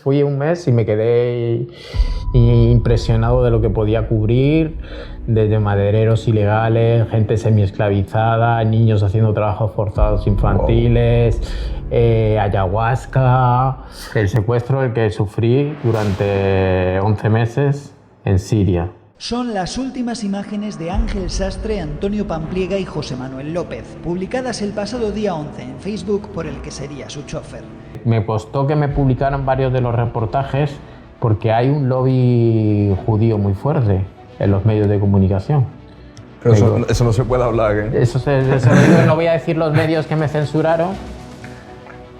fui un mes y me quedé impresionado de lo que podía cubrir, desde madereros ilegales, gente semi-esclavizada, niños haciendo trabajos forzados infantiles, ayahuasca, el secuestro del que sufrí durante 11 meses en Siria. Son las últimas imágenes de Ángel Sastre, Antonio Pampliega y José Manuel López, publicadas el pasado día 11 en Facebook por el que sería su chofer. Me costó que me publicaran varios de los reportajes porque hay un lobby judío muy fuerte en los medios de comunicación. Pero eso no se puede hablar, ¿eh? No voy a decir los medios que me censuraron,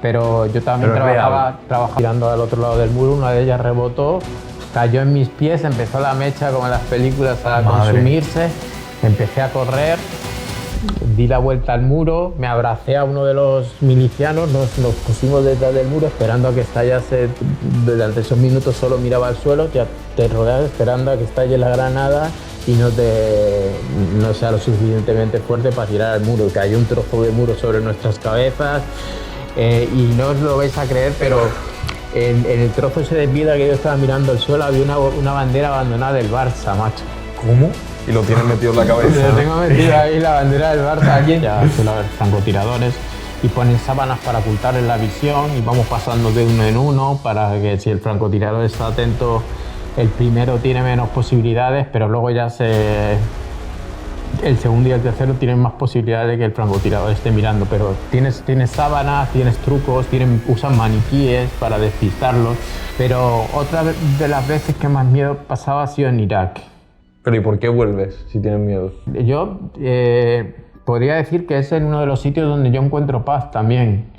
pero yo también trabajaba mirando al otro lado del muro, una de ellas rebotó, cayó en mis pies, empezó la mecha como en las películas a consumirse, empecé a correr, di la vuelta al muro, me abracé a uno de los milicianos, nos pusimos detrás del muro esperando a que estallase. Durante esos minutos solo miraba al suelo, te aterrorizas esperando a que estalle la granada y no sea lo suficientemente fuerte para tirar al muro. Cayó un trozo de muro sobre nuestras cabezas y no os lo vais a creer, pero en el trozo ese de piedra que yo estaba mirando al suelo había una bandera abandonada del Barça, macho. ¿Cómo? Y lo tienes metido en la cabeza. Lo tengo metido ahí, la bandera del Barça. Alguien ya suele haber francotiradores y ponen sábanas para ocultar en la visión y vamos pasando de uno en uno para que si el francotirador está atento, el primero tiene menos posibilidades, pero luego ya el segundo y el tercero tienen más posibilidades de que el francotirador esté mirando, pero tienes sábanas, tienes trucos, usan maniquíes para despistarlos, pero otra de las veces que más miedo pasaba ha sido en Irak. Pero ¿y por qué vuelves si tienes miedo? Yo podría decir que es en uno de los sitios donde yo encuentro paz también.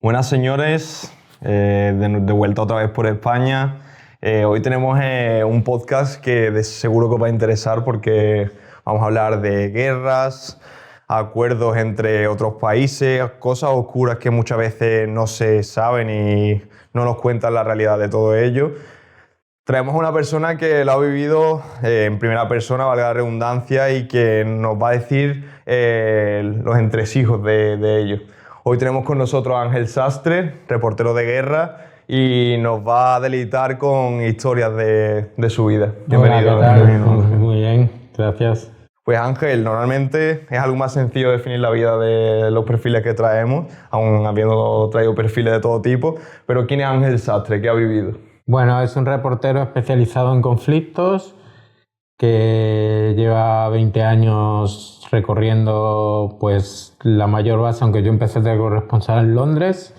Buenas, señores, de vuelta otra vez por España. Hoy tenemos un podcast que seguro que os va a interesar porque vamos a hablar de guerras, acuerdos entre otros países, cosas oscuras que muchas veces no se saben y no nos cuentan la realidad de todo ello. Traemos a una persona que lo ha vivido en primera persona, valga la redundancia, y que nos va a decir los entresijos de ello. Hoy tenemos con nosotros a Ángel Sastre, reportero de guerra, y nos va a deleitar con historias de su vida. Bienvenido. Hola, ¿qué tal? Muy bien, gracias. Pues Ángel, normalmente es algo más sencillo definir la vida de los perfiles que traemos, aun habiendo traído perfiles de todo tipo, pero ¿quién es Ángel Sastre? ¿Qué ha vivido? Bueno, es un reportero especializado en conflictos que lleva 20 años recorriendo pues, la mayor base, aunque yo empecé de corresponsal en Londres.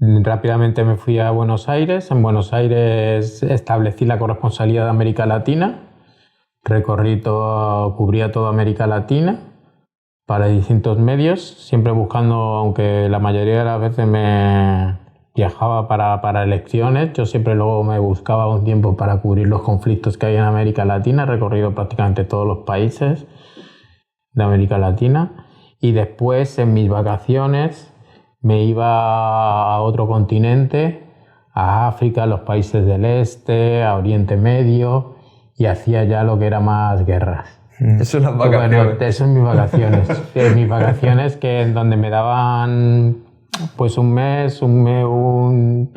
Rápidamente me fui a Buenos Aires. En Buenos Aires establecí la corresponsalía de América Latina. Cubría toda América Latina para distintos medios, siempre buscando, aunque la mayoría de las veces me viajaba para elecciones, yo siempre luego me buscaba un tiempo para cubrir los conflictos que hay en América Latina. He recorrido prácticamente todos los países de América Latina y después en mis vacaciones me iba a otro continente, a África, a los países del este, a Oriente Medio, y hacía ya lo que era más guerras. Eso es las vacaciones. Bueno, eso en mis vacaciones. Mis vacaciones en donde me daban pues un mes, en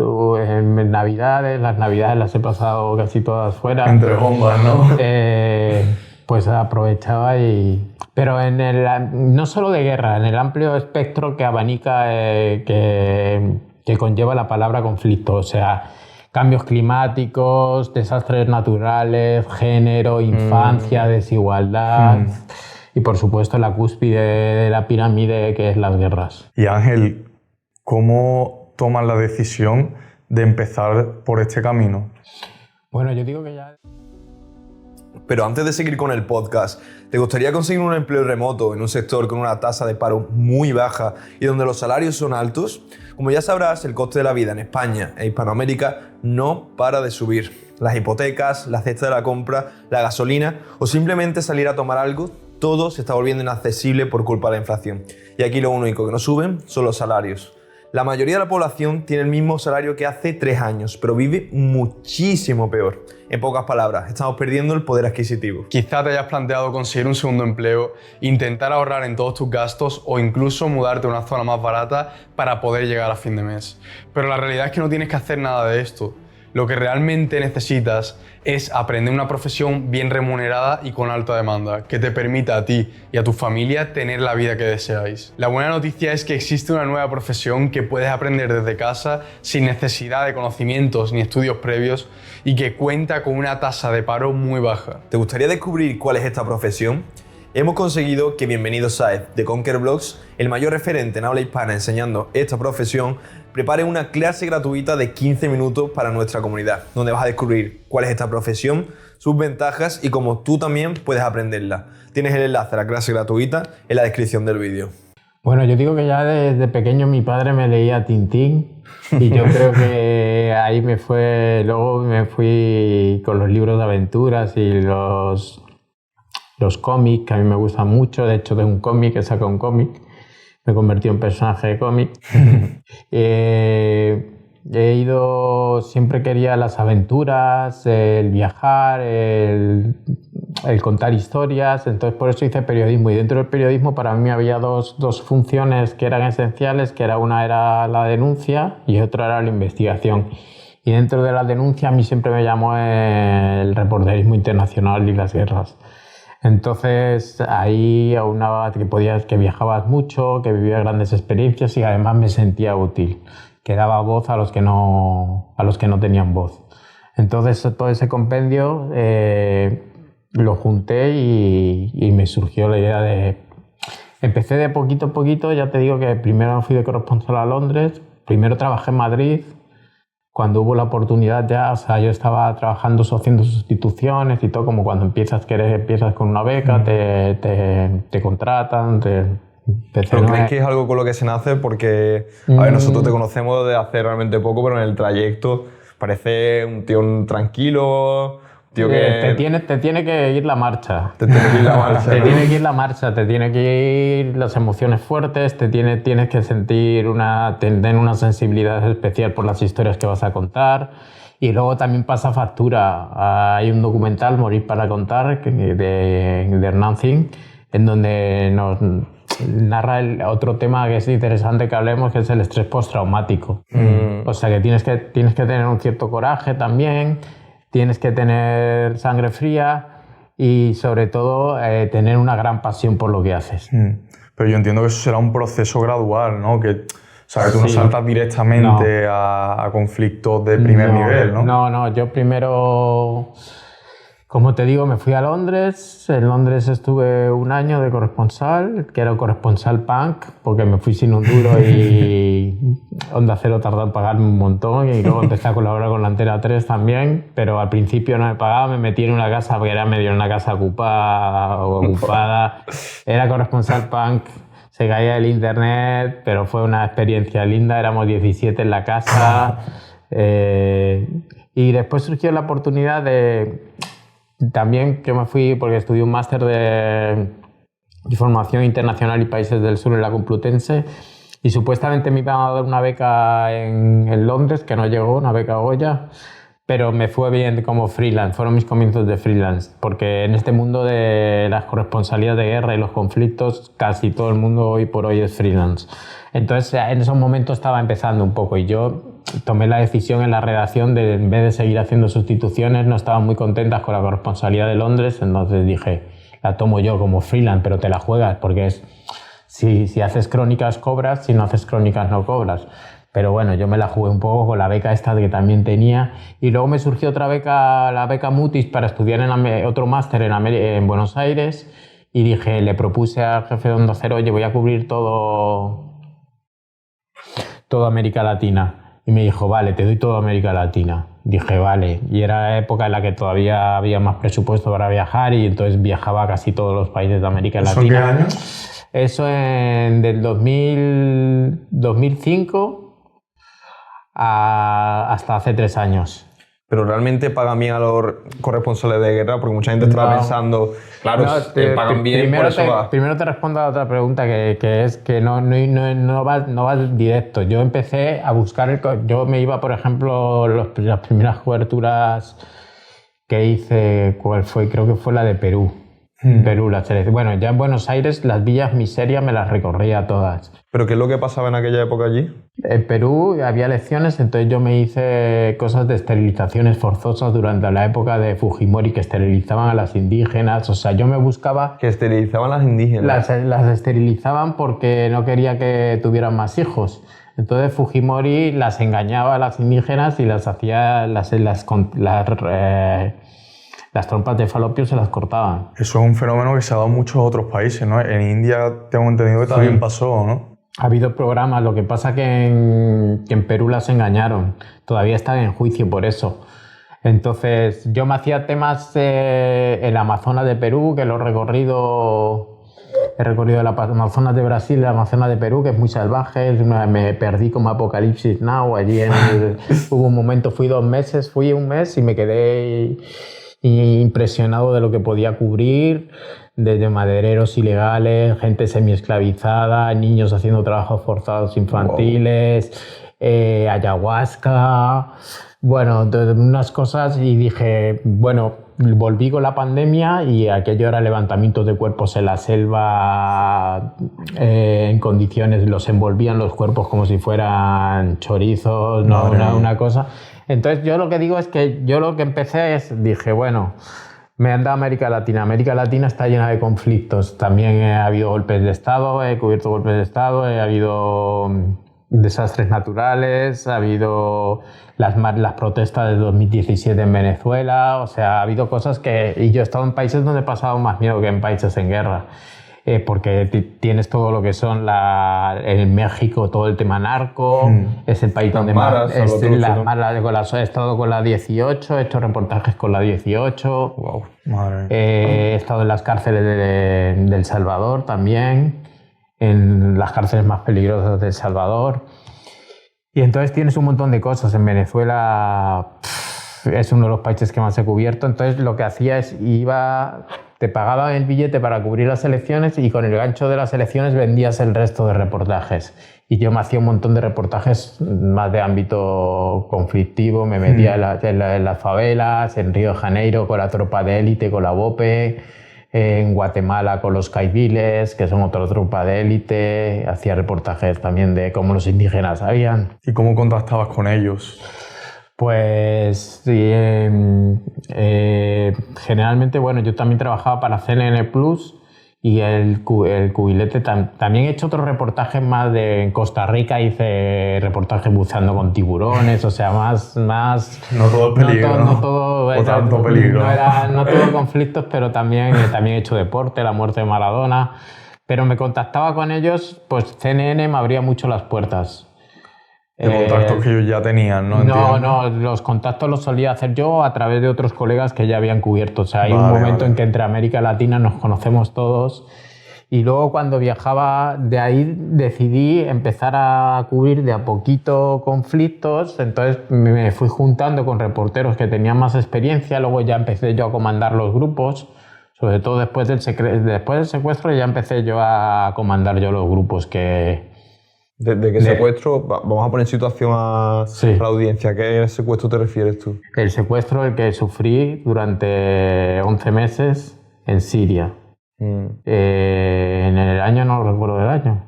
Navidades. Las Navidades las he pasado casi todas fuera. Entre bombas, ¿no? Pues aprovechaba pero no solo de guerra, en el amplio espectro que abanica, que conlleva la palabra conflicto, o sea, cambios climáticos, desastres naturales, género, infancia, desigualdad y por supuesto la cúspide de la pirámide que es las guerras. Y Ángel, ¿cómo tomas la decisión de empezar por este camino? Bueno, yo digo que ya... Pero antes de seguir con el podcast, ¿te gustaría conseguir un empleo remoto en un sector con una tasa de paro muy baja y donde los salarios son altos? Como ya sabrás, el coste de la vida en España e Hispanoamérica no para de subir. Las hipotecas, la cesta de la compra, la gasolina o simplemente salir a tomar algo, todo se está volviendo inaccesible por culpa de la inflación. Y aquí lo único que no suben son los salarios. La mayoría de la población tiene el mismo salario que hace 3 años, pero vive muchísimo peor. En pocas palabras, estamos perdiendo el poder adquisitivo. Quizá te hayas planteado conseguir un segundo empleo, intentar ahorrar en todos tus gastos o incluso mudarte a una zona más barata para poder llegar a fin de mes. Pero la realidad es que no tienes que hacer nada de esto. Lo que realmente necesitas es aprender una profesión bien remunerada y con alta demanda, que te permita a ti y a tu familia tener la vida que deseáis. La buena noticia es que existe una nueva profesión que puedes aprender desde casa sin necesidad de conocimientos ni estudios previos y que cuenta con una tasa de paro muy baja. ¿Te gustaría descubrir cuál es esta profesión? Hemos conseguido que Bienvenidos Saez, de Conquer Blogs, el mayor referente en habla hispana enseñando esta profesión, prepare una clase gratuita de 15 minutos para nuestra comunidad, donde vas a descubrir cuál es esta profesión, sus ventajas y cómo tú también puedes aprenderla. Tienes el enlace a la clase gratuita en la descripción del vídeo. Bueno, yo digo que ya desde pequeño mi padre me leía Tintín y yo creo que ahí luego me fui con los libros de aventuras y los cómics, que a mí me gustan mucho. De hecho, tengo un cómic, he sacado un cómic, me he convertido en personaje de cómic. Siempre quería las aventuras, el viajar, el contar historias, entonces por eso hice periodismo. Y dentro del periodismo para mí había dos funciones que eran esenciales, que una era la denuncia y otra era la investigación. Y dentro de la denuncia a mí siempre me llamó el reporterismo internacional y las guerras. Entonces ahí aunaba que viajabas mucho, que vivías grandes experiencias y además me sentía útil, que daba voz a los que no tenían voz. Entonces todo ese compendio lo junté y me surgió la idea de... Empecé de poquito a poquito, ya te digo que primero fui de corresponsal a Londres, primero trabajé en Madrid. Cuando hubo la oportunidad yo estaba trabajando, haciendo sustituciones y todo, como cuando empiezas con una beca, te contratan, ¿Pero crees que es algo con lo que se nace? Porque, a ver, nosotros te conocemos desde hace realmente poco, pero en el trayecto parece un tío tranquilo, tío que... Te tiene que ir la marcha. Te tiene que ir la marcha. Te tiene que ir la marcha, te tiene que ir las emociones fuertes, tienes que sentir tener una sensibilidad especial por las historias que vas a contar. Y luego también pasa factura. Hay un documental, Morir para contar, de Hernán Zin, en donde nos narra otro tema que es interesante que hablemos, que es el estrés postraumático. O sea que tienes que tener un cierto coraje también. Tienes que tener sangre fría y, sobre todo, tener una gran pasión por lo que haces. Pero yo entiendo que eso será un proceso gradual, ¿no? Que tú no saltas directamente a conflictos de primer nivel, ¿no? No, yo primero... Como te digo, me fui a Londres. En Londres estuve un año de corresponsal, que era corresponsal punk, porque me fui sin un duro y Onda Cero tardó en pagarme un montón. Y luego empecé a colaborar con la Antena 3 también, pero al principio no me pagaba, me metí en una casa, porque era medio en una casa ocupada. Era corresponsal punk, se caía el internet, pero fue una experiencia linda. Éramos 17 en la casa. Y después surgió la oportunidad también que me fui porque estudié un máster de Formación Internacional y Países del Sur en la Complutense y supuestamente me iban a dar una beca en Londres, que no llegó, una beca Goya, pero me fue bien como freelance, fueron mis comienzos de freelance, porque en este mundo de las corresponsalías de guerra y los conflictos casi todo el mundo hoy por hoy es freelance. Entonces en esos momentos estaba empezando un poco y yo tomé la decisión en la redacción de, en vez de seguir haciendo sustituciones, no estaban muy contentas con la corresponsalía de Londres, entonces dije, la tomo yo como freelance, pero te la juegas, porque si haces crónicas cobras, si no haces crónicas no cobras. Pero bueno, yo me la jugué un poco con la beca esta que también tenía y luego me surgió otra beca, la beca Mutis, para estudiar otro máster en Buenos Aires y dije, le propuse al jefe de Onda Cero, oye, voy a cubrir toda América Latina. Y me dijo, vale, te doy toda América Latina. Dije, vale. Y era época en la que todavía había más presupuesto para viajar y entonces viajaba a casi todos los países de América Latina. ¿Eso en qué año? Eso del 2005 hasta hace 3 años. pero realmente pagan bien a los corresponsales de guerra, porque mucha gente estaba pensando, claro, pagan bien, por eso va. Primero te respondo a otra pregunta que es que no va directo. Yo empecé a buscar, yo me iba, por ejemplo, las primeras coberturas que hice, ¿cuál fue? Creo que fue la de Perú. Perú, la selección. Bueno, ya en Buenos Aires las villas miserias me las recorría todas. ¿Pero qué es lo que pasaba en aquella época allí? En Perú había elecciones, entonces yo me hice cosas de esterilizaciones forzosas durante la época de Fujimori, que esterilizaban a las indígenas. O sea, yo me buscaba... Que esterilizaban a las indígenas. Las esterilizaban porque no quería que tuvieran más hijos. Entonces Fujimori las engañaba a las indígenas y las hacía... Las trompas de falopio se las cortaban. Eso es un fenómeno que se ha dado en muchos otros países, ¿no? En India tengo entendido que también pasó, ¿no? Ha habido programas, lo que pasa que en Perú las engañaron. Todavía están en juicio por eso. Entonces yo me hacía temas en la Amazonas de Perú, que he recorrido el Amazonas de Brasil, el Amazonas de Perú, que es muy salvaje. Me perdí como Apocalipsis Now. Allí hubo un momento, fui un mes y me quedé impresionado de lo que podía cubrir, desde madereros ilegales, gente semi-esclavizada, niños haciendo trabajos forzados infantiles, ayahuasca, bueno, unas cosas, y dije, bueno, volví con la pandemia y aquello era levantamientos de cuerpos en la selva en condiciones, los envolvían los cuerpos como si fueran chorizos, no, una cosa. Entonces yo lo que digo es que yo lo que empecé dije, bueno, me han dado América Latina. América Latina está llena de conflictos. También ha habido golpes de Estado, he cubierto golpes de Estado, ha habido desastres naturales, ha habido las protestas de 2017 en Venezuela, o sea, ha habido cosas y yo he estado en países donde he pasado más miedo que en países en guerra. Porque tienes todo lo que son en México, todo el tema narco, es el país donde más... he estado con la 18, he hecho reportajes con la 18, wow, madre. He estado en las cárceles de El Salvador también, en las cárceles más peligrosas de El Salvador. Y entonces tienes un montón de cosas. En Venezuela es uno de los países que más he cubierto, entonces lo que hacía es te pagaban el billete para cubrir las elecciones y con el gancho de las elecciones vendías el resto de reportajes. Y yo me hacía un montón de reportajes más de ámbito conflictivo, me metía en las favelas, en Río de Janeiro con la tropa de élite, con la BOPE, en Guatemala con los caiviles, que son otra tropa de élite, hacía reportajes también de cómo los indígenas habían. ¿Y cómo contactabas con ellos? Pues generalmente, bueno, yo también trabajaba para CNN Plus y el cubilete. También he hecho otros reportajes más en Costa Rica, hice reportajes buceando con tiburones, o sea, más no todo peligro, no todo o tanto peligro. No todo conflictos, pero también he hecho deporte, la muerte de Maradona. Pero me contactaba con ellos, pues CNN me abría mucho las puertas. De contactos que ellos ya tenían, ¿no? No, los contactos los solía hacer yo a través de otros colegas que ya habían cubierto. O sea, hay un momento en que entre América Latina nos conocemos todos. Y luego cuando viajaba de ahí decidí empezar a cubrir de a poquito conflictos. Entonces me fui juntando con reporteros que tenían más experiencia. Luego ya empecé yo a comandar los grupos. Sobre todo después del secuestro ya empecé yo a comandar yo los grupos que... ¿De qué secuestro? Vamos a poner en situación a la audiencia. ¿A qué secuestro te refieres tú? El secuestro el que sufrí durante 11 meses en Siria. En el año, no recuerdo del año.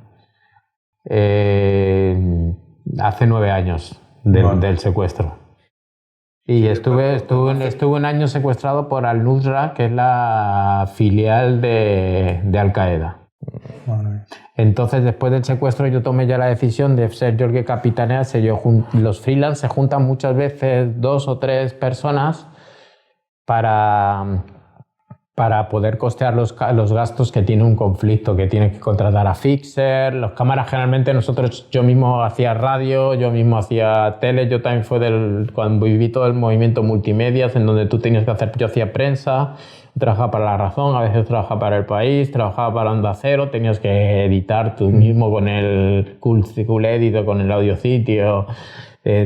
Hace 9 años del secuestro. Y estuve un año secuestrado por Al-Nusra, que es la filial de Al-Qaeda. Entonces, después del secuestro, yo tomé ya la decisión de ser yo el que capitanease. Los freelance se juntan muchas veces 2 o 3 personas para poder costear los gastos que tiene un conflicto, que tiene que contratar a fixer. Los cámaras, generalmente yo mismo hacía radio, yo mismo hacía tele. Yo también cuando viví todo el movimiento multimedias, en donde tú tenías que hacer, yo hacía prensa. Trabajaba para La Razón, a veces trabajaba para El País, trabajaba para Onda Cero, tenías que editar tú mismo con el Cool Edit o con el Audiositio,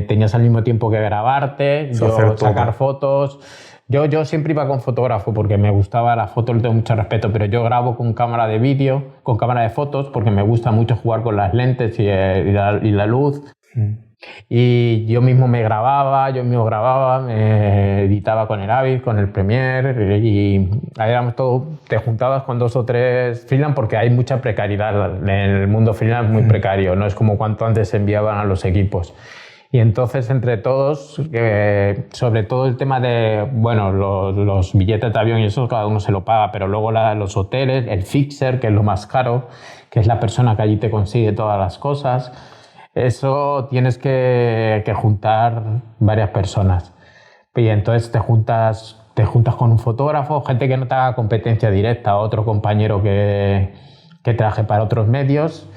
tenías al mismo tiempo que grabarte, sacar fotos. Yo siempre iba con fotógrafo porque me gustaba la foto, le tengo mucho respeto, pero yo grabo con cámara de vídeo, con cámara de fotos, porque me gusta mucho jugar con las lentes y la luz. Y yo mismo me grababa, me editaba con el Avid, con el Premiere, y ahí éramos todos, te juntabas con 2 o 3 freelance porque hay mucha precariedad. En el mundo freelance es muy precario, no es como cuanto antes se enviaban a los equipos. Y entonces, entre todos, sobre todo el tema de, bueno, los billetes de avión y eso, cada uno se lo paga, pero luego los hoteles, el fixer, que es lo más caro, que es la persona que allí te consigue todas las cosas, eso tienes que juntar varias personas. Y entonces te juntas con un fotógrafo, gente que no te haga competencia directa, otro compañero que trabaje para otros medios,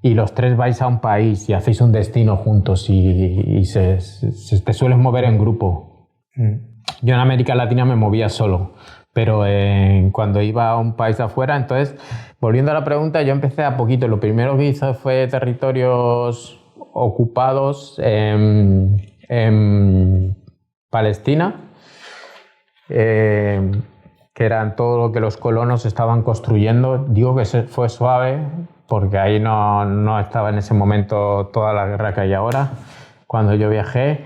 y los 3 vais a un país y hacéis un destino juntos y te sueles mover en grupo. Yo en América Latina me movía solo, pero cuando iba a un país de afuera, entonces, volviendo a la pregunta, yo empecé a poquito. Lo primero que hice fue territorios ocupados en Palestina, que eran todo lo que los colonos estaban construyendo. Digo que fue suave, porque ahí no estaba en ese momento toda la guerra que hay ahora, cuando yo viajé,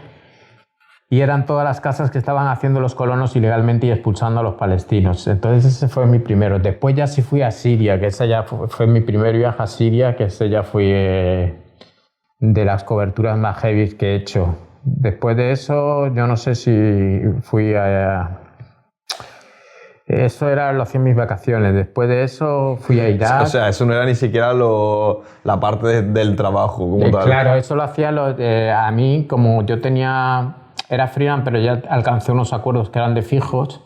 y eran todas las casas que estaban haciendo los colonos ilegalmente y expulsando a los palestinos. Entonces ese fue mi primero. Después ya sí fui a Siria, que ese ya fue mi primer viaje a Siria, que ese ya fui de las coberturas más heavy que he hecho. Después de eso, yo no sé si fui a... Eso lo hacía en mis vacaciones. Después de eso fui a Irak. O sea, eso no era ni siquiera la parte del trabajo como tal. Claro, eso lo hacía a mí, como yo era freelance, pero ya alcancé unos acuerdos que eran de fijos,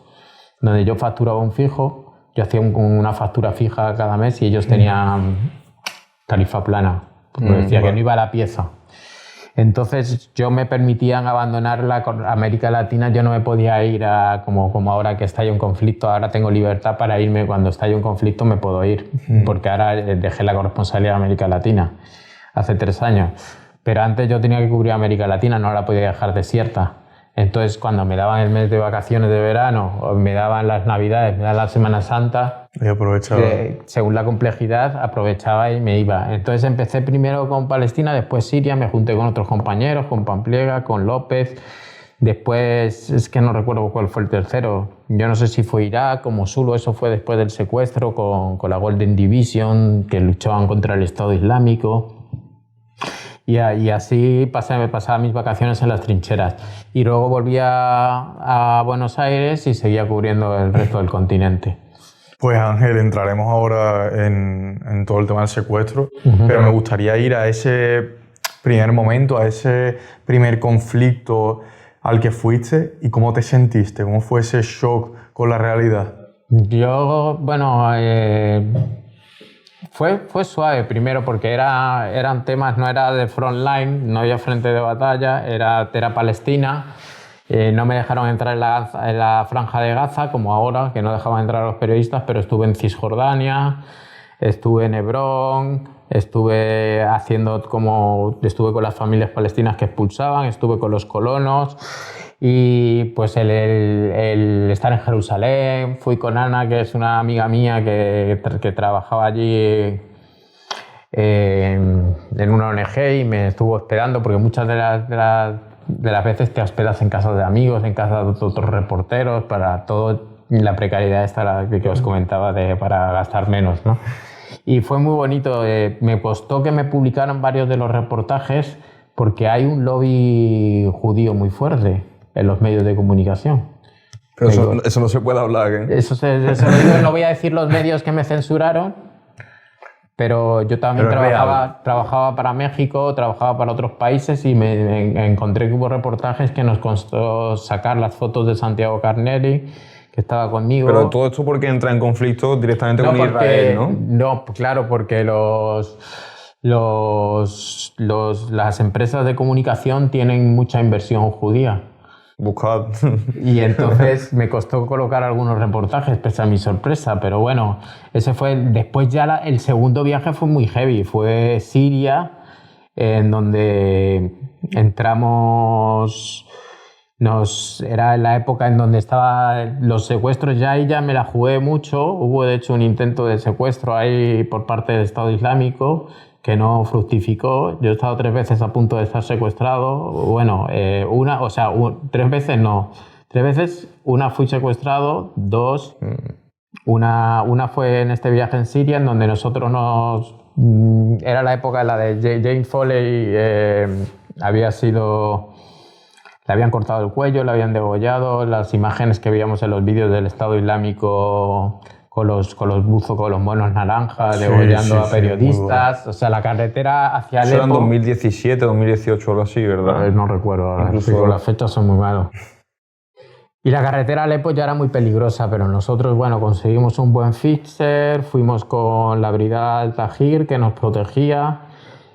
donde yo facturaba un fijo, yo hacía una factura fija cada mes y ellos tenían tarifa plana, porque decía que no iba a la pieza. Entonces yo me permitían abandonar América Latina, yo no me podía ir como ahora que estalla un conflicto, ahora tengo libertad para irme, cuando estalla un conflicto me puedo ir, porque ahora dejé la corresponsalía de América Latina hace 3 años, pero antes yo tenía que cubrir América Latina, no la podía dejar desierta. Entonces cuando me daban el mes de vacaciones de verano, o me daban las Navidades, me daban la Semana Santa, y aprovechaba. Según la complejidad, aprovechaba y me iba. Entonces empecé primero con Palestina, después Siria, me junté con otros compañeros, con Pampliega, con López. Después, es que no recuerdo cuál fue el tercero. Yo no sé si fue Irak o Mosul, eso fue después del secuestro con la Golden Division, que luchaban contra el Estado Islámico. Y así pasaba mis vacaciones en las trincheras. Y luego volví a Buenos Aires y seguía cubriendo el resto del continente. Pues Ángel, entraremos ahora en todo el tema del secuestro, pero me gustaría ir a ese primer momento, a ese primer conflicto al que fuiste y cómo te sentiste, cómo fue ese shock con la realidad. Yo, bueno, fue suave primero porque eran temas, no era de frontline, no había frente de batalla, era Palestina. No me dejaron entrar en la franja de Gaza, como ahora, que no dejaban entrar a los periodistas, pero estuve en Cisjordania, estuve en Hebrón, estuve con las familias palestinas que expulsaban, estuve con los colonos, y pues el estar en Jerusalén, fui con Ana, que es una amiga mía que trabajaba allí en una ONG y me estuvo hospedando, porque muchas de las veces te hospedas en casas de amigos, en casas de otros reporteros, para todo la precariedad esta que os comentaba para gastar menos, ¿no? Y fue muy bonito. Me costó que me publicaran varios de los reportajes porque hay un lobby judío muy fuerte en los medios de comunicación. Pero eso no se puede hablar, ¿eh? Eso no voy a decir los medios que me censuraron, pero yo también trabajaba para México, trabajaba para otros países y me encontré que hubo reportajes que nos costó sacar las fotos de Santiago Carnelli, que estaba conmigo. Pero todo esto porque entra en conflicto directamente con Israel, ¿no? No, claro, porque las empresas de comunicación tienen mucha inversión judía. Buscad. Y entonces me costó colocar algunos reportajes, pese a mi sorpresa, pero bueno, ese fue. Después ya el segundo viaje fue muy heavy, fue Siria, en donde entramos... Era la época en donde estaban los secuestros ya, y ya me la jugué mucho. Hubo de hecho un intento de secuestro ahí por parte del Estado Islámico que no fructificó. Yo he estado 3 veces a punto de estar secuestrado. Bueno, 3 veces no. 3 veces, una fui secuestrado, 2... Una fue en este viaje en Siria, en donde nosotros era la época la de Jane Foley, le habían cortado el cuello, le habían degollado. Las imágenes que veíamos en los vídeos del Estado Islámico con los buzos, con los monos naranjas, degollando a periodistas. O sea, la carretera hacia Alepo... Eso era en 2017, 2018 o algo así, ¿verdad? No recuerdo ahora. Incluso las fechas son muy malas. Y la carretera a Alepo ya era muy peligrosa, pero nosotros, bueno, conseguimos un buen fixer, fuimos con la brigada del Tajir que nos protegía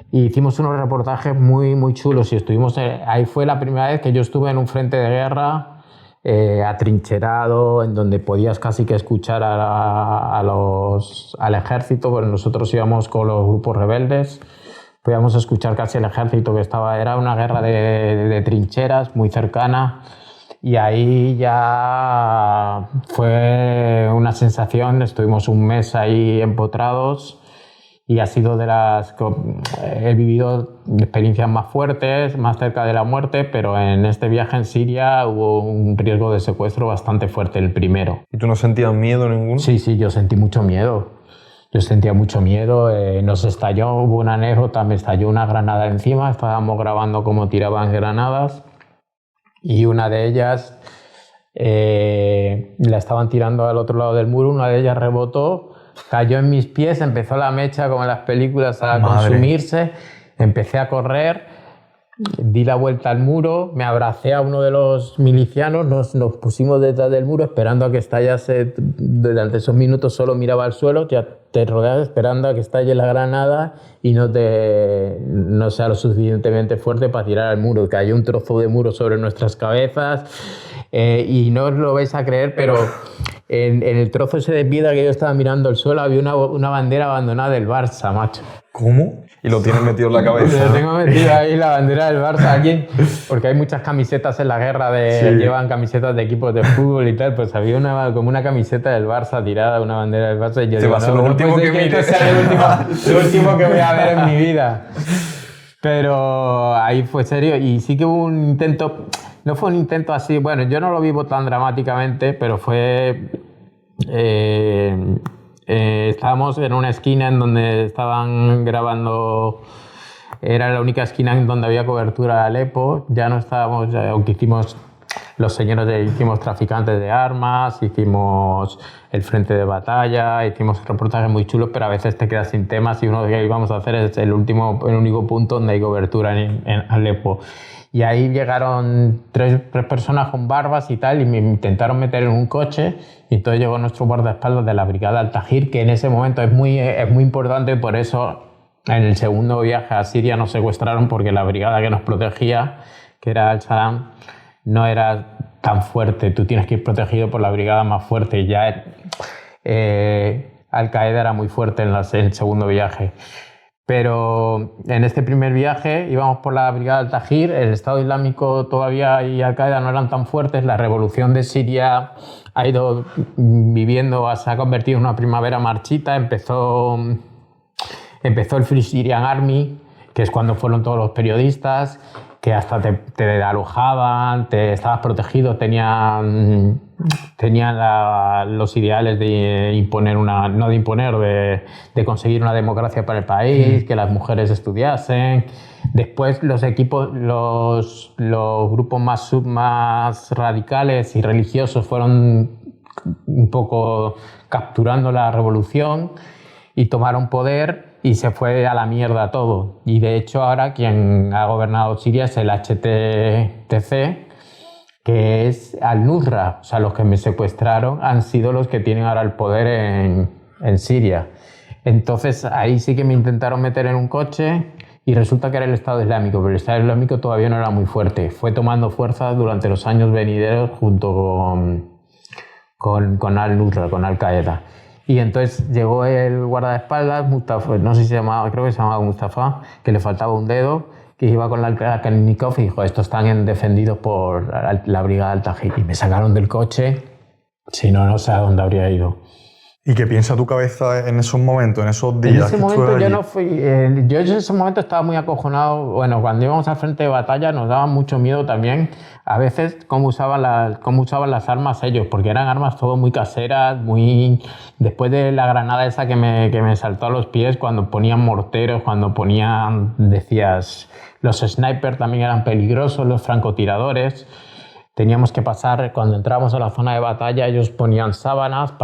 y hicimos unos reportajes muy, muy chulos. Y estuvimos ahí fue la primera vez que yo estuve en un frente de guerra atrincherado, en donde podías casi que escuchar al ejército, porque nosotros íbamos con los grupos rebeldes. Podíamos escuchar casi el ejército que estaba... Era una guerra de trincheras muy cercana. Y ahí ya fue una sensación. Estuvimos un mes ahí empotrados y ha sido de las... He vivido experiencias más fuertes, más cerca de la muerte, pero en este viaje en Siria hubo un riesgo de secuestro bastante fuerte, el primero. ¿Y tú no sentías miedo ninguno? Sí, yo sentí mucho miedo. Yo sentía mucho miedo. Nos estalló, hubo una anécdota, me estalló una granada encima. Estábamos grabando cómo tiraban granadas. Y una de ellas la estaban tirando al otro lado del muro, una de ellas rebotó, cayó en mis pies, empezó la mecha como en las películas a consumirse, empecé a correr, di la vuelta al muro, me abracé a uno de los milicianos, nos pusimos detrás del muro esperando a que estallase. Durante esos minutos solo miraba al suelo, ya te rodeas esperando a que estalle la granada y no sea lo suficientemente fuerte para tirar al muro. Cayó un trozo de muro sobre nuestras cabezas y no os lo vais a creer, pero en el trozo ese de piedra que yo estaba mirando al suelo había una bandera abandonada del Barça, macho. ¿Cómo? Y lo tienes metido en la cabeza. Lo tengo metido ahí, la bandera del Barça. Alguien, porque hay muchas camisetas en la guerra, llevan camisetas de equipos de fútbol y tal, pues había como una camiseta del Barça tirada, una bandera del Barça, y yo digo, lo último que esto sea lo último que voy a ver en mi vida. Pero ahí fue serio, y sí que hubo un intento, no fue un intento así, bueno, yo no lo vivo tan dramáticamente, pero fue... estábamos en una esquina en donde estaban grabando, era la única esquina en donde había cobertura de Alepo. Ya no estábamos, aunque hicimos traficantes de armas, hicimos el frente de batalla, hicimos reportajes muy chulos, pero a veces te quedas sin temas y uno que íbamos a hacer es el único punto donde hay cobertura en Alepo. Y ahí llegaron tres personas con barbas y tal, y me intentaron meter en un coche, y entonces llegó nuestro guardaespaldas de la brigada Al-Tajir, que en ese momento es muy importante. Por eso en el segundo viaje a Siria nos secuestraron, porque la brigada que nos protegía, que era Al-Salam, no era tan fuerte. Tú tienes que ir protegido por la brigada más fuerte. Ya Al-Qaeda era muy fuerte en el segundo viaje. Pero en este primer viaje íbamos por la brigada Al-Tajir, el Estado Islámico todavía y Al-Qaeda no eran tan fuertes, la revolución de Siria ha ido viviendo, se ha convertido en una primavera marchita, empezó el Free Syrian Army, que es cuando fueron todos los periodistas, que hasta te alojaban, estabas protegido, tenían los ideales de conseguir una democracia para el país, que las mujeres estudiasen. Después los grupos más radicales y religiosos fueron un poco capturando la revolución y tomaron poder, y se fue a la mierda todo. Y de hecho ahora quien ha gobernado Siria es el HTC, que es Al-Nusra. O sea, los que me secuestraron han sido los que tienen ahora el poder en Siria. Entonces ahí sí que me intentaron meter en un coche y resulta que era el Estado Islámico, pero el Estado Islámico todavía no era muy fuerte. Fue tomando fuerza durante los años venideros junto con Al-Nusra, con Al-Qaeda. Y entonces llegó el guardaespaldas, Mustafa, no sé si se llamaba, creo que se llamaba Mustafa, que le faltaba un dedo, que iba con la Kalashnikov y dijo, estos están defendidos por la brigada Al-Tajik. Y me sacaron del coche, si no, no sé a dónde habría ido. ¿Y qué piensa tu cabeza en esos momentos, en esos días? En ese momento yo no fui. Yo en ese momento estaba muy acojonado. Bueno, cuando íbamos al frente de batalla nos daba mucho miedo también. A veces cómo usaban las armas ellos, porque eran armas todo muy caseras, muy. Después de la granada esa que me saltó a los pies, cuando ponían morteros, cuando ponían, decías, los snipers también eran peligrosos, los francotiradores. Teníamos que pasar, cuando entrábamos a la zona de batalla, ellos ponían sábanas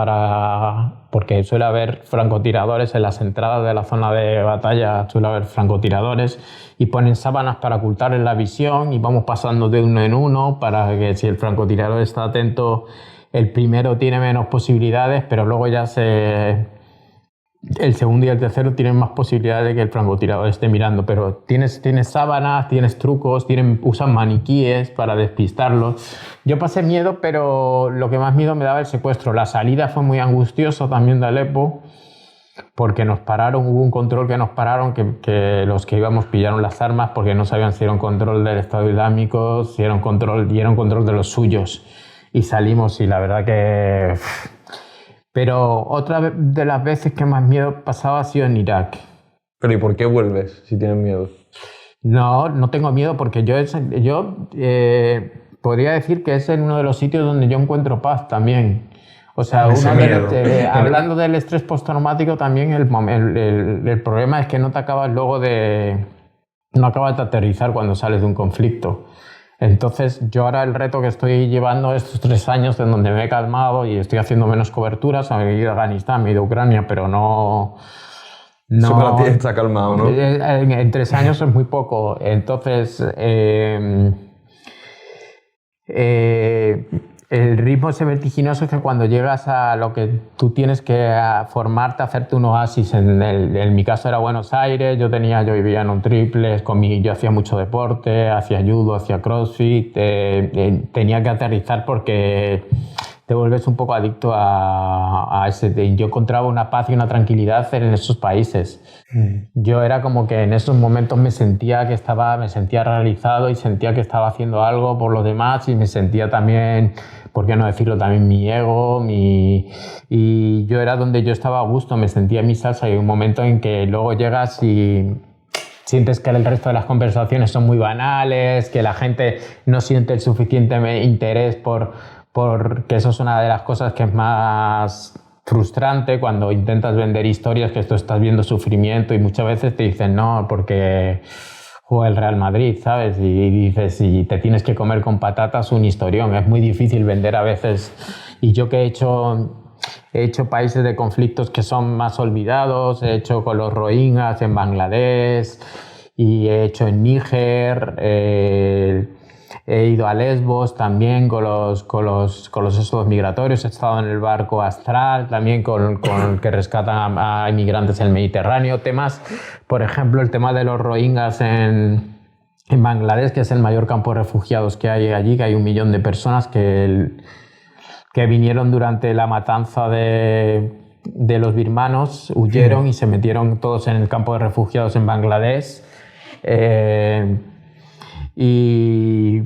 porque suele haber francotiradores en las entradas de la zona de batalla, suele haber francotiradores, y ponen sábanas para ocultarles la visión y vamos pasando de uno en uno para que si el francotirador está atento, el primero tiene menos posibilidades, pero luego ya el segundo y el tercero tienen más posibilidades de que el francotirador esté mirando, pero tienes sábanas, tienes trucos, usan maniquíes para despistarlos. Yo pasé miedo, pero lo que más miedo me daba el secuestro. La salida fue muy angustiosa también de Alepo, porque nos pararon, hubo un control que nos pararon, que los que íbamos pillaron las armas porque no sabían si era un control del Estado Islámico, si era un control de los suyos. Y salimos y la verdad que... Pero otra de las veces que más miedo pasaba ha sido en Irak. ¿Pero y por qué vuelves si tienes miedo? No tengo miedo porque yo podría decir que es en uno de los sitios donde yo encuentro paz también. O sea, hablando del estrés postraumático también el problema es que no acabas de aterrizar cuando sales de un conflicto. Entonces, yo ahora el reto que estoy llevando estos 3 años en donde me he calmado y estoy haciendo menos coberturas, me he ido a Afganistán, me he ido a Ucrania, pero no... Eso para ti está calmado, ¿no? En 3 años es muy poco. Entonces, el ritmo ese vertiginoso es que cuando llegas a lo que tú tienes que formarte, hacerte un oasis, en mi caso era Buenos Aires, yo vivía en un triplex, yo hacía mucho deporte, hacía judo, hacía crossfit, tenía que aterrizar porque te vuelves un poco adicto a ese. Yo encontraba una paz y una tranquilidad en esos países. Yo era como que en esos momentos me sentía realizado y sentía que estaba haciendo algo por los demás y me sentía también, ¿por qué no decirlo?, también mi ego, y yo era donde yo estaba a gusto, me sentía en mi salsa. Y hay un momento en que luego llegas y sientes que el resto de las conversaciones son muy banales, que la gente no siente el suficiente interés porque eso es una de las cosas que es más frustrante cuando intentas vender historias, que tú estás viendo sufrimiento y muchas veces te dicen no, porque juega el Real Madrid, ¿sabes? Y dices, y te tienes que comer con patatas un historión. Es muy difícil vender a veces. Y yo que he hecho países de conflictos que son más olvidados, he hecho con los Rohingyas en Bangladesh y he hecho en Níger, he ido a Lesbos también con los éxodos migratorios, he estado en el barco Astral también con que rescatan a inmigrantes en el Mediterráneo. Temas, por ejemplo, el tema de los Rohingyas en Bangladesh, que es el mayor campo de refugiados que hay allí, que hay 1 millón de personas que vinieron durante la matanza de los birmanos, huyeron y se metieron todos en el campo de refugiados en Bangladesh. Y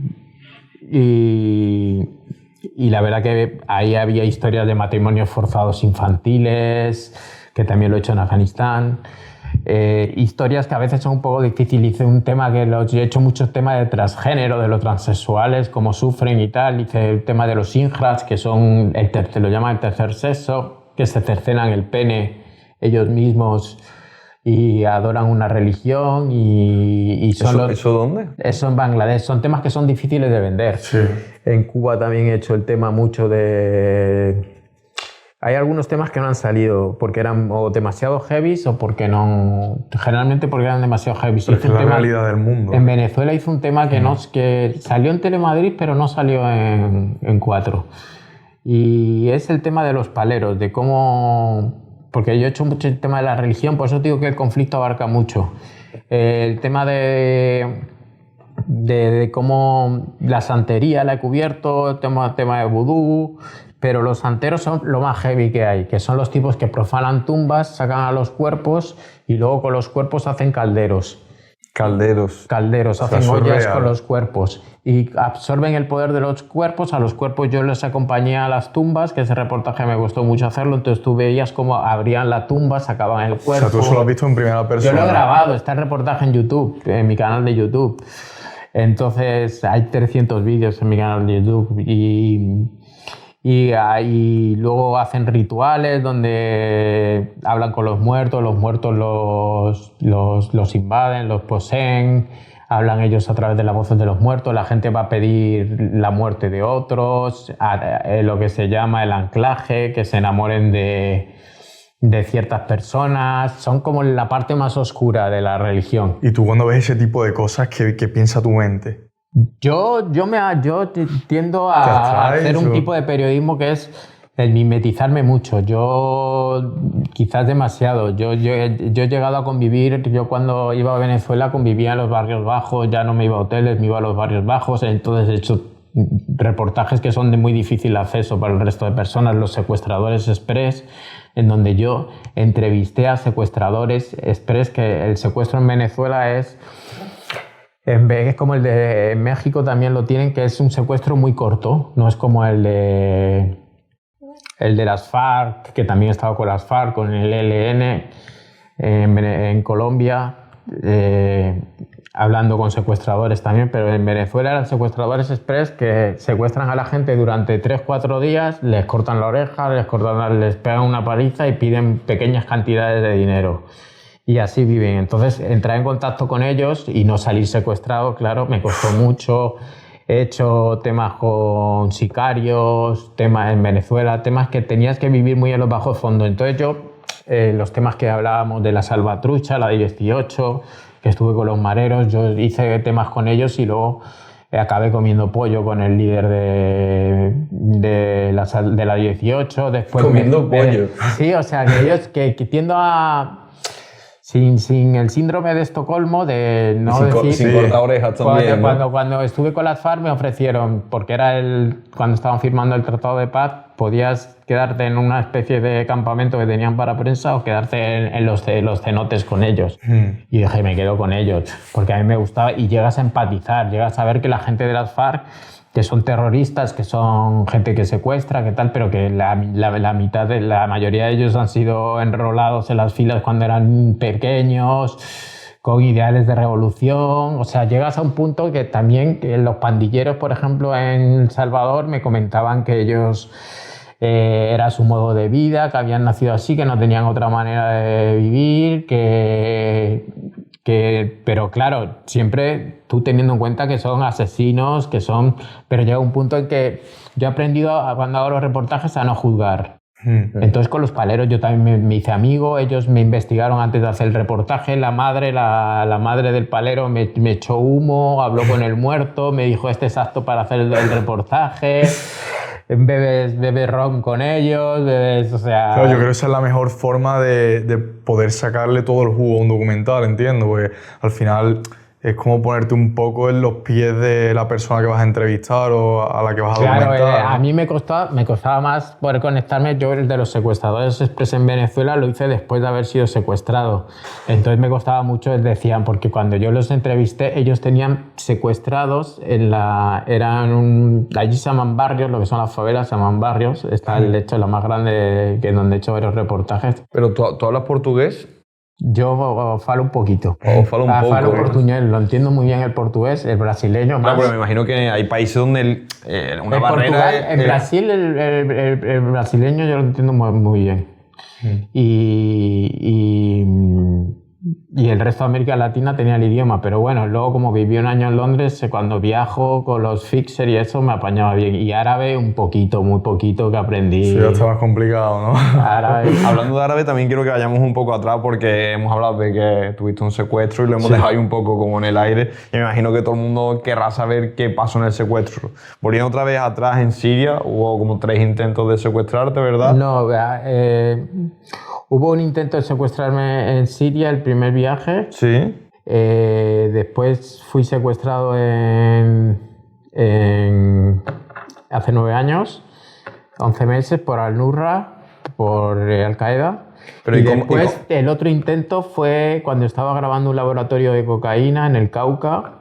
la verdad que ahí había historias de matrimonios forzados infantiles, que también lo he hecho en Afganistán. Historias que a veces son un poco difíciles. Hice un tema yo he hecho muchos temas de transgénero, de los transexuales, cómo sufren y tal. Hice el tema de los injras, que son, lo llaman el tercer sexo, que se cercenan el pene ellos mismos y adoran una religión y son ¿Eso dónde? Eso en Bangladesh. Son temas que son difíciles de vender. Sí. En Cuba también he hecho el tema mucho de... Hay algunos temas que no han salido porque eran o demasiado heavy o porque no... Generalmente porque eran demasiado heavy. Pero es la realidad del mundo. En Venezuela hice un tema que salió en Telemadrid pero no salió en 4. Y es el tema de los paleros, de cómo... Porque yo he hecho mucho el tema de la religión, por eso digo que el conflicto abarca mucho. El tema de cómo la santería la he cubierto, el tema de vudú, pero los santeros son lo más heavy que hay, que son los tipos que profanan tumbas, sacan a los cuerpos y luego con los cuerpos hacen calderos. Calderos, hacen ollas con los cuerpos y absorben el poder de los cuerpos. A los cuerpos yo les acompañé a las tumbas, que ese reportaje me gustó mucho hacerlo, entonces tú veías cómo abrían la tumba, sacaban el cuerpo. O sea, tú eso lo has visto en primera persona. Yo lo he grabado, está el reportaje en YouTube, en mi canal de YouTube. Entonces hay 300 vídeos en mi canal de YouTube y luego hacen rituales donde hablan con los muertos los invaden, los poseen, hablan ellos a través de las voces de los muertos, la gente va a pedir la muerte de otros, lo que se llama el anclaje, que se enamoren de ciertas personas, son como la parte más oscura de la religión. ¿Y tú cuando ves ese tipo de cosas, qué piensa tu mente? Yo tiendo a hacer un tipo de periodismo que es el mimetizarme mucho. Yo quizás demasiado. Yo he llegado a convivir, yo cuando iba a Venezuela convivía en los barrios bajos, ya no me iba a hoteles, me iba a los barrios bajos, entonces he hecho reportajes que son de muy difícil acceso para el resto de personas, los secuestradores express, en donde yo entrevisté a secuestradores express, que el secuestro en Venezuela es como el de México también lo tienen, que es un secuestro muy corto, no es como el de las FARC, que también he estado con las FARC, con el ELN en Colombia, hablando con secuestradores también, pero en Venezuela eran secuestradores express que secuestran a la gente durante 3-4 días, les cortan la oreja, les pegan una paliza y piden pequeñas cantidades de dinero. Y así viven. Entonces, entrar en contacto con ellos y no salir secuestrado, claro, me costó mucho. He hecho temas con sicarios, temas en Venezuela, temas que tenías que vivir muy en los bajos fondos. Entonces yo, los temas que hablábamos de la salvatrucha, la de 18, que estuve con los mareros, yo hice temas con ellos y luego acabé comiendo pollo con el líder de la 18. Después comiendo pollo. Sí, o sea, que ellos que tiendo a... Sin el síndrome de Estocolmo, de no decir... Sin cortar orejas también, cuando estuve con las FARC me ofrecieron, porque era cuando estaban firmando el Tratado de Paz, podías quedarte en una especie de campamento que tenían para prensa o quedarte en los cenotes con ellos. Y dije, me quedo con ellos, porque a mí me gustaba y llegas a empatizar, llegas a ver que la gente de las FARC, que son terroristas, que son gente que secuestra, que tal, pero que la mayoría de ellos han sido enrolados en las filas cuando eran pequeños, con ideales de revolución. O sea, llegas a un punto que también los pandilleros, por ejemplo, en El Salvador, me comentaban que ellos era su modo de vida, que habían nacido así, que no tenían otra manera de vivir, pero claro, siempre tú teniendo en cuenta que son asesinos, pero llega un punto en que yo he aprendido cuando hago los reportajes a no juzgar. Entonces con los paleros yo también me hice amigo, ellos me investigaron antes de hacer el reportaje, la madre del palero me echó humo, habló con el muerto, me dijo este es apto para hacer el reportaje. Bebes ron con ellos, o sea... Claro, yo creo que esa es la mejor forma de poder sacarle todo el jugo a un documental, entiendo, porque al final es como ponerte un poco en los pies de la persona que vas a entrevistar o a la que vas a documentar. Claro, ¿no? a mí me costaba más poder conectarme. Yo el de los secuestradores express en Venezuela lo hice después de haber sido secuestrado. Entonces me costaba mucho, decían, porque cuando yo los entrevisté, ellos tenían secuestrados, allí se llaman barrios, lo que son las favelas se llaman barrios. Está el hecho, la más grande, donde he hecho varios reportajes. ¿Pero tú hablas portugués? Yo falo un poquito. Falo un poco. Falo portuñol, lo entiendo muy bien el portugués, el brasileño más. Claro, pero me imagino que hay países donde una barrera... En Brasil el brasileño yo lo entiendo muy bien. Y el resto de América Latina tenía el idioma, pero bueno, luego como viví un año en Londres, cuando viajo con los fixers y eso me apañaba bien. Y árabe un poquito, muy poquito que aprendí. Sí, ya está más complicado, ¿no? Árabe. Hablando de árabe, también quiero que vayamos un poco atrás porque hemos hablado de que tuviste un secuestro y lo hemos dejado ahí un poco como en el aire. Y me imagino que todo el mundo querrá saber qué pasó en el secuestro. Volviendo otra vez atrás en Siria, hubo como 3 intentos de secuestrarte, ¿verdad? No, hubo un intento de secuestrarme en Siria, el primer viaje. Sí. Después fui secuestrado hace 9 años. 11 meses por Al-Nusra, por Al-Qaeda. Pero y después el otro intento fue cuando estaba grabando un laboratorio de cocaína en el Cauca.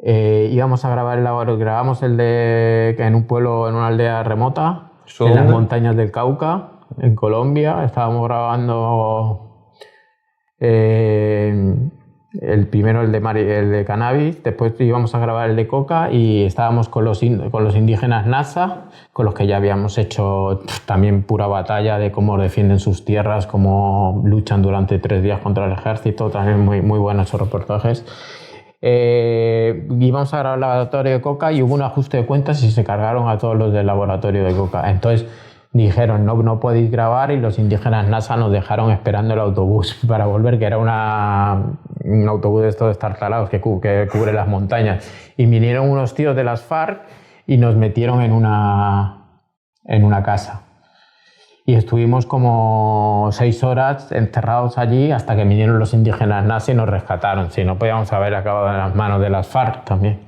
Íbamos a grabar el laboratorio, grabamos en un pueblo, en una aldea remota, en las montañas del Cauca, en Colombia. Estábamos grabando el primero el de cannabis, después íbamos a grabar el de coca y estábamos con los indígenas Nasa, con los que ya habíamos hecho también pura batalla de cómo defienden sus tierras, cómo luchan durante 3 días contra el ejército, también muy, muy buenos esos reportajes. Íbamos a grabar el laboratorio de coca y hubo un ajuste de cuentas y se cargaron a todos los del laboratorio de coca. Entonces dijeron, no podéis grabar, y los indígenas NASA nos dejaron esperando el autobús para volver, que era un autobús de estos destartalados que cubre las montañas. Y vinieron unos tíos de las FARC y nos metieron en una casa. Y estuvimos como 6 horas encerrados allí hasta que vinieron los indígenas NASA y nos rescataron. Si no, podíamos haber acabado en las manos de las FARC también.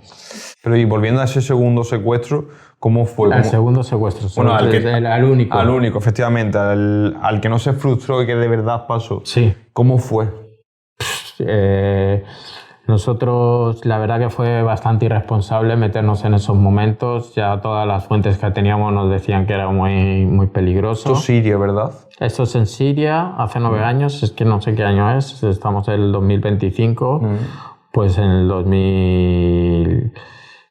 Pero y volviendo a ese segundo secuestro, ¿cómo fue? El segundo secuestro. Bueno, al único. Al único, efectivamente. Al que no se frustró y que de verdad pasó. Sí. ¿Cómo fue? Nosotros, la verdad que fue bastante irresponsable meternos en esos momentos. Ya todas las fuentes que teníamos nos decían que era muy, muy peligroso. Esto es Siria, ¿verdad? Esto es en Siria, hace 9 años, es que no sé qué año es, estamos en el 2025, pues en el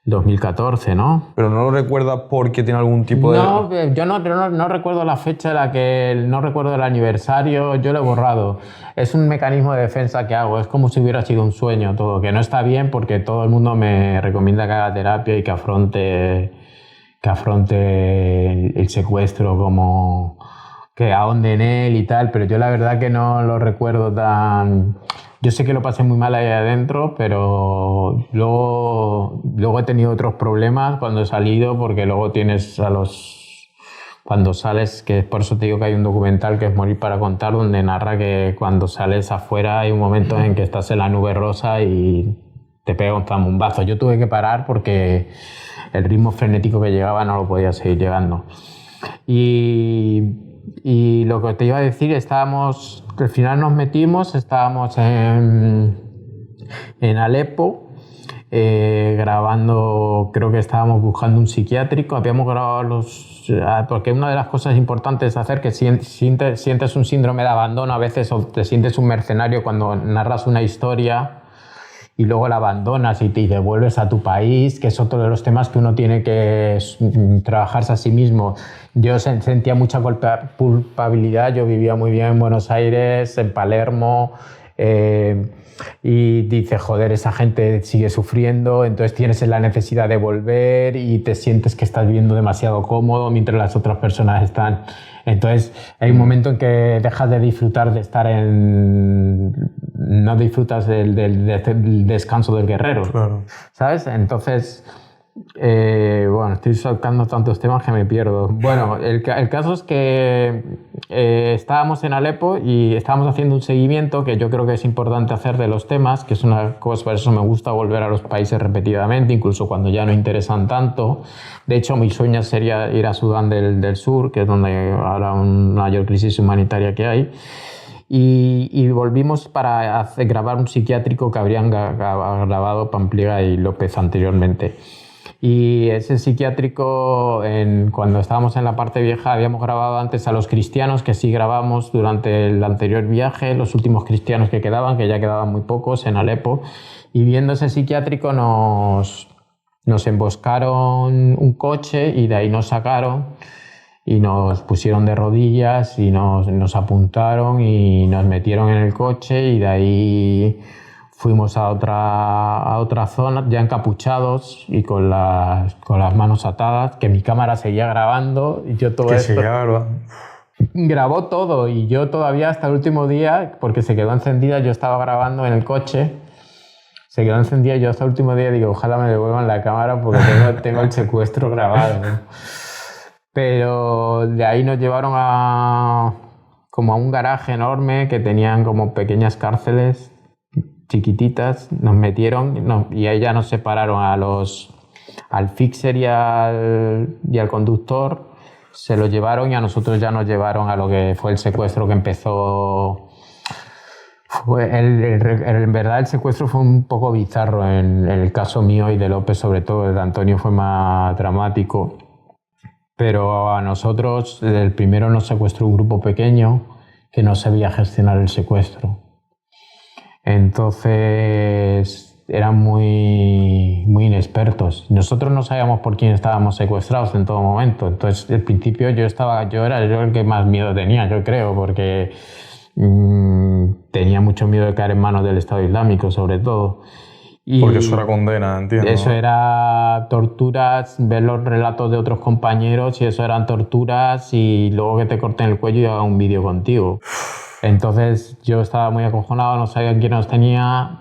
2014, ¿no? Pero no lo recuerdas porque tiene algún tipo de... No, yo no recuerdo la fecha no recuerdo el aniversario, yo lo he borrado. Es un mecanismo de defensa que hago, es como si hubiera sido un sueño todo, que no está bien porque todo el mundo me recomienda que haga terapia y que afronte el secuestro, como que ahonde en él y tal, pero yo la verdad que no lo recuerdo tan... Yo sé que lo pasé muy mal ahí adentro, pero luego he tenido otros problemas cuando he salido, porque luego tienes cuando sales, que por eso te digo que hay un documental que es Morir para contar, donde narra que cuando sales afuera hay un momento en que estás en la nube rosa y te pega un zambombazo. Yo tuve que parar porque el ritmo frenético que llegaba no lo podía seguir llegando. Y lo que te iba a decir, al final nos metimos, estábamos en Alepo, grabando, creo que estábamos buscando un psiquiátrico, habíamos grabado porque una de las cosas importantes es hacer que sientes un síndrome de abandono a veces, o te sientes un mercenario cuando narras una historia y luego la abandonas y te devuelves a tu país, que es otro de los temas que uno tiene que trabajarse a sí mismo. Yo sentía mucha culpabilidad, yo vivía muy bien en Buenos Aires, en Palermo, y dices, joder, esa gente sigue sufriendo, entonces tienes la necesidad de volver y te sientes que estás viviendo demasiado cómodo mientras las otras personas están... Entonces hay un momento en que dejas de disfrutar de estar no disfrutas del descanso del guerrero, claro. ¿Sabes? Entonces... bueno, estoy sacando tantos temas que me pierdo. Bueno, el caso es que estábamos en Alepo y estábamos haciendo un seguimiento que yo creo que es importante hacer de los temas, que es una cosa, por eso me gusta volver a los países repetidamente, incluso cuando ya no interesan tanto. De hecho, mi sueño sería ir a Sudán del Sur, que es donde ahora una mayor crisis humanitaria que hay. Y volvimos para grabar un psiquiátrico que habrían grabado Pampliega y López anteriormente. Y ese psiquiátrico, cuando estábamos en la parte vieja, habíamos grabado antes a los cristianos, que sí grabamos durante el anterior viaje, los últimos cristianos que quedaban, que ya quedaban muy pocos en Alepo. Y viendo ese psiquiátrico nos emboscaron un coche y de ahí nos sacaron y nos pusieron de rodillas y nos apuntaron y nos metieron en el coche, y de ahí fuimos a otra zona, ya encapuchados y con las manos atadas, que mi cámara seguía grabando y yo todo que esto... Grabó todo y yo todavía hasta el último día, porque se quedó encendida, yo estaba grabando en el coche, se quedó encendida, yo hasta el último día digo, ojalá me devuelvan la cámara porque tengo el secuestro grabado, ¿no? Pero de ahí nos llevaron como a un garaje enorme que tenían como pequeñas cárceles chiquititas, nos metieron y ahí ya nos separaron al fixer y al conductor, se lo llevaron y a nosotros ya nos llevaron a lo que fue el secuestro que empezó. En verdad el secuestro fue un poco bizarro en el caso mío y de López sobre todo. El de Antonio fue más dramático. Pero a nosotros, el primero nos secuestró un grupo pequeño que no sabía gestionar el secuestro. Entonces eran muy inexpertos. Nosotros no sabíamos por quién estábamos secuestrados en todo momento. Entonces, al principio yo era el que más miedo tenía, yo creo, porque tenía mucho miedo de caer en manos del Estado Islámico, sobre todo. Porque eso era condena, entiendo. Eso era torturas, ver los relatos de otros compañeros y eso eran torturas y luego que te corten el cuello y hagan un vídeo contigo. Entonces yo estaba muy acojonado, no sabía quién nos tenía.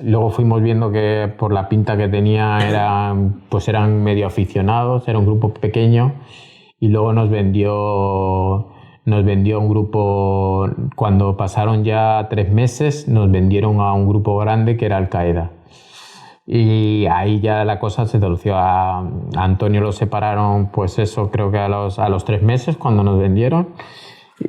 Luego fuimos viendo que por la pinta que tenía eran medio aficionados, era un grupo pequeño y luego nos vendió un grupo, cuando pasaron ya 3 meses, nos vendieron a un grupo grande que era Al Qaeda. Y ahí ya la cosa se torció. A Antonio lo separaron, pues eso, creo que a los 3 meses cuando nos vendieron.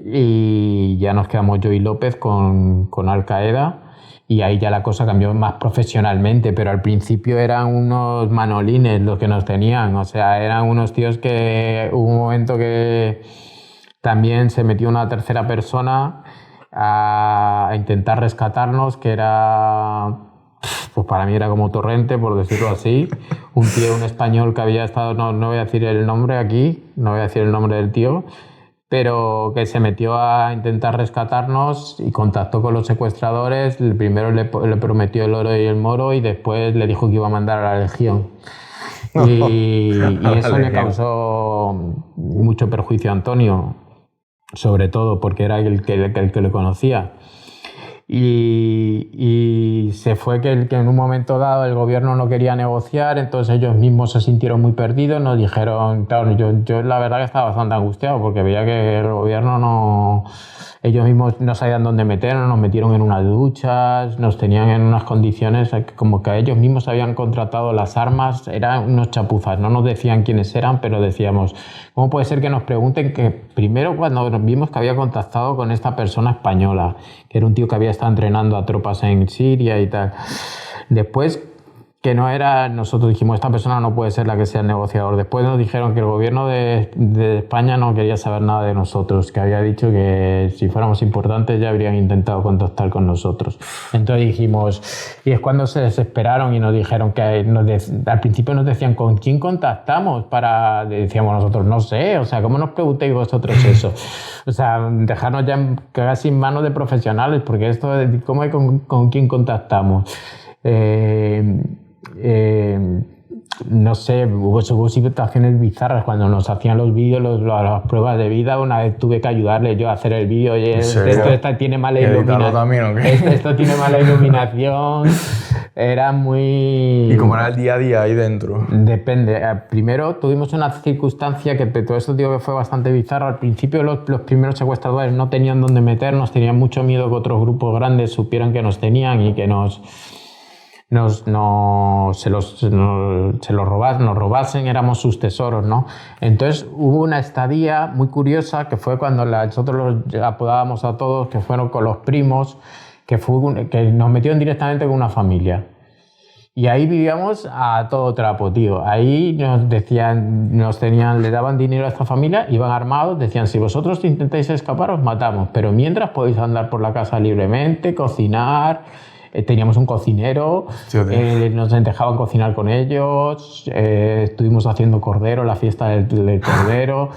Y ya nos quedamos yo y López con Al Qaeda. Y ahí ya la cosa cambió más profesionalmente, pero al principio eran unos manolines los que nos tenían. O sea, eran unos tíos que hubo un momento que también se metió una tercera persona a intentar rescatarnos, que era... pues para mí era como Torrente, por decirlo así. Un tío, un español que había estado, no voy a decir el nombre aquí, no voy a decir el nombre del tío, pero que se metió a intentar rescatarnos y contactó con los secuestradores. El primero le prometió el oro y el moro y después le dijo que iba a mandar a la Legión. Y eso le causó mucho perjuicio a Antonio, sobre todo porque era el que le conocía. Y se fue que en un momento dado el gobierno no quería negociar, entonces ellos mismos se sintieron muy perdidos, nos dijeron, claro, yo la verdad que estaba bastante angustiado porque veía que el gobierno ellos mismos no sabían dónde meternos, nos metieron en unas duchas, nos tenían en unas condiciones como que ellos mismos habían contratado las armas, eran unos chapuzas, no nos decían quiénes eran, pero decíamos, ¿cómo puede ser que nos pregunten que primero cuando nos vimos que había contactado con esta persona española, que era un tío que había estado entrenando a tropas en Siria y tal, después que no era, nosotros dijimos, esta persona no puede ser la que sea el negociador. Después nos dijeron que el gobierno de España no quería saber nada de nosotros, que había dicho que si fuéramos importantes ya habrían intentado contactar con nosotros. Entonces dijimos, y es cuando se desesperaron y nos dijeron que al principio nos decían, ¿con quién contactamos? Decíamos nosotros, no sé, o sea, ¿cómo nos preguntéis vosotros eso? O sea, dejarnos ya casi en manos de profesionales, porque esto, ¿cómo es con quién contactamos? No sé, hubo situaciones bizarras cuando nos hacían los vídeos, las pruebas de vida. Una vez tuve que ayudarle yo a hacer el vídeo. Esto tiene mala iluminación. Esto tiene mala iluminación. Era muy... ¿Y cómo era el día a día ahí dentro? Depende. Primero tuvimos una circunstancia que todo esto digo que fue bastante bizarro. Al principio los primeros secuestradores no tenían dónde meternos, tenían mucho miedo que otros grupos grandes supieran que nos tenían y que nos robasen, éramos sus tesoros, ¿no? Entonces hubo una estadía muy curiosa que fue cuando nosotros los apodábamos a todos, que fueron con los primos, que nos metieron directamente con una familia. Y ahí vivíamos a todo trapo, tío. Ahí nos decían, le daban dinero a esta familia, iban armados, decían, si vosotros intentáis escapar, os matamos, pero mientras podéis andar por la casa libremente, cocinar. Teníamos un cocinero, nos dejaban cocinar con ellos, estuvimos haciendo cordero, la fiesta del cordero.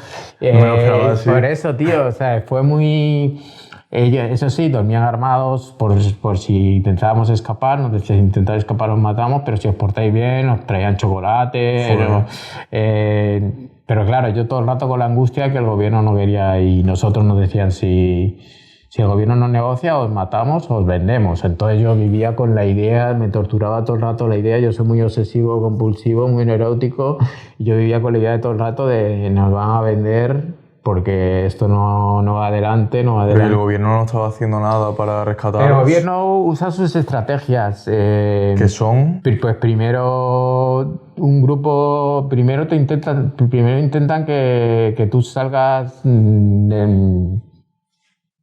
Por eso, tío, o sea, fue muy... Eso sí, dormían armados por si intentábamos escapar, nos decían, si intentáis escapar os matamos, pero si os portáis bien, os traían chocolate. Pero claro, yo todo el rato con la angustia que el gobierno no quería y nosotros nos decían si el gobierno no negocia, os matamos o os vendemos. Entonces yo vivía con la idea, me torturaba todo el rato la idea, yo soy muy obsesivo, compulsivo, muy neurótico, y yo vivía con la idea de todo el rato de nos van a vender porque esto no va adelante, no va adelante. Pero el gobierno no estaba haciendo nada para rescatarlos. El gobierno usa sus estrategias. ¿Qué son? Pues primero un grupo, primero intentan que tú salgas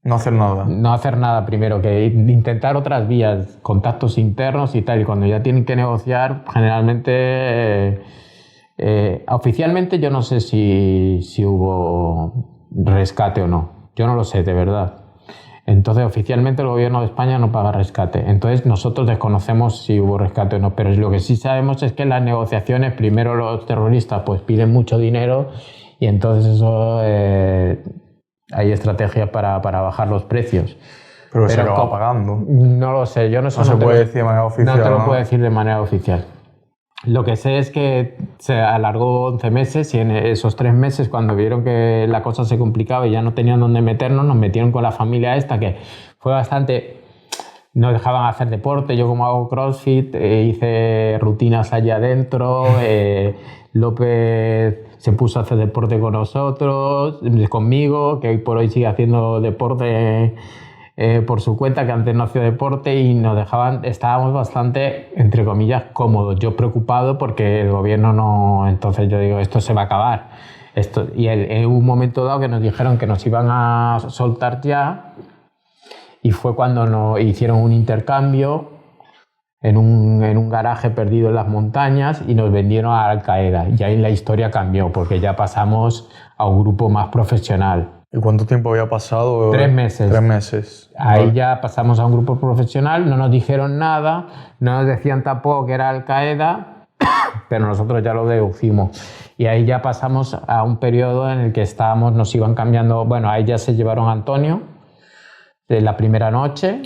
no hacer nada. No hacer nada primero, que intentar otras vías, contactos internos y tal. Y cuando ya tienen que negociar, generalmente, oficialmente yo no sé si hubo rescate o no. Yo no lo sé, de verdad. Entonces, oficialmente el gobierno de España no paga rescate. Entonces, nosotros desconocemos si hubo rescate o no. Pero lo que sí sabemos es que en las negociaciones, primero los terroristas pues piden mucho dinero y entonces eso... hay estrategias para bajar los precios. Pero se acaba pagando. No lo sé, yo no sé. No se puede decir de manera oficial. No te lo puedo decir de manera oficial. Lo que sé es que se alargó 11 meses y en esos 3 meses, cuando vieron que la cosa se complicaba y ya no tenían dónde meternos, nos metieron con la familia esta, que fue bastante... Nos dejaban hacer deporte, yo como hago CrossFit, hice rutinas allá adentro, López se puso a hacer deporte con nosotros, conmigo, que hoy por hoy sigue haciendo deporte por su cuenta, que antes no hacía deporte, y nos dejaban, estábamos bastante, entre comillas, cómodos. Yo preocupado porque el gobierno no... Entonces yo digo, esto se va a acabar. Y en un momento dado que nos dijeron que nos iban a soltar ya, y fue cuando nos hicieron un intercambio en un garaje perdido en las montañas y nos vendieron a Al Qaeda. Y ahí la historia cambió, porque ya pasamos a un grupo más profesional. ¿Y cuánto tiempo había pasado? 3 meses. 3 meses. Ahí ya pasamos a un grupo profesional, no nos dijeron nada, no nos decían tampoco que era Al Qaeda, pero nosotros ya lo deducimos. Y ahí ya pasamos a un periodo en el que nos iban cambiando. Bueno, ahí ya se llevaron a Antonio la primera noche.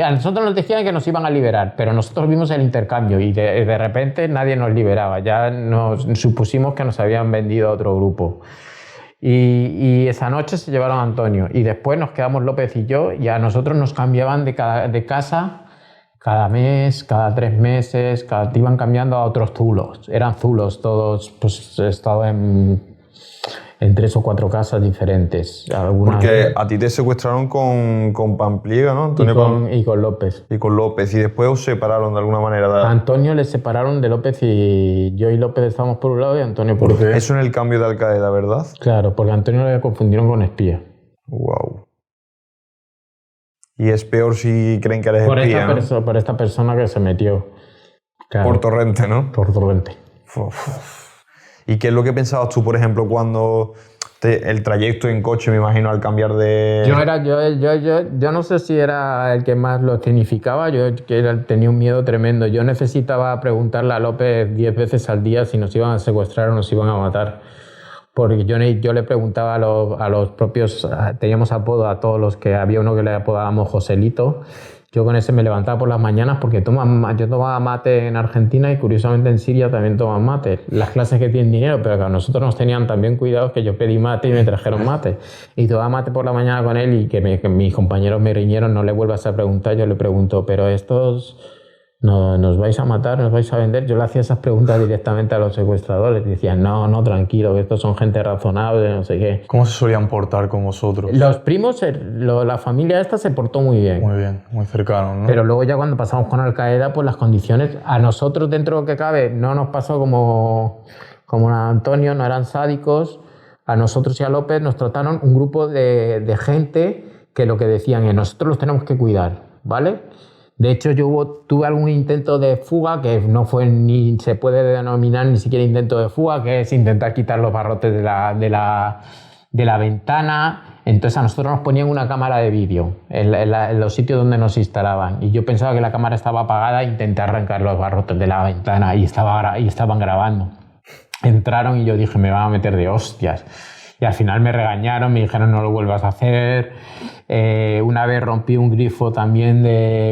A nosotros nos decían que nos iban a liberar, pero nosotros vimos el intercambio y de repente nadie nos liberaba. Ya nos supusimos que nos habían vendido a otro grupo. Y esa noche se llevaron a Antonio. Y después nos quedamos López y yo, y a nosotros nos cambiaban de casa cada mes, cada 3 meses, te iban cambiando a otros zulos. Eran zulos todos, pues he estado en 3 o 4 casas diferentes. Porque a ti te secuestraron con Pampliega, ¿no, Antonio? Y con López. Y con López. Y después os separaron de alguna manera. A Antonio le separaron de López y yo y López estábamos por un lado y Antonio por otro. Eso en el cambio de Al Qaeda, ¿verdad? Claro, porque a Antonio le confundieron con espía. Wow. Y es peor si creen que eres espía, ¿no? Por esta persona que se metió. Claro, por Torrente, ¿no? Por Torrente. ¿Y qué es lo que pensabas tú, por ejemplo, cuando el trayecto en coche, me imagino, al cambiar de...? Yo no sé si era el que más lo significaba, tenía un miedo tremendo. Yo necesitaba preguntarle a López 10 veces al día si nos iban a secuestrar o nos iban a matar. Porque yo le preguntaba a los propios... Teníamos apodo a todos los que... Había uno que le apodábamos Joselito. Yo con ese me levantaba por las mañanas porque yo tomaba mate en Argentina y curiosamente en Siria también toman mate. Las clases que tienen dinero, pero que a nosotros nos tenían también cuidados, que yo pedí mate y me trajeron mate. Y tomaba mate por la mañana con él y que mis compañeros me riñeron, no le vuelvas a preguntar. Yo le pregunto, pero estos... No, ¿nos vais a matar? ¿Nos vais a vender? Yo le hacía esas preguntas directamente a los secuestradores. Decían, no, tranquilo, que estos son gente razonable, no sé qué. ¿Cómo se solían portar con vosotros? Los primos, la familia esta se portó muy bien. Muy bien, muy cercano, ¿no? Pero luego ya cuando pasamos con Al Qaeda, pues las condiciones, a nosotros dentro de lo que cabe, no nos pasó como a Antonio, no eran sádicos. A nosotros y a López nos trataron un grupo de gente que lo que decían es, nosotros los tenemos que cuidar, ¿vale? De hecho, tuve algún intento de fuga que no fue ni se puede denominar ni siquiera intento de fuga, que es intentar quitar los barrotes de la ventana. Entonces a nosotros nos ponían una cámara de vídeo en los sitios donde nos instalaban. Y yo pensaba que la cámara estaba apagada e intenté arrancar los barrotes de la ventana y estaban grabando. Entraron y yo dije, me van a meter de hostias. Y al final me regañaron, me dijeron no lo vuelvas a hacer. Una vez rompí un grifo también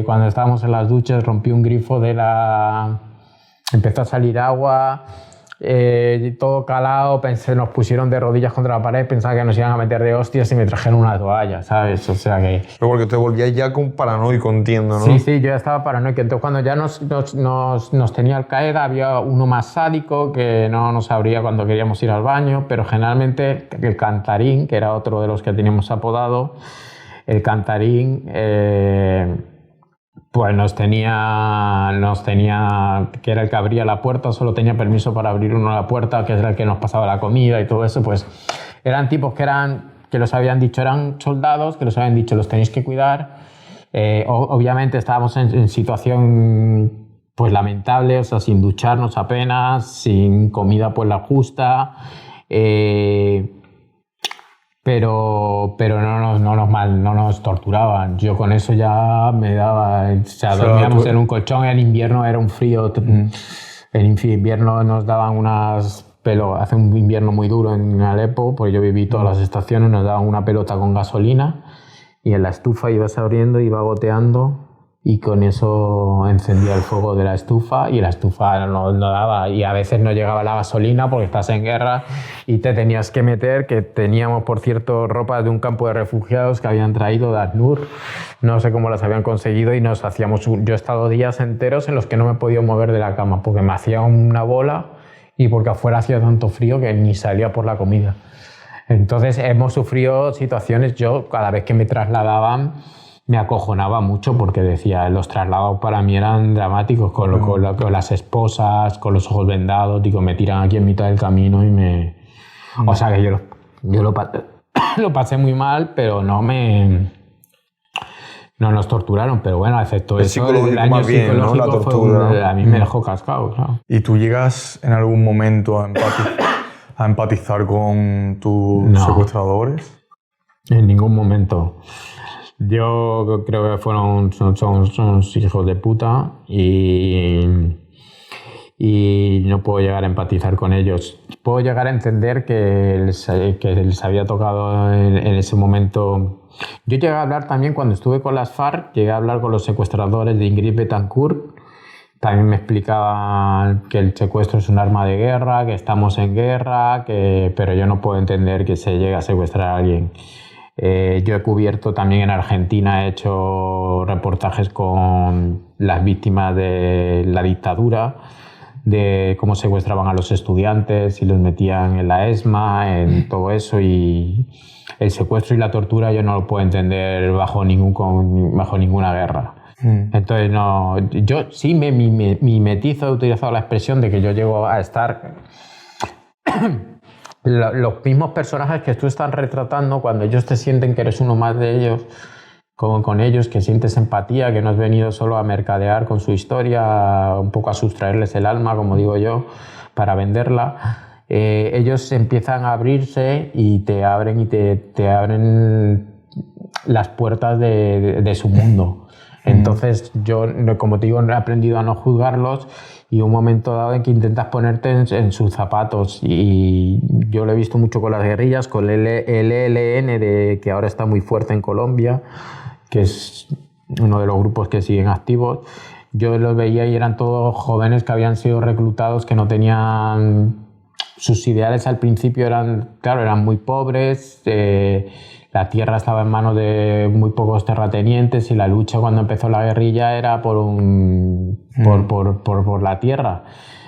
cuando estábamos en las duchas, rompí un grifo empezó a salir agua. todo calado, nos pusieron de rodillas contra la pared, pensaba que nos iban a meter de hostias y me trajeron una toalla, ¿sabes? O sea que... Pero porque te volvías ya con paranoico, entiendo, ¿no? Sí, yo ya estaba paranoico. Entonces cuando ya nos tenía Al-Qaeda, había uno más sádico que no nos abría cuando queríamos ir al baño, pero generalmente el cantarín, que era otro de los que teníamos apodado, el cantarín... pues nos tenía, que era el que abría la puerta, solo tenía permiso para abrir uno la puerta, que era el que nos pasaba la comida y todo eso, pues eran tipos que los habían dicho, eran soldados, que los habían dicho, los tenéis que cuidar. Obviamente estábamos en situación pues lamentable, o sea, sin ducharnos apenas, sin comida pues la justa, pero no nos torturaban. Yo con eso ya me daba... O sea, dormíamos en un colchón, en invierno era un frío. En invierno nos daban hace un invierno muy duro en Alepo, porque yo viví todas las estaciones, nos daban una pelota con gasolina y en la estufa ibas abriendo, iba goteando y con eso encendía el fuego de la estufa y la estufa no daba, y a veces no llegaba la gasolina porque estás en guerra y te tenías que meter, que teníamos por cierto ropa de un campo de refugiados que habían traído de ACNUR, no sé cómo las habían conseguido, y yo he estado días enteros en los que no me podía mover de la cama porque me hacía una bola y porque afuera hacía tanto frío que ni salía por la comida. Entonces hemos sufrido situaciones, yo cada vez que me trasladaban me acojonaba mucho porque decía, los traslados para mí eran dramáticos, con las esposas, con los ojos vendados, digo, me tiran aquí en mitad del camino y me... O sea que yo lo pasé muy mal, pero no nos torturaron, pero bueno, excepto eso, el daño psicológico, ¿no? La tortura, a mí me dejó cascado, claro. ¿Y tú llegas en algún momento a empatizar con tus secuestradores? En ningún momento. Yo creo que son hijos de puta y no puedo llegar a empatizar con ellos. Puedo llegar a entender que les había tocado en ese momento. Yo llegué a hablar también cuando estuve con las FARC, llegué a hablar con los secuestradores de Ingrid Betancourt. También me explicaban que el secuestro es un arma de guerra, que estamos en guerra, pero yo no puedo entender que se llegue a secuestrar a alguien. Yo he cubierto también en Argentina, he hecho reportajes con las víctimas de la dictadura, de cómo secuestraban a los estudiantes y los metían en la ESMA, en todo eso, y el secuestro y la tortura yo no lo puedo entender bajo ninguna guerra. Entonces, no, yo sí me mimetizo, he utilizado la expresión de que yo llego a estar... Los mismos personajes que tú estás retratando, cuando ellos te sienten que eres uno más de ellos, con ellos, que sientes empatía, que no has venido solo a mercadear con su historia, un poco a sustraerles el alma, como digo yo, para venderla, ellos empiezan a abrirse y te abren las puertas de su mundo. Entonces yo, como te digo, he aprendido a no juzgarlos, y un momento dado en que intentas ponerte en sus zapatos, y yo lo he visto mucho con las guerrillas, con el ELN, que ahora está muy fuerte en Colombia, que es uno de los grupos que siguen activos. Yo los veía y eran todos jóvenes que habían sido reclutados, que no tenían... Sus ideales al principio eran muy pobres, la tierra estaba en manos de muy pocos terratenientes, y la lucha cuando empezó la guerrilla era por la tierra.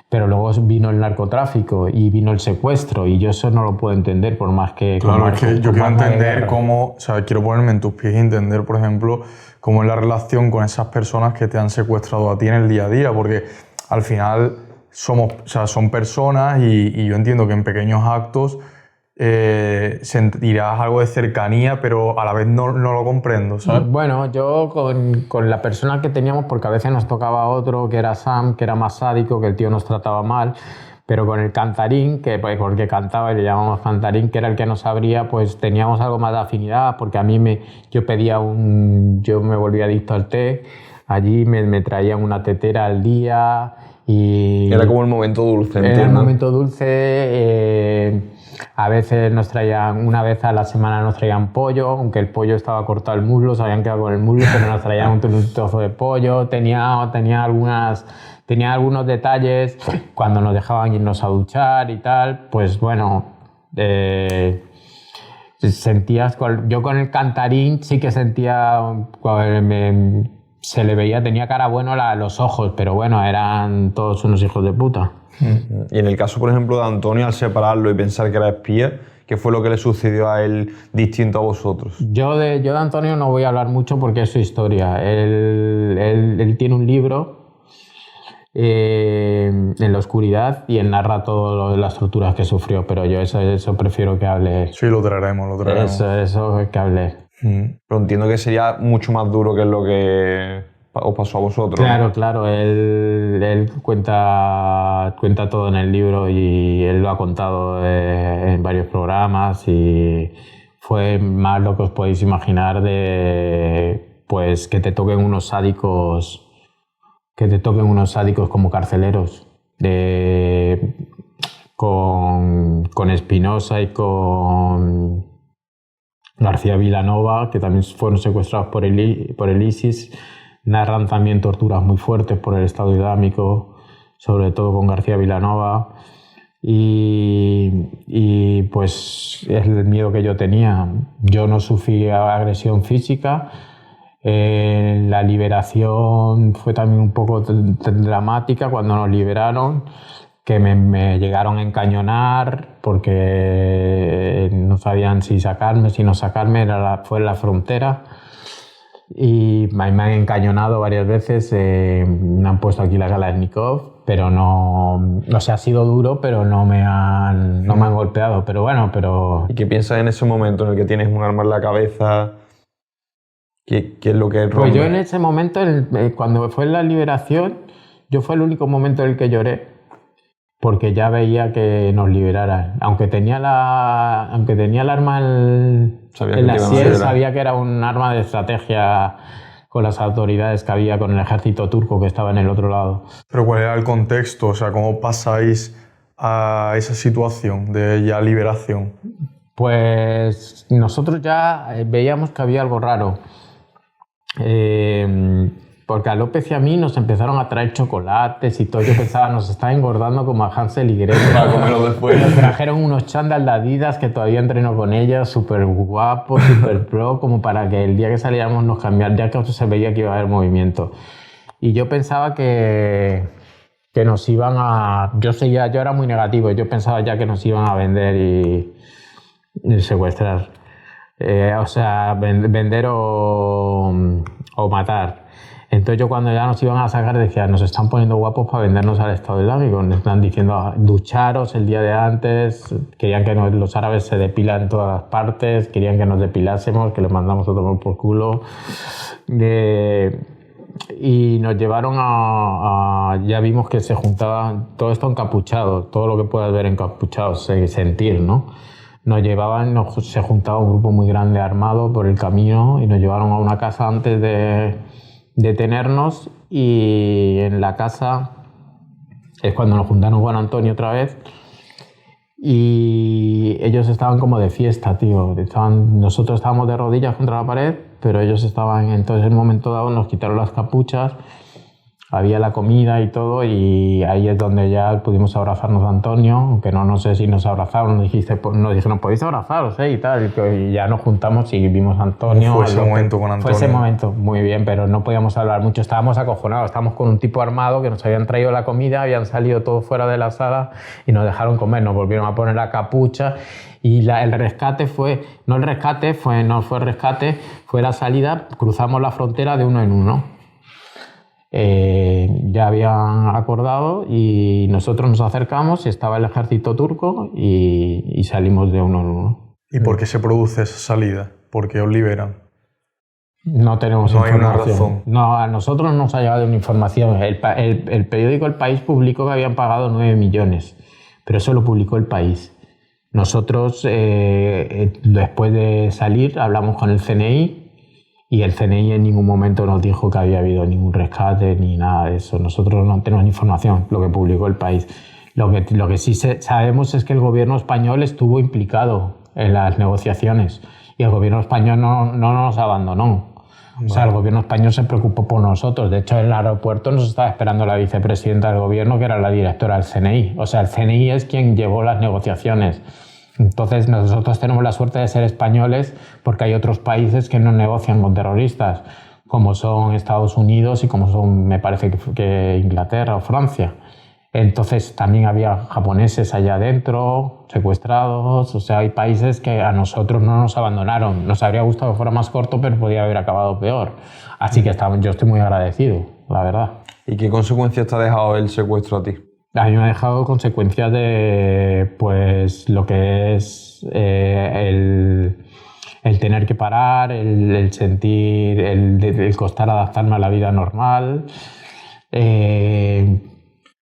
Pero luego vino el narcotráfico y vino el secuestro, y yo eso no lo puedo entender, por más que... Claro, es que yo quiero entender cómo... O sea, quiero ponerme en tus pies y entender, por ejemplo, cómo es la relación con esas personas que te han secuestrado a ti en el día a día, porque al final son personas, y yo entiendo que en pequeños actos sentirás algo de cercanía, pero a la vez no lo comprendo, ¿sabes? Bueno, yo con la persona que teníamos, porque a veces nos tocaba otro, que era Sam, que era más sádico, que el tío nos trataba mal, pero con el cantarín, porque cantaba y le llamamos cantarín, que era el que nos abría, pues teníamos algo más de afinidad, porque a mí yo me volví adicto al té, allí me traían una tetera al día, y... Era como el momento dulce, ¿entiendes? Era el momento dulce. A veces una vez a la semana nos traían pollo, aunque el pollo estaba cortado el muslo, se habían quedado con el muslo, pero nos traían un trozo de pollo. Tenía algunas tenía algunos detalles cuando nos dejaban irnos a duchar y tal, pues bueno, sentías, yo con el cantarín sí que sentía, se le veía, tenía cara buena los ojos, pero bueno, eran todos unos hijos de puta. Y en el caso, por ejemplo, de Antonio, al separarlo y pensar que era espía, ¿qué fue lo que le sucedió a él distinto a vosotros? Yo de Antonio no voy a hablar mucho porque es su historia. Él tiene un libro en la oscuridad y él narra todo las torturas que sufrió, pero yo eso prefiero que hable. Sí, lo traeremos. Eso que hable. Pero entiendo que sería mucho más duro que lo que os pasó a vosotros. Claro, él cuenta todo en el libro y él lo ha contado en varios programas y fue más lo que os podéis imaginar de pues que te toquen unos sádicos como carceleros, con Espinosa y con García Vilanova, que también fueron secuestrados por el ISIS. Narran también torturas muy fuertes por el Estado Islámico, sobre todo con García Vilanova. Y pues es el miedo que yo tenía. Yo no sufrí agresión física. La liberación fue también un poco dramática cuando nos liberaron, que me llegaron a encañonar porque no sabían si sacarme, si no sacarme, fue en la frontera. Y me han encañonado varias veces, me han puesto aquí la Kalashnikov, pero no, o sea, ha sido duro, pero no me han golpeado, pero bueno, ¿Y qué piensas en ese momento en el que tienes un arma en la cabeza? ¿Qué es lo que rompe? Pues yo en ese momento, cuando fue la liberación, yo fue el único momento en el que lloré, porque ya veía que nos liberaran. Aunque tenía el arma en la sien, sabía que era un arma de estrategia con las autoridades que había, con el ejército turco que estaba en el otro lado. Pero ¿cuál era el contexto? O sea, ¿cómo pasáis a esa situación de ya liberación? Pues nosotros ya veíamos que había algo raro. Porque a López y a mí nos empezaron a traer chocolates y todo. Yo pensaba, nos está engordando como a Hansel y Gretel. Para comerlo después. Nos trajeron unos chándal de Adidas que todavía entreno con ellos, súper guapos, súper pro, como para que el día que saliéramos nos cambiar, ya que se veía que iba a haber movimiento. Y yo pensaba que nos iban a... Yo era muy negativo, yo pensaba ya que nos iban a vender y secuestrar. O sea, vender o matar. Entonces yo cuando ya nos iban a sacar decía, nos están poniendo guapos para vendernos al Estado Islámico, nos están diciendo ducharos el día de antes, querían que los árabes se depilan en todas las partes, querían que nos depilásemos, que les mandamos a tomar por culo. Y nos llevaron ya vimos que se juntaban, todo esto encapuchado, todo lo que puedas ver encapuchado, sentir, ¿no? Nos llevaban, se juntaba un grupo muy grande armado por el camino y nos llevaron a una casa antes de detenernos, y en la casa es cuando nos juntaron con Antonio otra vez y ellos estaban como de fiesta, tío. Nosotros estábamos de rodillas contra la pared, pero ellos estaban, entonces en un momento dado nos quitaron las capuchas, había la comida y todo, y ahí es donde ya pudimos abrazarnos a Antonio, aunque no sé si nos abrazaron, nos dijeron, podéis abrazaros, y tal, y ya nos juntamos y vimos a Antonio. ¿Cómo fue ese momento con Antonio? Fue ese momento, muy bien, pero no podíamos hablar mucho, estábamos acojonados, estábamos con un tipo armado que nos habían traído la comida, habían salido todos fuera de la sala y nos dejaron comer, nos volvieron a poner la capucha. Y el rescate fue la salida, cruzamos la frontera de uno en uno. Ya habían acordado y nosotros nos acercamos y estaba el ejército turco y salimos de uno en uno. ¿Y por qué se produce esa salida? ¿Por qué os liberan? No tenemos información. No hay una razón. No, a nosotros no nos ha llegado una información. El periódico El País publicó que habían pagado 9 millones, pero eso lo publicó El País. Nosotros, después de salir, hablamos con el CNI y el CNI en ningún momento nos dijo que había habido ningún rescate ni nada de eso. Nosotros no tenemos información, lo que publicó El País. Lo que sí sabemos es que el gobierno español estuvo implicado en las negociaciones y el gobierno español no nos abandonó. O sea, el gobierno español se preocupó por nosotros. De hecho, en el aeropuerto nos estaba esperando la vicepresidenta del gobierno, que era la directora del CNI. O sea, el CNI es quien llevó las negociaciones. Entonces, nosotros tenemos la suerte de ser españoles porque hay otros países que no negocian con terroristas, como son Estados Unidos y como son, me parece que Inglaterra o Francia. Entonces también había japoneses allá adentro, secuestrados, o sea, hay países que a nosotros no nos abandonaron. Nos habría gustado que fuera más corto, pero podía haber acabado peor. Así que yo estoy muy agradecido, la verdad. ¿Y qué consecuencias te ha dejado el secuestro a ti? A mí me ha dejado consecuencias de, pues, lo que es el tener que parar, el sentir, el costar adaptarme a la vida normal.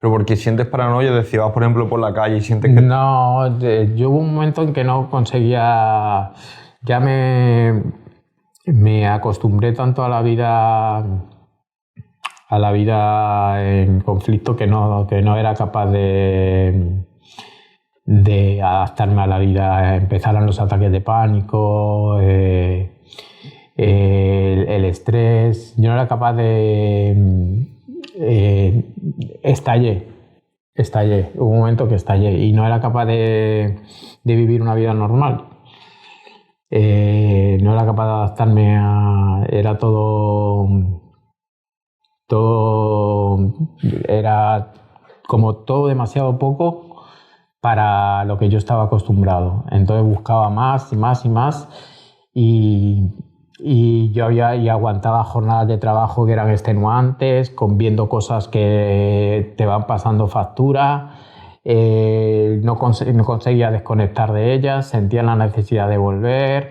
¿Pero porque sientes paranoia? Decías, vas por ejemplo por la calle y sientes que... No, yo hubo un momento en que no conseguía... Ya me acostumbré tanto a la vida en conflicto que no era capaz de adaptarme a la vida. Empezaron los ataques de pánico, el estrés. Yo no era capaz de... Estallé. Hubo un momento que estallé y no era capaz de vivir una vida normal. No era capaz de adaptarme a... Era todo era como todo demasiado poco para lo que yo estaba acostumbrado. Entonces buscaba más y más y más y yo aguantaba jornadas de trabajo que eran extenuantes, viendo cosas que te van pasando factura, no conseguía desconectar de ellas, sentía la necesidad de volver,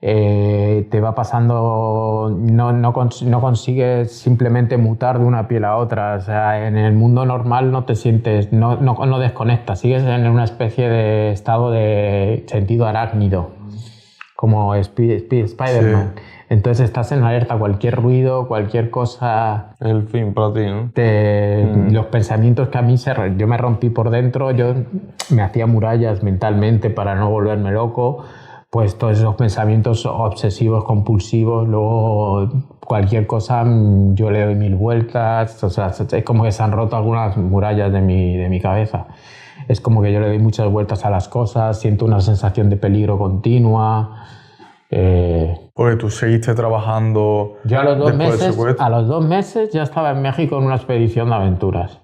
te va pasando, no consigues simplemente mutar de una piel a otra. O sea, en el mundo normal no te sientes, no desconectas, sigues en una especie de estado de sentido arácnido, como Spider-Man. Sí. Entonces estás en alerta, cualquier ruido, cualquier cosa... El fin para ti, ¿no? Los pensamientos que a mí yo me rompí por dentro, yo me hacía murallas mentalmente para no volverme loco, pues todos esos pensamientos obsesivos, compulsivos, luego cualquier cosa yo le doy 1000 vueltas, o sea, es como que se han roto algunas murallas de mi cabeza. Es como que yo le doy muchas vueltas a las cosas, siento una sensación de peligro continua. Porque tú seguiste trabajando. Yo a los 2 meses ya estaba en México en una expedición de aventuras.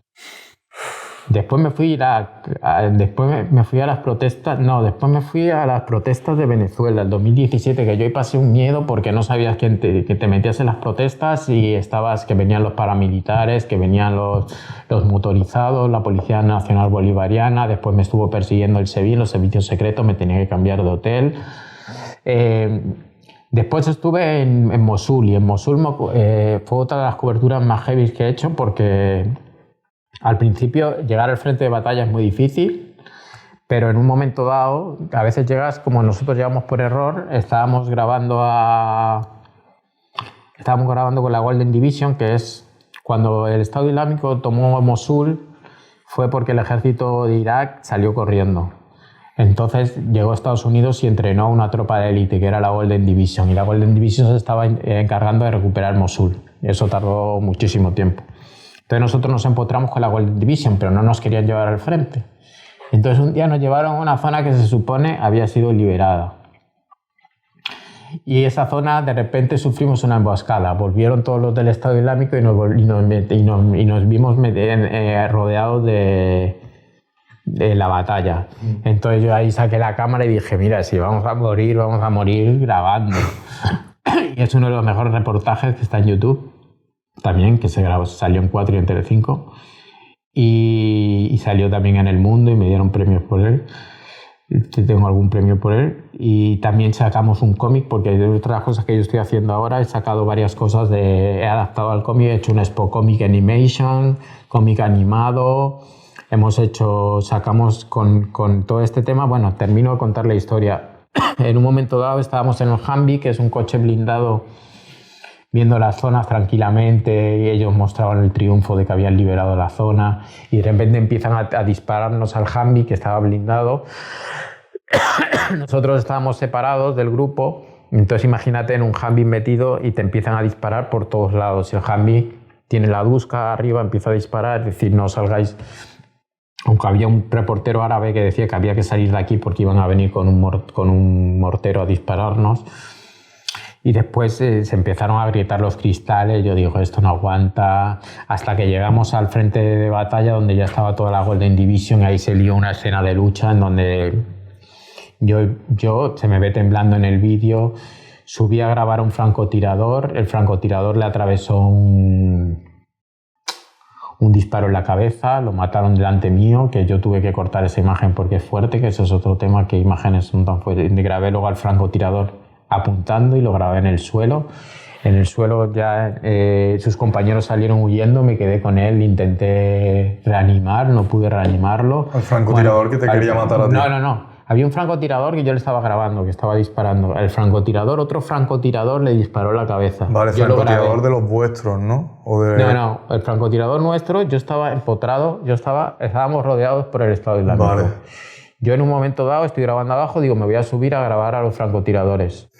Después me fui me fui a las protestas. No, después me fui a las protestas de Venezuela, el 2017, que yo ahí pasé un miedo porque no sabías que te metías en las protestas y que venían los paramilitares, que venían los motorizados, la Policía Nacional Bolivariana. Después me estuvo persiguiendo el SEBIN, los servicios secretos, me tenía que cambiar de hotel. Después estuve en Mosul y en Mosul fue otra de las coberturas más heavy que he hecho porque al principio llegar al frente de batalla es muy difícil, pero en un momento dado a veces llegas, como nosotros llegamos por error, estábamos grabando con la Golden Division, que es cuando el Estado Islámico tomó Mosul, fue porque el ejército de Irak salió corriendo. Entonces llegó a Estados Unidos y entrenó a una tropa de élite que era la Golden Division, y la Golden Division se estaba encargando de recuperar Mosul. Eso tardó muchísimo tiempo. Entonces nosotros nos empotramos con la Golden Division, pero no nos querían llevar al frente. Entonces un día nos llevaron a una zona que se supone había sido liberada. Y esa zona de repente sufrimos una emboscada. Volvieron todos los del Estado Islámico y nos vimos rodeados de la batalla. Entonces yo ahí saqué la cámara y dije, mira, si vamos a morir grabando. Y es uno de los mejores reportajes que está en YouTube también, que salió en 4 y en Telecinco, y salió también en El Mundo y me dieron premios por él. Tengo algún premio por él. Y también sacamos un cómic, porque de otras cosas que yo estoy haciendo ahora he sacado varias cosas, he adaptado al cómic, he hecho un Expo Comic Animation, cómic animado. Sacamos con todo este tema. Bueno, termino de contar la historia. En un momento dado estábamos en el Humvee, que es un coche blindado, viendo las zonas tranquilamente, y ellos mostraban el triunfo de que habían liberado la zona, y de repente empiezan a dispararnos al Humvee, que estaba blindado. Nosotros estábamos separados del grupo Entonces imagínate en un Humvee metido y te empiezan a disparar por todos lados. El Humvee tiene la Dusca arriba, empieza a disparar, es decir, no salgáis. Aunque había un reportero árabe que decía que había que salir de aquí porque iban a venir con un mortero a dispararnos. Y después se empezaron a agrietar los cristales. Yo digo, esto no aguanta. Hasta que llegamos al frente de batalla donde ya estaba toda la Golden Division y ahí se lió una escena de lucha en donde yo se me ve temblando en el vídeo. Subí a grabar a un francotirador. El francotirador le atravesó un disparo en la cabeza, lo mataron delante mío, que yo tuve que cortar esa imagen porque es fuerte, que eso es otro tema, que imágenes son tan fuertes. Grabé luego al francotirador apuntando y lo grabé en el suelo. En el suelo ya sus compañeros salieron huyendo, me quedé con él, intenté reanimar, no pude reanimarlo. ¿Al francotirador que te quería matar a ti? No. Había un francotirador que yo le estaba grabando, que estaba disparando. El francotirador, otro francotirador le disparó en la cabeza. Vale, francotirador de los vuestros, ¿no? No, el francotirador nuestro, yo estaba empotrado, estábamos rodeados por el Estado Islámico. Vale. Yo en un momento dado estoy grabando abajo, digo, me voy a subir a grabar a los francotiradores.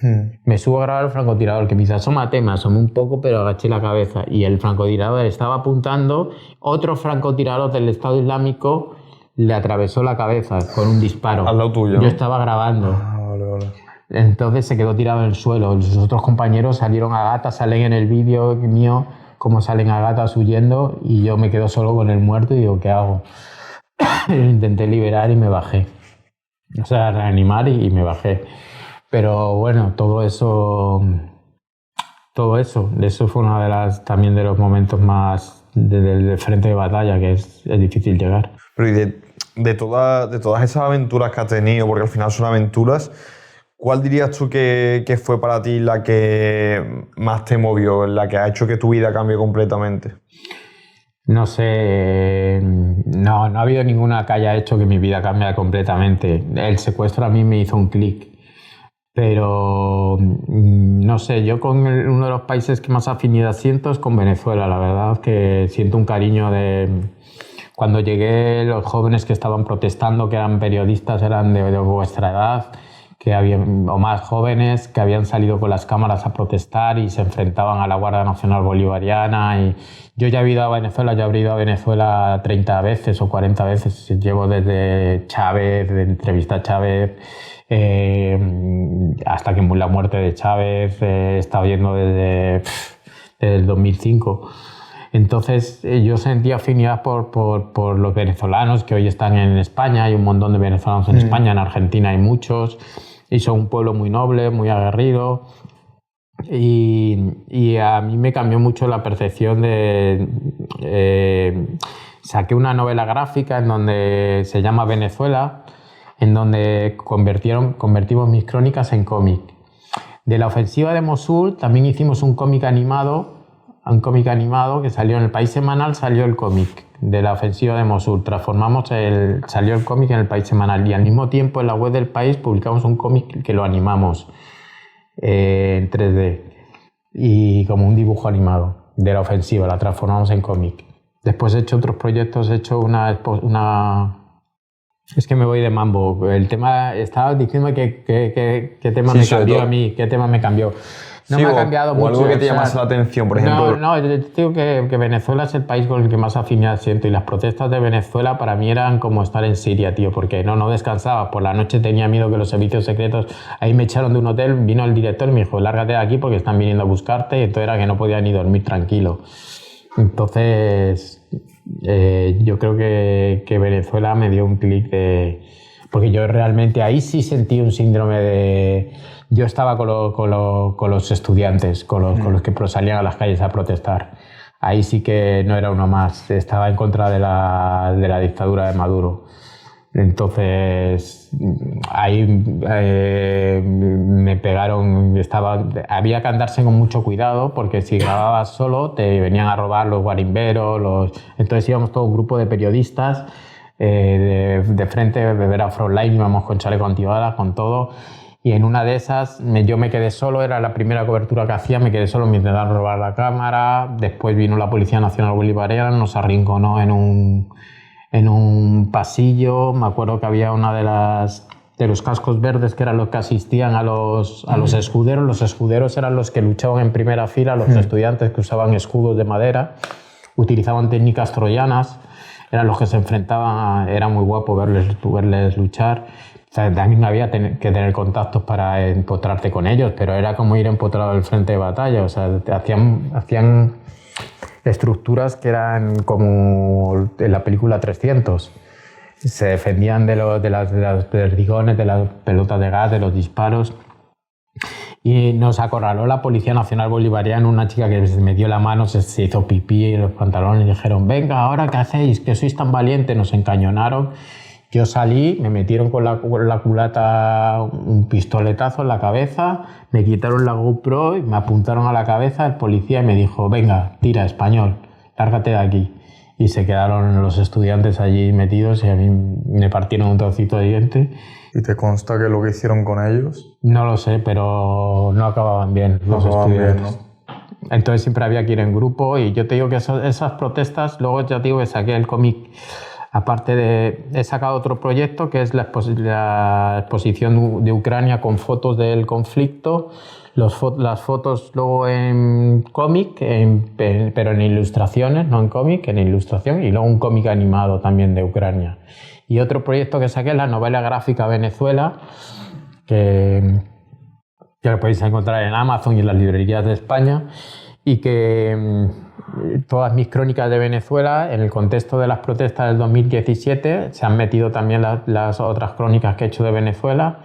Me subo a grabar al francotirador, que me dice, asómate, me asomé un poco, pero agaché la cabeza. Y el francotirador estaba apuntando, otro francotirador del Estado Islámico le atravesó la cabeza con un disparo. Al lado tuyo. Yo estaba grabando. Vale. Entonces se quedó tirado en el suelo. Los otros compañeros salieron a gatas, salen en el vídeo mío como salen a gatas huyendo y yo me quedo solo con el muerto y digo, ¿qué hago? Intenté liberar y me bajé. O sea, reanimar y me bajé. Pero bueno, todo eso fue una también de los momentos más del frente de batalla, que es difícil llegar. Pero y de todas esas aventuras que has tenido, porque al final son aventuras, ¿cuál dirías tú que fue para ti la que más te movió, la que ha hecho que tu vida cambie completamente? No sé, no ha habido ninguna que haya hecho que mi vida cambie completamente. El secuestro a mí me hizo un clic, pero no sé, yo con uno de los países que más afinidad siento es con Venezuela. La verdad es que siento un cariño de... Cuando llegué, los jóvenes que estaban protestando, que eran periodistas, eran de vuestra edad, o más jóvenes, que habían salido con las cámaras a protestar y se enfrentaban a la Guardia Nacional Bolivariana. Y yo ya he ido a Venezuela 30 veces o 40 veces. Llevo desde Chávez, de entrevista a Chávez, hasta que la muerte de Chávez, he estado yendo desde el 2005. Entonces yo sentí afinidad por los venezolanos que hoy están en España. Hay un montón de venezolanos en España, en Argentina hay muchos, y son un pueblo muy noble, muy aguerrido. Y a mí me cambió mucho la percepción de... saqué una novela gráfica en donde se llama Venezuela, en donde convertimos mis crónicas en cómic. De la ofensiva de Mosul también hicimos un cómic animado que salió en el País Semanal, salió el cómic de la ofensiva de Mosul. Salió el cómic en el País Semanal y al mismo tiempo en la web del País publicamos un cómic que lo animamos en 3D y como un dibujo animado de la ofensiva, la transformamos en cómic. Después he hecho otros proyectos, he hecho una... Es que me voy de mambo. El tema, estaba diciendo qué tema me cambió a mí, qué tema me cambió. No me ha cambiado mucho. Algo que te llamase la atención, por ejemplo. No, yo digo que Venezuela es el país con el que más afinidad siento y las protestas de Venezuela para mí eran como estar en Siria, tío, porque no descansaba. Por la noche tenía miedo que los servicios secretos... Ahí me echaron de un hotel, vino el director y me dijo, lárgate de aquí porque están viniendo a buscarte, y entonces era que no podía ni dormir tranquilo. Entonces, yo creo que Venezuela me dio un clic de... Porque yo realmente ahí sí sentí un síndrome de... Yo estaba con los estudiantes, con los que salían a las calles a protestar. Ahí sí que no era uno más, estaba en contra de la dictadura de Maduro. Entonces, ahí me pegaron, había que andarse con mucho cuidado porque si grababas solo te venían a robar los guarimberos, entonces íbamos todo un grupo de periodistas de frente, de ver a Frontline, íbamos con chaleco antibalas, con todo. Y en una de esas yo me quedé solo, era la primera cobertura que hacía, me quedé solo, me intentaron robar la cámara, después vino la Policía Nacional Bolivariana, nos arrinconó en un pasillo, me acuerdo que había una de las de los cascos verdes, que eran los que asistían a los escuderos. Los escuderos eran los que luchaban en primera fila, los estudiantes que usaban escudos de madera, utilizaban técnicas troyanas, eran los que se enfrentaban. Era muy guapo verles luchar. O sea, también había que tener contactos para empotrarte con ellos, pero era como ir empotrado al frente de batalla. O sea, hacían estructuras que eran como en la película 300. Se defendían de los perdigones, de las pelotas de gas, de los disparos. Y nos acorraló la Policía Nacional Bolivariana, una chica que se metió la mano, se hizo pipí en los pantalones y dijeron: venga, ¿ahora qué hacéis? Que sois tan valientes. Nos encañonaron. Yo salí, me metieron con la culata un pistoletazo en la cabeza, me quitaron la GoPro y me apuntaron a la cabeza el policía y me dijo: venga, tira, español, lárgate de aquí. Y se quedaron los estudiantes allí metidos y a mí me partieron un trocito de diente. ¿Y te consta que lo que hicieron con ellos? No lo sé, pero no acababan bien los estudiantes. Bien, ¿no? Entonces siempre había que ir en grupo y yo te digo que esas protestas, luego ya te digo que saqué el cómic. Aparte he sacado otro proyecto que es la exposición de Ucrania con fotos del conflicto, las fotos luego en cómic, pero en ilustraciones, no en cómic, en ilustración, y luego un cómic animado también de Ucrania. Y otro proyecto que saqué es la novela gráfica Venezuela, que lo podéis encontrar en Amazon y en las librerías de España, y que todas mis crónicas de Venezuela, en el contexto de las protestas del 2017, se han metido también las otras crónicas que he hecho de Venezuela,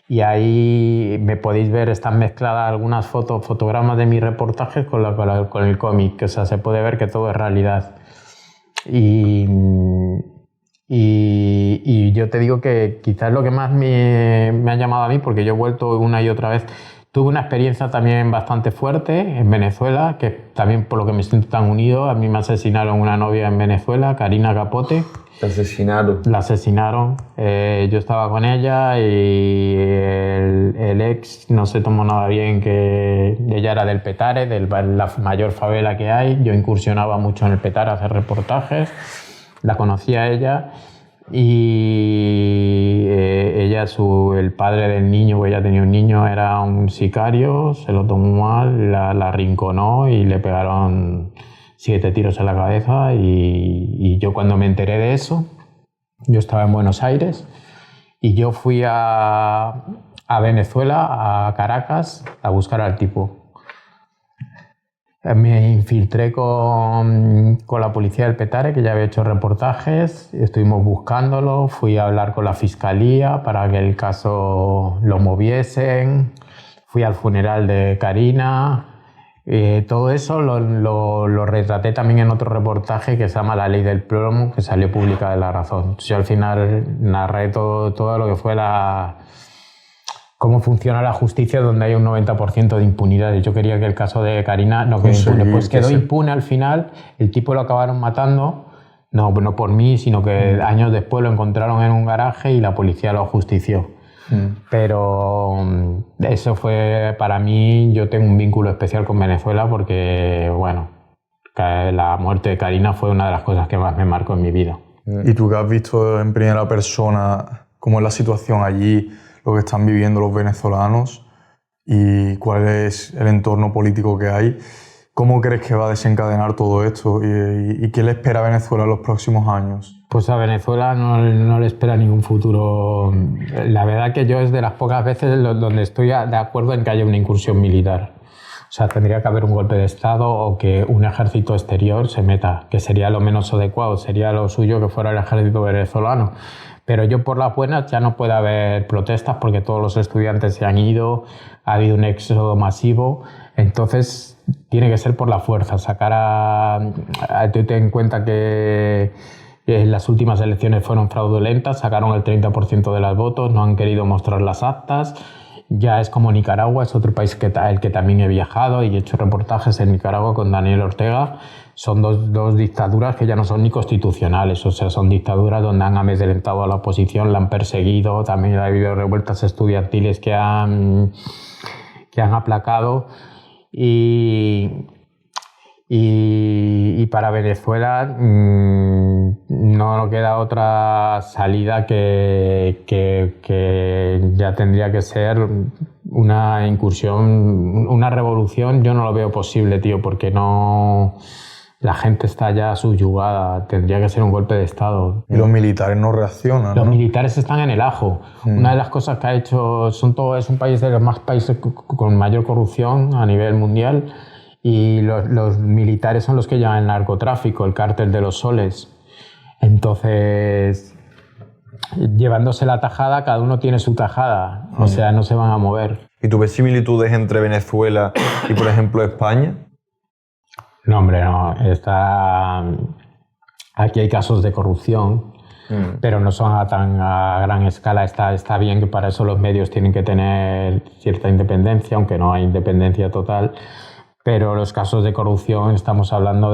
y ahí me podéis ver, están mezcladas algunas fotogramas de mis reportajes con el cómic, o sea, se puede ver que todo es realidad. Y yo te digo que quizás lo que más me ha llamado a mí, porque yo he vuelto una y otra vez. Tuve una experiencia también bastante fuerte en Venezuela, que también por lo que me siento tan unido. A mí me asesinaron una novia en Venezuela, Karina Capote. ¿Te asesinaron? La asesinaron. Yo estaba con ella y el ex no se tomó nada bien, que ella era del Petare, de la mayor favela que hay. Yo incursionaba mucho en el Petare a hacer reportajes. La conocía a ella. Y el padre del niño, que ella tenía un niño, era un sicario, se lo tomó mal, la arrinconó y le pegaron 7 tiros en la cabeza. Y yo, cuando me enteré de eso, yo estaba en Buenos Aires y yo fui a Venezuela, a Caracas, a buscar al tipo. Me infiltré con la policía del Petare, que ya había hecho reportajes, estuvimos buscándolo, fui a hablar con la fiscalía para que el caso lo moviesen, fui al funeral de Karina, todo eso lo retraté también en otro reportaje que se llama La ley del plomo, que salió publicada en La Razón. Yo al final narré todo lo que fue cómo funciona la justicia, donde hay un 90% de impunidad. Yo quería que el caso de Karina no quede impune. Pues quedó impune al final, el tipo lo acabaron matando, no por mí, sino que años después lo encontraron en un garaje y la policía lo ajustició. Pero eso fue, para mí, yo tengo un vínculo especial con Venezuela porque, bueno, la muerte de Karina fue una de las cosas que más me marcó en mi vida. ¿Y tú que has visto en primera persona cómo es la situación allí, lo que están viviendo los venezolanos y cuál es el entorno político que hay? ¿Cómo crees que va a desencadenar todo esto y qué le espera a Venezuela en los próximos años? Pues a Venezuela no le espera ningún futuro. La verdad que yo es de las pocas veces donde estoy de acuerdo en que haya una incursión militar. O sea, tendría que haber un golpe de Estado o que un ejército exterior se meta, que sería lo menos adecuado, sería lo suyo que fuera el ejército venezolano. Pero yo, por las buenas, ya no puede haber protestas porque todos los estudiantes se han ido, ha habido un éxodo masivo, entonces tiene que ser por la fuerza. Ten en cuenta que las últimas elecciones fueron fraudulentas, sacaron el 30% de los votos, no han querido mostrar las actas. Ya es como Nicaragua, es otro país el que también he viajado y he hecho reportajes en Nicaragua con Daniel Ortega. Son dos dictaduras que ya no son ni constitucionales, o sea, son dictaduras donde han amedrentado a la oposición, la han perseguido, también ha habido revueltas estudiantiles que han aplacado. Y para Venezuela no queda otra salida que ya tendría que ser una incursión, una revolución. Yo no lo veo posible, tío, porque no... La gente está ya subyugada, tendría que ser un golpe de Estado. Y los militares no reaccionan, Los ¿no? militares están en el ajo. Una de las cosas que ha hecho... es un país de los más países con mayor corrupción a nivel mundial, y los militares son los que llevan el narcotráfico, el cártel de los soles. Entonces, llevándose la tajada, cada uno tiene su tajada. O sea, no se van a mover. ¿Y tú ves similitudes entre Venezuela y, por ejemplo, España? No, hombre, no. Aquí hay casos de corrupción, pero no son a gran escala. Está bien que para eso los medios tienen que tener cierta independencia, aunque no hay independencia total. Pero los casos de corrupción, estamos hablando no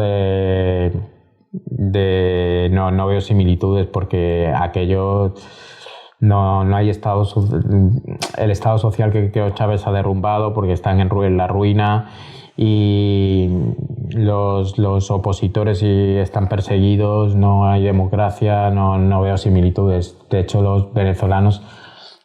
veo similitudes, porque aquello no hay Estado. El Estado social que Chávez ha derrumbado, porque están en la ruina, y los opositores están perseguidos, no hay democracia, no veo similitudes. De hecho, los venezolanos,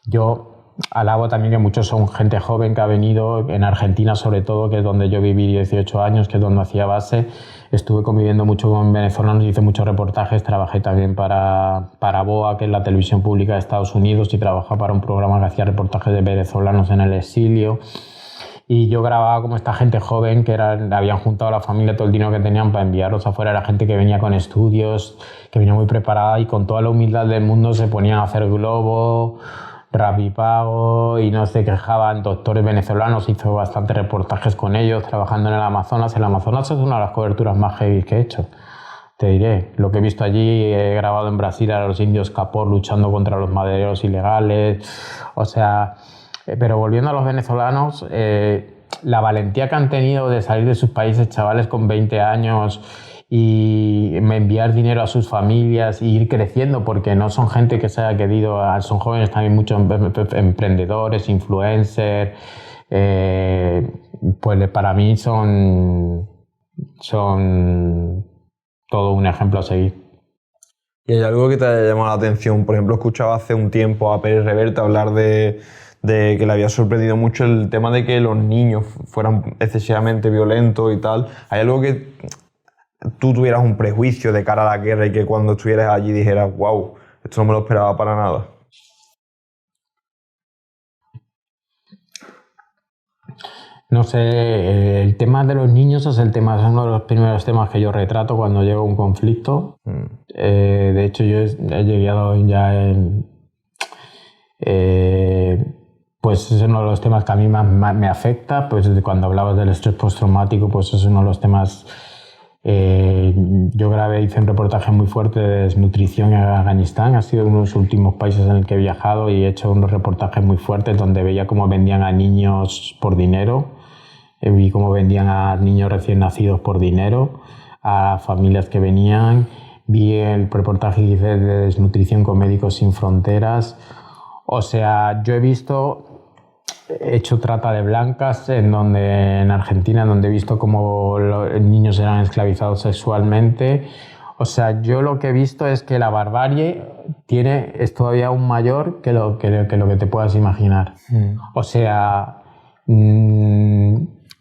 yo alabo también que muchos son gente joven que ha venido, en Argentina sobre todo, que es donde yo viví 18 años, que es donde hacía base. Estuve conviviendo mucho con venezolanos, hice muchos reportajes, trabajé también para BOA, que es la televisión pública de Estados Unidos, y trabajaba para un programa que hacía reportajes de venezolanos en el exilio. Y yo grababa como esta gente joven que habían juntado a la familia todo el dinero que tenían para enviarlos afuera. Era gente que venía con estudios, que venía muy preparada, y con toda la humildad del mundo se ponían a hacer globo, Rapipago, y no se quejaban. Doctores venezolanos, hizo bastantes reportajes con ellos, trabajando en el Amazonas. El Amazonas es una de las coberturas más heavy que he hecho. Te diré, lo que he visto allí, he grabado en Brasil a los indios Capor luchando contra los madereros ilegales. O sea... Pero volviendo a los venezolanos, la valentía que han tenido de salir de sus países, chavales con 20 años, y enviar dinero a sus familias e ir creciendo, porque no son gente que se haya querido, son jóvenes también, muchos emprendedores, influencers, pues para mí son todo un ejemplo a seguir. ¿Y hay algo que te haya llamado la atención? Por ejemplo, escuchaba hace un tiempo a Pérez Reverte hablar de que le había sorprendido mucho el tema de que los niños fueran excesivamente violentos y tal. ¿Hay algo que tú tuvieras un prejuicio de cara a la guerra y que cuando estuvieras allí dijeras, wow, esto no me lo esperaba para nada? No sé, el tema de los niños es uno de los primeros temas que yo retrato cuando llega un conflicto. De hecho, yo he llegado ya pues es uno de los temas que a mí más me afecta. Pues cuando hablabas del estrés postraumático, pues es uno de los temas. Yo hice un reportaje muy fuerte de desnutrición en Afganistán. Ha sido uno de los últimos países en el que he viajado, y he hecho unos reportajes muy fuertes donde veía cómo vendían a niños por dinero. Vi cómo vendían a niños recién nacidos por dinero, a familias que venían. Vi el reportaje que hice de desnutrición con Médicos Sin Fronteras. O sea, yo he hecho trata de blancas en Argentina, donde he visto cómo los niños eran esclavizados sexualmente. O sea, yo lo que he visto es que la barbarie es todavía aún mayor que lo que te puedas imaginar. O sea,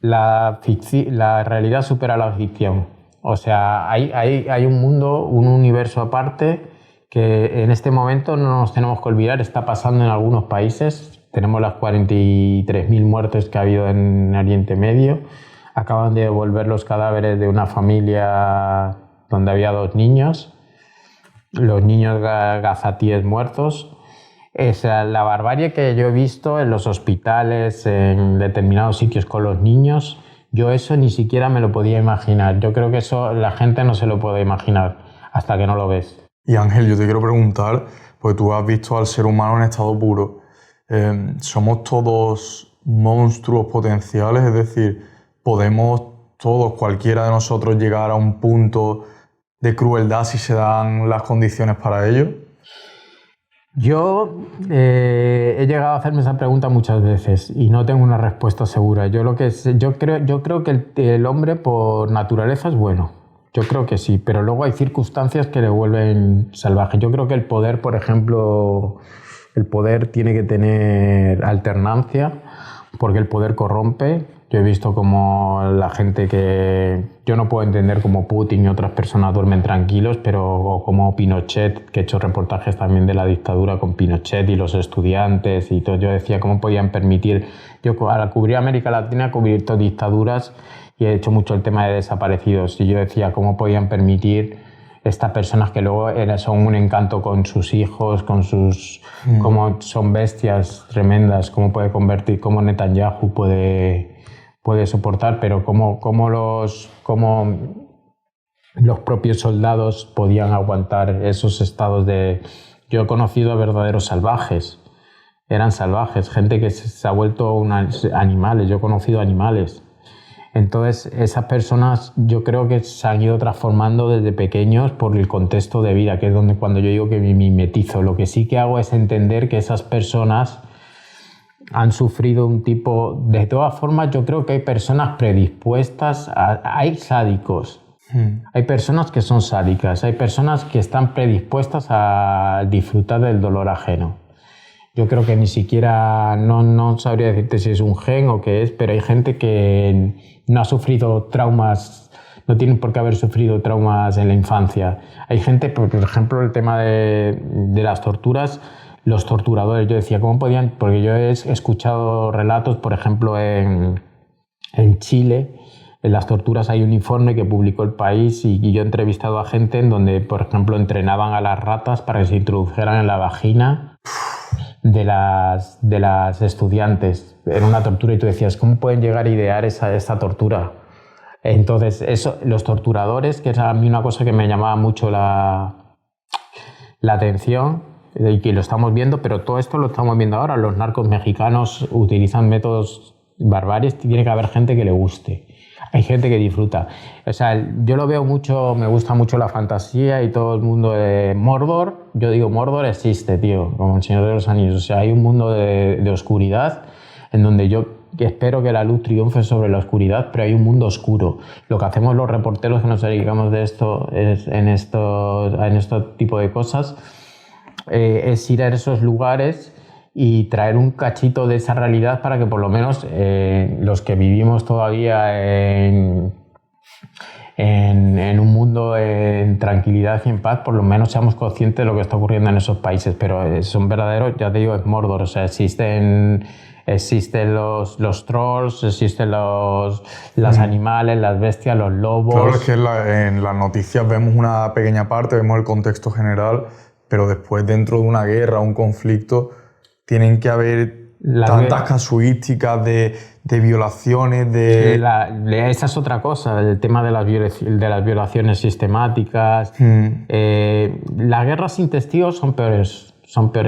la realidad supera la ficción. O sea, hay un mundo, un universo aparte que en este momento no nos tenemos que olvidar, está pasando en algunos países. Tenemos las 43.000 muertes que ha habido en Oriente Medio. Acaban de devolver los cadáveres de una familia donde había 2 niños. Los niños gazatíes muertos. La barbarie que yo he visto en los hospitales, en determinados sitios con los niños, yo eso ni siquiera me lo podía imaginar. Yo creo que eso la gente no se lo puede imaginar hasta que no lo ves. Y Ángel, yo te quiero preguntar, porque tú has visto al ser humano en estado puro. ¿Somos todos monstruos potenciales? Es decir, ¿podemos todos, cualquiera de nosotros, llegar a un punto de crueldad si se dan las condiciones para ello? Yo he llegado a hacerme esa pregunta muchas veces y no tengo una respuesta segura. Yo creo que el hombre por naturaleza es bueno. Yo creo que sí, pero luego hay circunstancias que le vuelven salvaje. Yo creo que el poder, por ejemplo, el poder tiene que tener alternancia, porque el poder corrompe. Yo he visto como la gente que... Yo no puedo entender cómo Putin y otras personas duermen tranquilos, pero como Pinochet, que he hecho reportajes también de la dictadura con Pinochet y los estudiantes y todo. Yo decía, ¿cómo podían permitir? Yo al cubrir América Latina he cubierto dictaduras y he hecho mucho el tema de desaparecidos. Y yo decía, ¿cómo podían permitir estas personas que luego son un encanto con sus hijos, con sus... Como son bestias tremendas, cómo puede convertir, cómo Netanyahu puede soportar, pero cómo los propios soldados podían aguantar esos estados de... Yo he conocido a verdaderos salvajes, eran salvajes, gente que se ha vuelto animales, yo he conocido animales. Entonces, esas personas yo creo que se han ido transformando desde pequeños por el contexto de vida, que es donde cuando yo digo que me mimetizo. Lo que sí que hago es entender que esas personas han sufrido un tipo... De todas formas, yo creo que hay personas predispuestas hay sádicos. Hay personas que son sádicas, hay personas que están predispuestas a disfrutar del dolor ajeno. Yo creo que ni siquiera, no sabría decirte si es un gen o qué es, pero hay gente que no ha sufrido traumas, no tienen por qué haber sufrido traumas en la infancia. Hay gente, por ejemplo, el tema de las torturas, los torturadores, yo decía, ¿cómo podían? Porque yo he escuchado relatos, por ejemplo, en Chile, en las torturas hay un informe que publicó El País y yo he entrevistado a gente en donde, por ejemplo, entrenaban a las ratas para que se introdujeran en la vagina de las estudiantes. Era una tortura y tú decías, ¿cómo pueden llegar a idear esa tortura? Entonces, los torturadores, que es a mí una cosa que me llamaba mucho la atención, y que lo estamos viendo, pero todo esto lo estamos viendo ahora. Los narcos mexicanos utilizan métodos barbarios, tiene que haber gente que le guste. Hay gente que disfruta. O sea, yo lo veo mucho, me gusta mucho la fantasía y todo el mundo de Mordor. Yo digo, Mordor existe, tío, como el Señor de los Anillos. O sea, hay un mundo de oscuridad en donde yo espero que la luz triunfe sobre la oscuridad, pero hay un mundo oscuro. Lo que hacemos los reporteros que nos dedicamos de esto en este tipo de cosas es ir a esos lugares y traer un cachito de esa realidad para que por lo menos los que vivimos todavía en un mundo en tranquilidad y en paz, por lo menos seamos conscientes de lo que está ocurriendo en esos países. Pero son verdaderos, ya te digo, es Mordor. O sea, existen los trolls, existen los animales, las bestias, los lobos. Claro, es que en las noticias vemos una pequeña parte, vemos el contexto general, pero después dentro de una guerra, un conflicto, tienen que haber tantas casuísticas de violaciones, Esa es otra cosa, el tema de las violaciones sistemáticas. Las guerras sin testigos son peores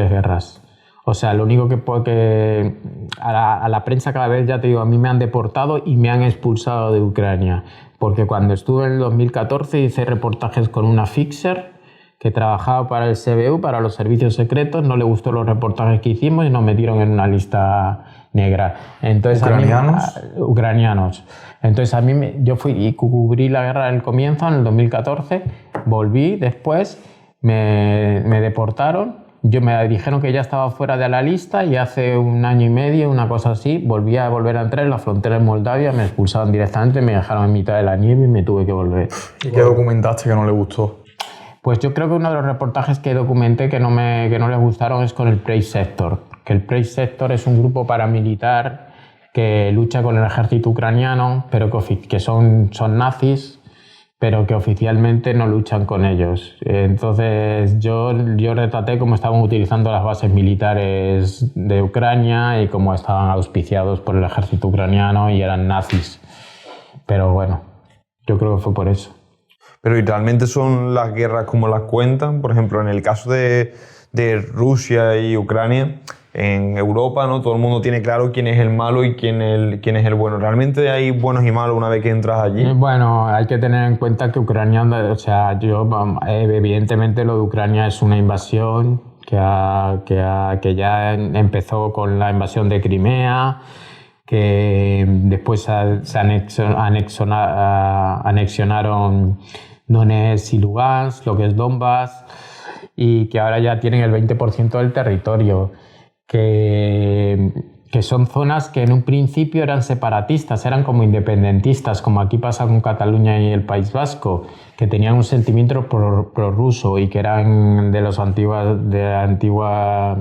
guerras. O sea, lo único que a la prensa cada vez, ya te digo, a mí me han deportado y me han expulsado de Ucrania. Porque cuando estuve en el 2014 hice reportajes con una fixer que trabajaba para el CBU, para los servicios secretos, no le gustó los reportajes que hicimos y nos metieron en una lista negra. Entonces, ucranianos. Entonces yo fui y cubrí la guerra del comienzo en el 2014, volví después, me deportaron, me dijeron que ya estaba fuera de la lista y hace un año y medio, una cosa así, volver a entrar en la frontera en Moldavia, me expulsaron directamente, me dejaron en mitad de la nieve y me tuve que volver. ¿Y qué documentaste que no le gustó? Pues yo creo que uno de los reportajes que documenté que no les gustaron es con el Praise Sector. Que el Praise Sector es un grupo paramilitar que lucha con el ejército ucraniano, pero que son nazis, pero que oficialmente no luchan con ellos. Entonces yo retraté cómo estaban utilizando las bases militares de Ucrania y cómo estaban auspiciados por el ejército ucraniano y eran nazis. Pero bueno, yo creo que fue por eso. Pero ¿y realmente son las guerras como las cuentan? Por ejemplo, en el caso de Rusia y Ucrania, en Europa, ¿no? Todo el mundo tiene claro quién es el malo y quién es el bueno. ¿Realmente hay buenos y malos una vez que entras allí? Bueno, hay que tener en cuenta que Ucrania, o sea, evidentemente lo de Ucrania es una invasión que ya empezó con la invasión de Crimea, que después se anexionaron Donetsk y Lugansk, lo que es Donbass, y que ahora ya tienen el 20% del territorio, que son zonas que en un principio eran separatistas, eran como independentistas, como aquí pasa con Cataluña y el País Vasco, que tenían un sentimiento prorruso y que eran de la antigua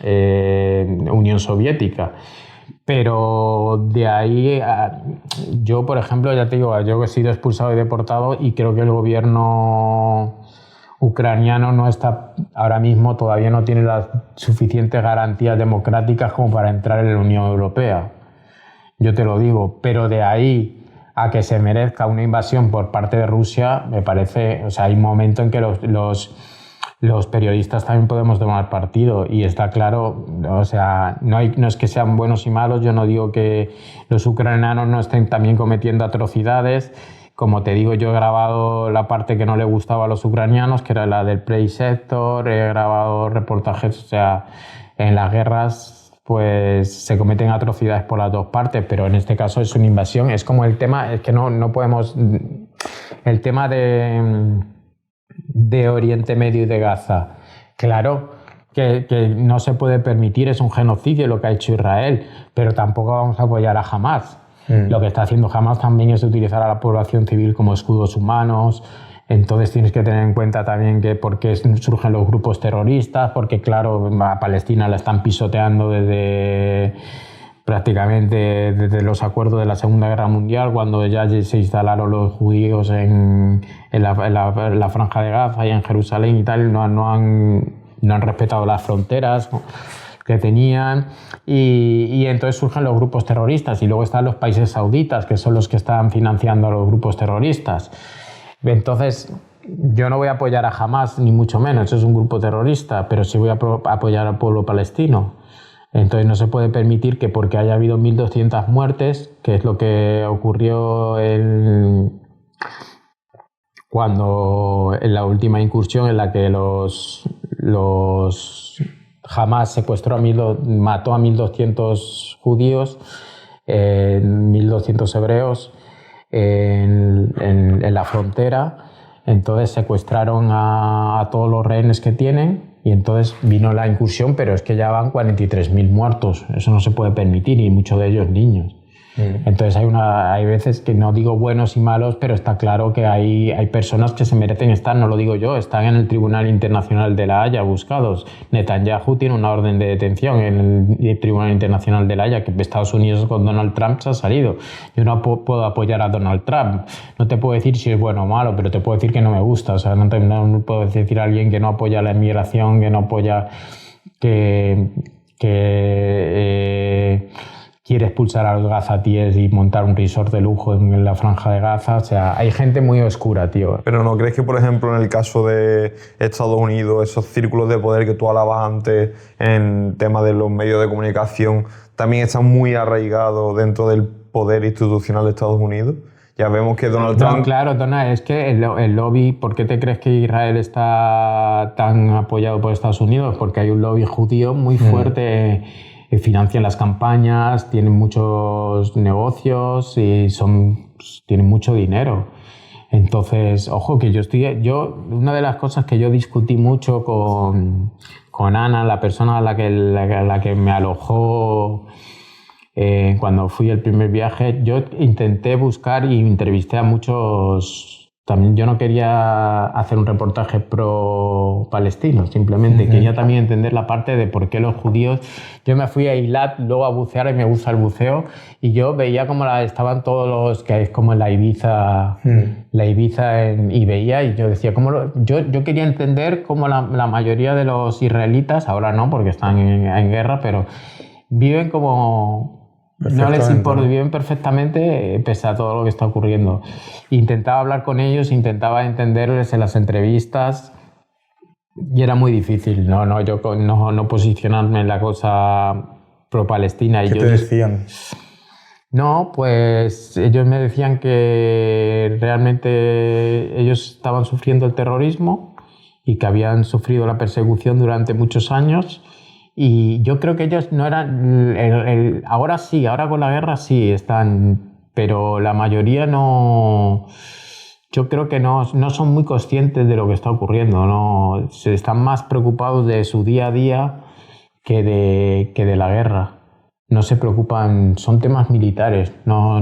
Unión Soviética. Pero de ahí, yo por ejemplo, ya te digo, yo he sido expulsado y deportado y creo que el gobierno ucraniano no está, ahora mismo todavía no tiene las suficientes garantías democráticas como para entrar en la Unión Europea. Yo te lo digo, pero de ahí a que se merezca una invasión por parte de Rusia, me parece, o sea, hay un momento en que los periodistas también podemos tomar partido y está claro, o sea, no es que sean buenos y malos, yo no digo que los ucranianos no estén también cometiendo atrocidades. Como te digo, yo he grabado la parte que no le gustaba a los ucranianos, que era la del Prey Sector, he grabado reportajes, o sea, en las guerras pues se cometen atrocidades por las dos partes, pero en este caso es una invasión, es como el tema, es que no podemos, el tema de Oriente Medio y de Gaza, claro que no se puede permitir, es un genocidio lo que ha hecho Israel, pero tampoco vamos a apoyar a Hamás. Lo que está haciendo Hamás también es utilizar a la población civil como escudos humanos. Entonces tienes que tener en cuenta también que por qué surgen los grupos terroristas, porque claro, a Palestina la están pisoteando prácticamente desde los acuerdos de la Segunda Guerra Mundial, cuando ya se instalaron los judíos en la Franja de Gaza y en Jerusalén y tal, no han respetado las fronteras que tenían y entonces surgen los grupos terroristas y luego están los países sauditas, que son los que están financiando a los grupos terroristas. Entonces yo no voy a apoyar a Hamás, ni mucho menos, es un grupo terrorista, pero sí voy a apoyar al pueblo palestino. Entonces no se puede permitir que porque haya habido 1.200 muertes, que es lo que ocurrió cuando en la última incursión en la que los Hamás secuestró mató a 1.200 judíos, 1.200 hebreos en la frontera. Entonces secuestraron a todos los rehenes que tienen y entonces vino la incursión, pero es que ya van 43.000 muertos. Eso no se puede permitir y muchos de ellos niños. Entonces hay veces que no digo buenos y malos, pero está claro que hay personas que se merecen estar, no lo digo yo, están en el Tribunal Internacional de la Haya buscados. Netanyahu tiene una orden de detención en el Tribunal Internacional de la Haya, que Estados Unidos con Donald Trump se ha salido. Yo no puedo apoyar a Donald Trump, no te puedo decir si es bueno o malo, pero te puedo decir que no me gusta. O sea, no puedo decir a alguien que no apoya la inmigración, que no apoya quiere expulsar a los gazatíes y montar un resort de lujo en la Franja de Gaza. O sea, hay gente muy oscura, tío. Pero ¿no crees que, por ejemplo, en el caso de Estados Unidos, esos círculos de poder que tú hablabas antes en tema de los medios de comunicación, también están muy arraigados dentro del poder institucional de Estados Unidos? Ya vemos que Donald Trump... No, claro, Donald, es que el lobby, ¿por qué te crees que Israel está tan apoyado por Estados Unidos? Porque hay un lobby judío muy fuerte, financian las campañas, tienen muchos negocios y tienen mucho dinero. Entonces, ojo, que una de las cosas que yo discutí mucho con Ana, la persona a la que me alojó cuando fui el primer viaje, yo intenté buscar y entrevisté a muchos. También yo no quería hacer un reportaje pro-palestino, simplemente quería también entender la parte de por qué los judíos... Yo me fui a Eilat luego a bucear y me gusta el buceo y yo veía como estaban todos los... que es como la Ibiza, y veía y yo decía... Yo quería entender cómo la mayoría de los israelitas, ahora no porque están en guerra, pero viven como... No les importa, viven perfectamente pese a todo lo que está ocurriendo. Intentaba hablar con ellos, intentaba entenderles en las entrevistas y era muy difícil, no posicionarme en la cosa pro-palestina. ¿Qué te decían? No, pues ellos me decían que realmente ellos estaban sufriendo el terrorismo y que habían sufrido la persecución durante muchos años. Y yo creo que ellos no eran... ahora sí, ahora con la guerra sí están, pero la mayoría no yo creo que no son muy conscientes de lo que está ocurriendo, no se están más preocupados de su día a día que de la guerra. No se preocupan, son temas militares, no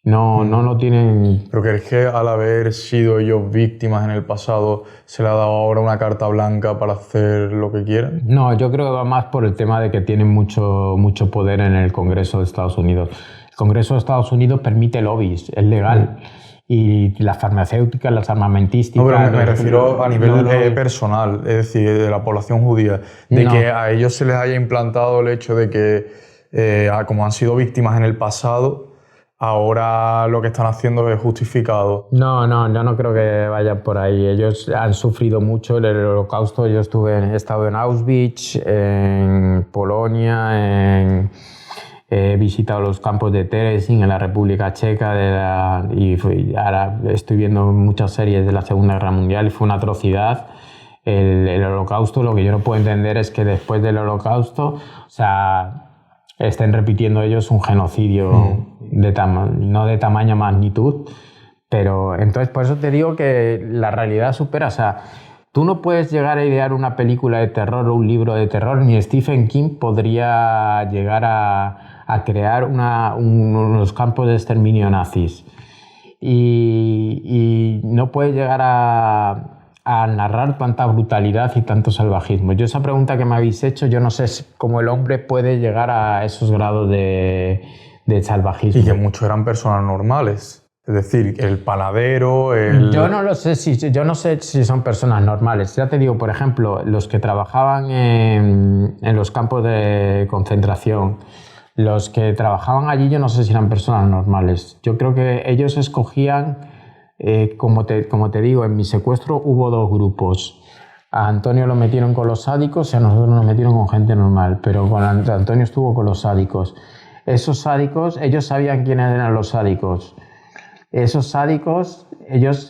lo tienen. ¿Pero crees que al haber sido ellos víctimas en el pasado se le ha dado ahora una carta blanca para hacer lo que quieran? No, yo creo que va más por el tema de que tienen mucho poder en el Congreso de Estados Unidos. El Congreso de Estados Unidos permite lobbies, es legal. Y las farmacéuticas, las armamentísticas... No, pero me refiero a nivel personal, es decir, de la población judía, de que a ellos se les haya implantado el hecho de que, como han sido víctimas en el pasado, ahora lo que están haciendo es justificado. No, yo no creo que vaya por ahí. Ellos han sufrido mucho el Holocausto. Yo he estado en Auschwitz, en Polonia, he visitado los campos de Terezín en la República Checa y ahora estoy viendo muchas series de la Segunda Guerra Mundial y fue una atrocidad. El Holocausto, lo que yo no puedo entender es que después del Holocausto, o sea, estén repitiendo ellos un genocidio no de tamaña magnitud, pero entonces por eso te digo que la realidad supera, o sea, tú no puedes llegar a idear una película de terror o un libro de terror, ni Stephen King podría llegar a crear unos campos de exterminio nazis. Y no puedes llegar a narrar tanta brutalidad y tanto salvajismo. Yo esa pregunta que me habéis hecho, yo no sé cómo el hombre puede llegar a esos grados de salvajismo. Y que muchos eran personas normales. Es decir, el panadero, Yo no sé si son personas normales. Ya te digo, por ejemplo, los que trabajaban en los campos de concentración, los que trabajaban allí, yo no sé si eran personas normales. Yo creo que ellos escogían... como te digo, en mi secuestro hubo dos grupos. A Antonio lo metieron con los sádicos y a nosotros nos metieron con gente normal, pero Antonio estuvo con los sádicos. Esos sádicos, ellos sabían quiénes eran los sádicos. Esos sádicos,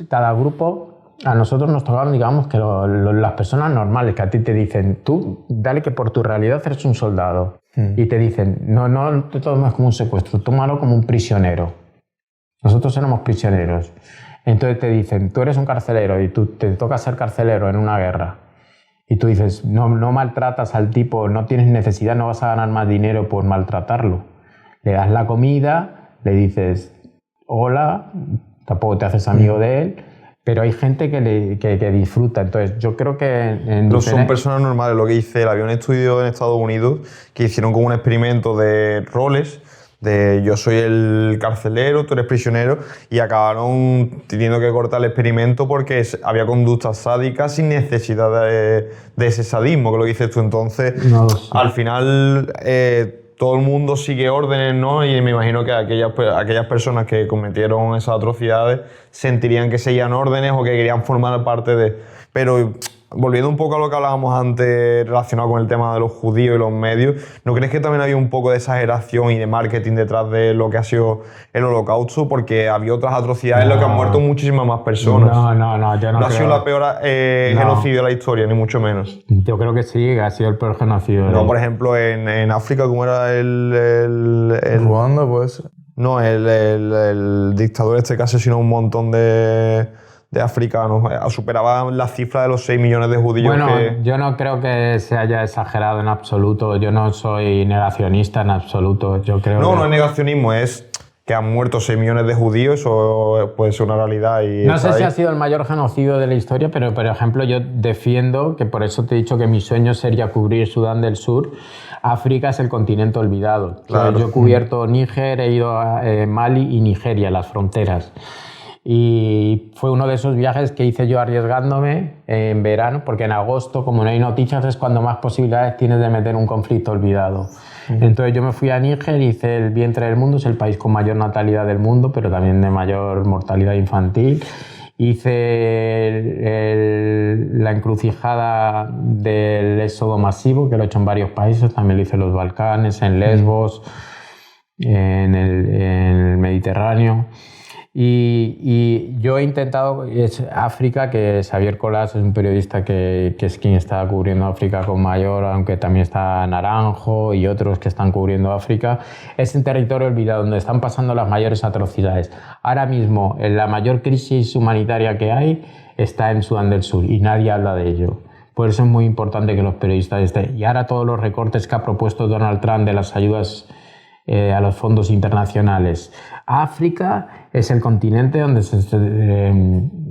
cada grupo, a nosotros nos tocaron, digamos, que las personas normales que a ti te dicen, tú dale que por tu realidad eres un soldado. Y te dicen, no te tomes como un secuestro, tómalo como un prisionero. Nosotros éramos prisioneros. Entonces te dicen, tú eres un carcelero y tú te toca ser carcelero en una guerra. Y tú dices, no maltratas al tipo, no tienes necesidad, no vas a ganar más dinero por maltratarlo. Le das la comida, le dices, hola, tampoco te haces amigo de él, pero hay gente que disfruta. Entonces yo creo que... Son personas normales. Lo que hice, había un estudio en Estados Unidos que hicieron como un experimento de roles, de yo soy el carcelero, tú eres prisionero, y acabaron teniendo que cortar el experimento porque había conductas sádicas sin necesidad de ese sadismo, que lo dices tú. Entonces, al final, todo el mundo sigue órdenes, ¿no? Y me imagino que aquellas personas que cometieron esas atrocidades sentirían que seguían órdenes o que querían formar parte de... Pero... volviendo un poco a lo que hablábamos antes relacionado con el tema de los judíos y los medios, ¿no crees que también había un poco de exageración y de marketing detrás de lo que ha sido el Holocausto? Porque había otras atrocidades en las que han muerto muchísimas más personas. Yo no creo. No ha sido la peor genocidio de la historia, ni mucho menos. Yo creo que sí, que ha sido el peor genocidio. No, por ejemplo, en África, ¿cómo era el Ruanda, pues? No, el dictador que asesinó un montón de africanos, superaban la cifra de los 6 millones de judíos. Bueno, yo no creo que se haya exagerado en absoluto, yo no soy negacionista en absoluto. Yo creo no es negacionismo, es que han muerto 6 millones de judíos, eso puede ser una realidad. No sé si ha sido el mayor genocidio de la historia, pero por ejemplo yo defiendo, que por eso te he dicho que mi sueño sería cubrir Sudán del Sur. África es el continente olvidado. Claro. Yo he cubierto Níger, he ido a Mali y Nigeria, las fronteras. Y fue uno de esos viajes que hice yo arriesgándome en verano, porque en agosto, como no hay noticias, es cuando más posibilidades tienes de meter un conflicto olvidado. Entonces yo me fui a Níger, hice el vientre del mundo, es el país con mayor natalidad del mundo, pero también de mayor mortalidad infantil. Hice la encrucijada del éxodo masivo, que lo he hecho en varios países, también lo hice en los Balcanes, en Lesbos, en el Mediterráneo. Y yo he intentado, es África, que Xavier Colas es un periodista que es quien está cubriendo África con mayor, aunque también está Naranjo y otros que están cubriendo África. Es un territorio olvidado donde están pasando las mayores atrocidades. Ahora mismo, la mayor crisis humanitaria que hay está en Sudán del Sur y nadie habla de ello. Por eso es muy importante que los periodistas estén. Y ahora todos los recortes que ha propuesto Donald Trump de las ayudas a los fondos internacionales. África es el continente donde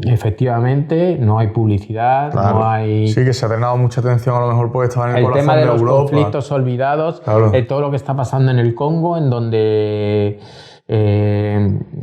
efectivamente no hay publicidad, claro. No hay... Sí, que se ha drenado mucha atención a lo mejor porque estaba en el corazón de Europa. El tema de los conflictos olvidados, claro. Todo lo que está pasando en el Congo, en donde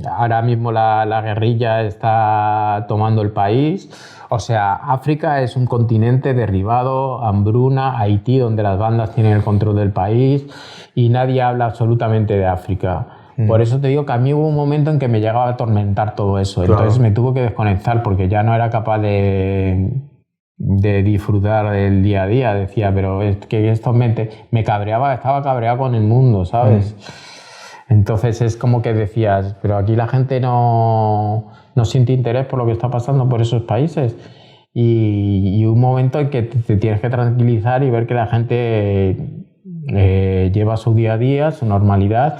ahora mismo la guerrilla está tomando el país. O sea, África es un continente derribado, hambruna, Haití, donde las bandas tienen el control del país y nadie habla absolutamente de África. Por eso te digo que a mí hubo un momento en que me llegaba a atormentar todo eso. Claro. Entonces me tuve que desconectar porque ya no era capaz de disfrutar del día a día. Decía, pero es que esto me cabreaba, estaba cabreado con el mundo, ¿sabes? Entonces es como que decías, pero aquí la gente no siente interés por lo que está pasando por esos países. Y un momento en que te tienes que tranquilizar y ver que la gente lleva su día a día, su normalidad,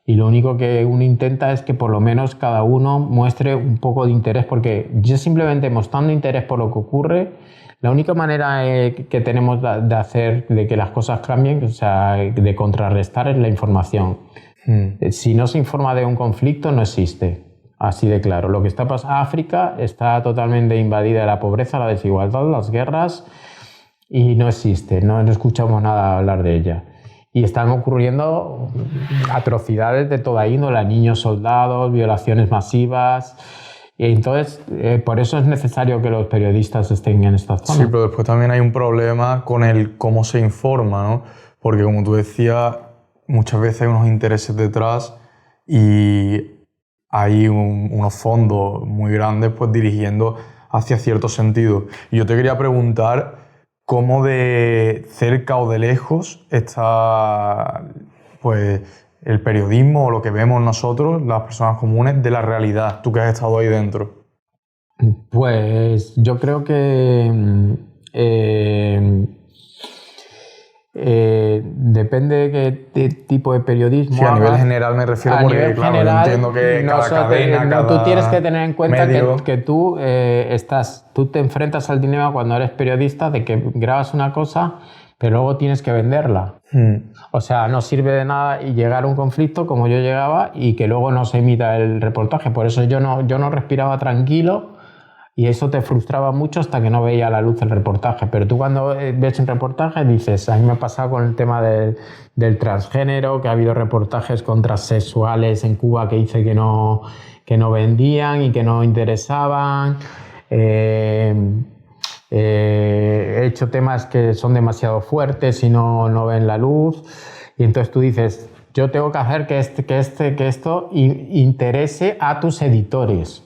y lo único que uno intenta es que por lo menos cada uno muestre un poco de interés, porque yo simplemente mostrando interés por lo que ocurre, la única manera que tenemos de hacer de que las cosas cambien, o sea, de contrarrestar, es la información. Si no se informa de un conflicto, no existe. Así de claro. Lo que está pasando, África está totalmente invadida de la pobreza, la desigualdad, las guerras, y no existe, no escuchamos nada hablar de ella. Y están ocurriendo atrocidades de toda índole, niños soldados, violaciones masivas. Y entonces, por eso es necesario que los periodistas estén en esta zona. Sí, pero después también hay un problema con el cómo se informa, ¿no? Porque como tú decías, muchas veces hay unos intereses detrás y hay unos fondos muy grandes pues dirigiendo hacia cierto sentido. Y yo te quería preguntar cómo de cerca o de lejos está pues el periodismo o lo que vemos nosotros, las personas comunes, de la realidad, tú que has estado ahí dentro. Pues yo creo que depende de qué tipo de periodismo. Sí, a nivel general me refiero, porque claro, yo entiendo que cada cadena, cada tú tienes que tener en cuenta que tú te enfrentas al dilema cuando eres periodista de que grabas una cosa pero luego tienes que venderla. O sea, no sirve de nada y llegar a un conflicto como yo llegaba y que luego no se emita el reportaje. Por eso yo no respiraba tranquilo. Y eso te frustraba mucho hasta que no veía a la luz el reportaje. Pero tú cuando ves un reportaje dices, a mí me ha pasado con el tema del transgénero, que ha habido reportajes con transexuales en Cuba que dice que no vendían y que no interesaban. He hecho temas que son demasiado fuertes y no ven la luz. Y entonces tú dices, yo tengo que hacer que esto interese a tus editores.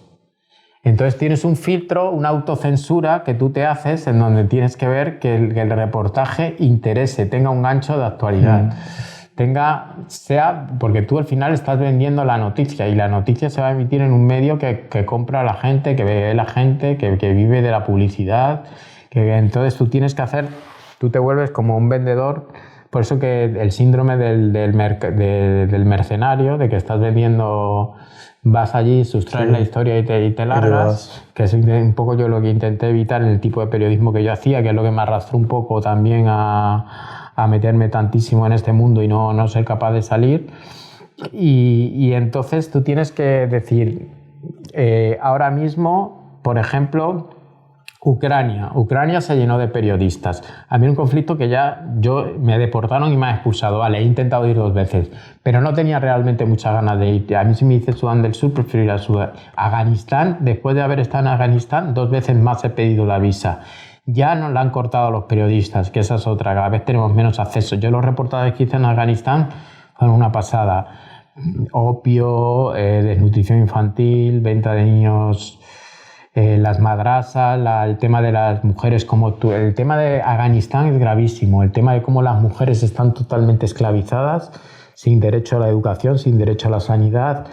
Entonces tienes un filtro, una autocensura que tú te haces en donde tienes que ver que el reportaje interese, tenga un gancho de actualidad, porque tú al final estás vendiendo la noticia y la noticia se va a emitir en un medio que compra a la gente, que ve la gente, que vive de la publicidad, entonces tú te vuelves como un vendedor. Por eso que el síndrome del mercenario, de que estás vendiendo... Vas allí, sustraes la historia y te largas, que es un poco yo lo que intenté evitar en el tipo de periodismo que yo hacía, que es lo que me arrastró un poco también a meterme tantísimo en este mundo y no ser capaz de salir. Y entonces tú tienes que decir, ahora mismo, por ejemplo, Ucrania se llenó de periodistas. A mí un conflicto que me deportaron y me han expulsado. Vale, he intentado ir 2 veces, pero no tenía realmente muchas ganas de ir. A mí si me dice Sudán del Sur, prefiero ir a Afganistán. Después de haber estado en Afganistán, 2 veces más he pedido la visa. Ya nos la han cortado a los periodistas, que esa es otra. Cada vez tenemos menos acceso. Yo los reportajes que hice en Afganistán fueron una pasada. Opio, desnutrición infantil, venta de niños... las madrasas, el tema de las mujeres como tú. El tema de Afganistán es gravísimo. El tema de cómo las mujeres están totalmente esclavizadas, sin derecho a la educación, sin derecho a la sanidad.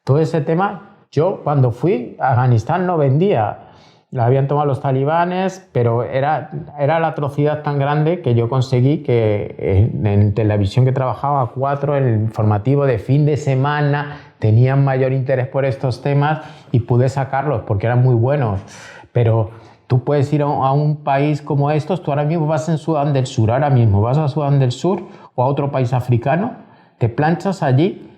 Todo ese tema Yo cuando fui a Afganistán no vendía. La habían tomado los talibanes, pero era la atrocidad tan grande que yo conseguí que en televisión que trabajaba 4, el informativo de fin de semana, tenían mayor interés por estos temas y pude sacarlos porque eran muy buenos. Pero tú puedes ir a un país como estos, tú ahora mismo vas en Sudán del Sur, ahora mismo vas a Sudán del Sur o a otro país africano, te planchas allí,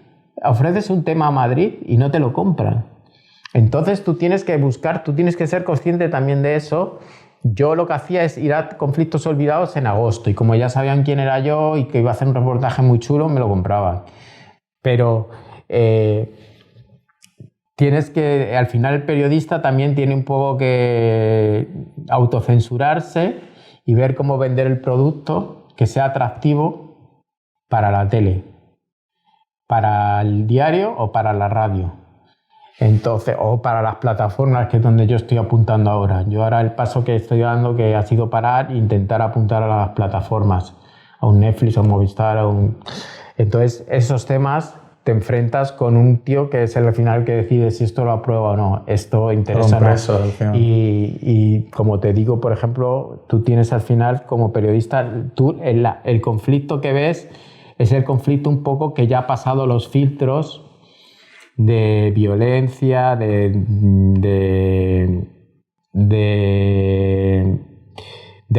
ofreces un tema a Madrid y no te lo compran. Entonces tú tienes que buscar, tú tienes que ser consciente también de eso. Yo lo que hacía es ir a Conflictos Olvidados en agosto y como ya sabían quién era yo y que iba a hacer un reportaje muy chulo, me lo compraban. Pero tienes que, al final el periodista también tiene un poco que autocensurarse y ver cómo vender el producto que sea atractivo para la tele, para el diario o para la radio. Entonces, o para las plataformas, que es donde yo estoy apuntando ahora. Yo ahora el paso que estoy dando que ha sido parar e intentar apuntar a las plataformas, a un Netflix, a un Movistar, Entonces, esos temas te enfrentas con un tío que es el final que decide si esto lo aprueba o no, esto interesa o no. Y como te digo, por ejemplo, tú tienes al final como periodista, tú el conflicto que ves es el conflicto un poco que ya ha pasado los filtros de violencia, de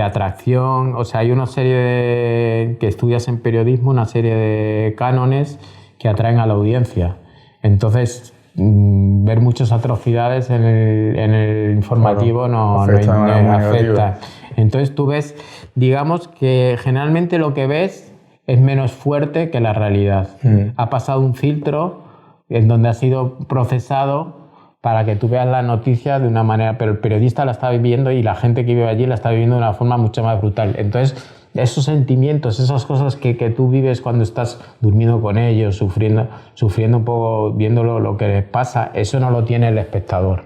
atracción. O sea, hay una serie que estudias en periodismo, una serie de cánones que atraen a la audiencia. Entonces, ver muchas atrocidades en el informativo no afecta. Entonces tú ves, digamos que generalmente lo que ves es menos fuerte que la realidad. Ha pasado un filtro en donde ha sido procesado para que tú veas la noticia de una manera, pero el periodista la está viviendo y la gente que vive allí la está viviendo de una forma mucho más brutal. Entonces, esos sentimientos, esas cosas que tú vives cuando estás durmiendo con ellos, sufriendo un poco, viendo lo que les pasa, eso no lo tiene el espectador.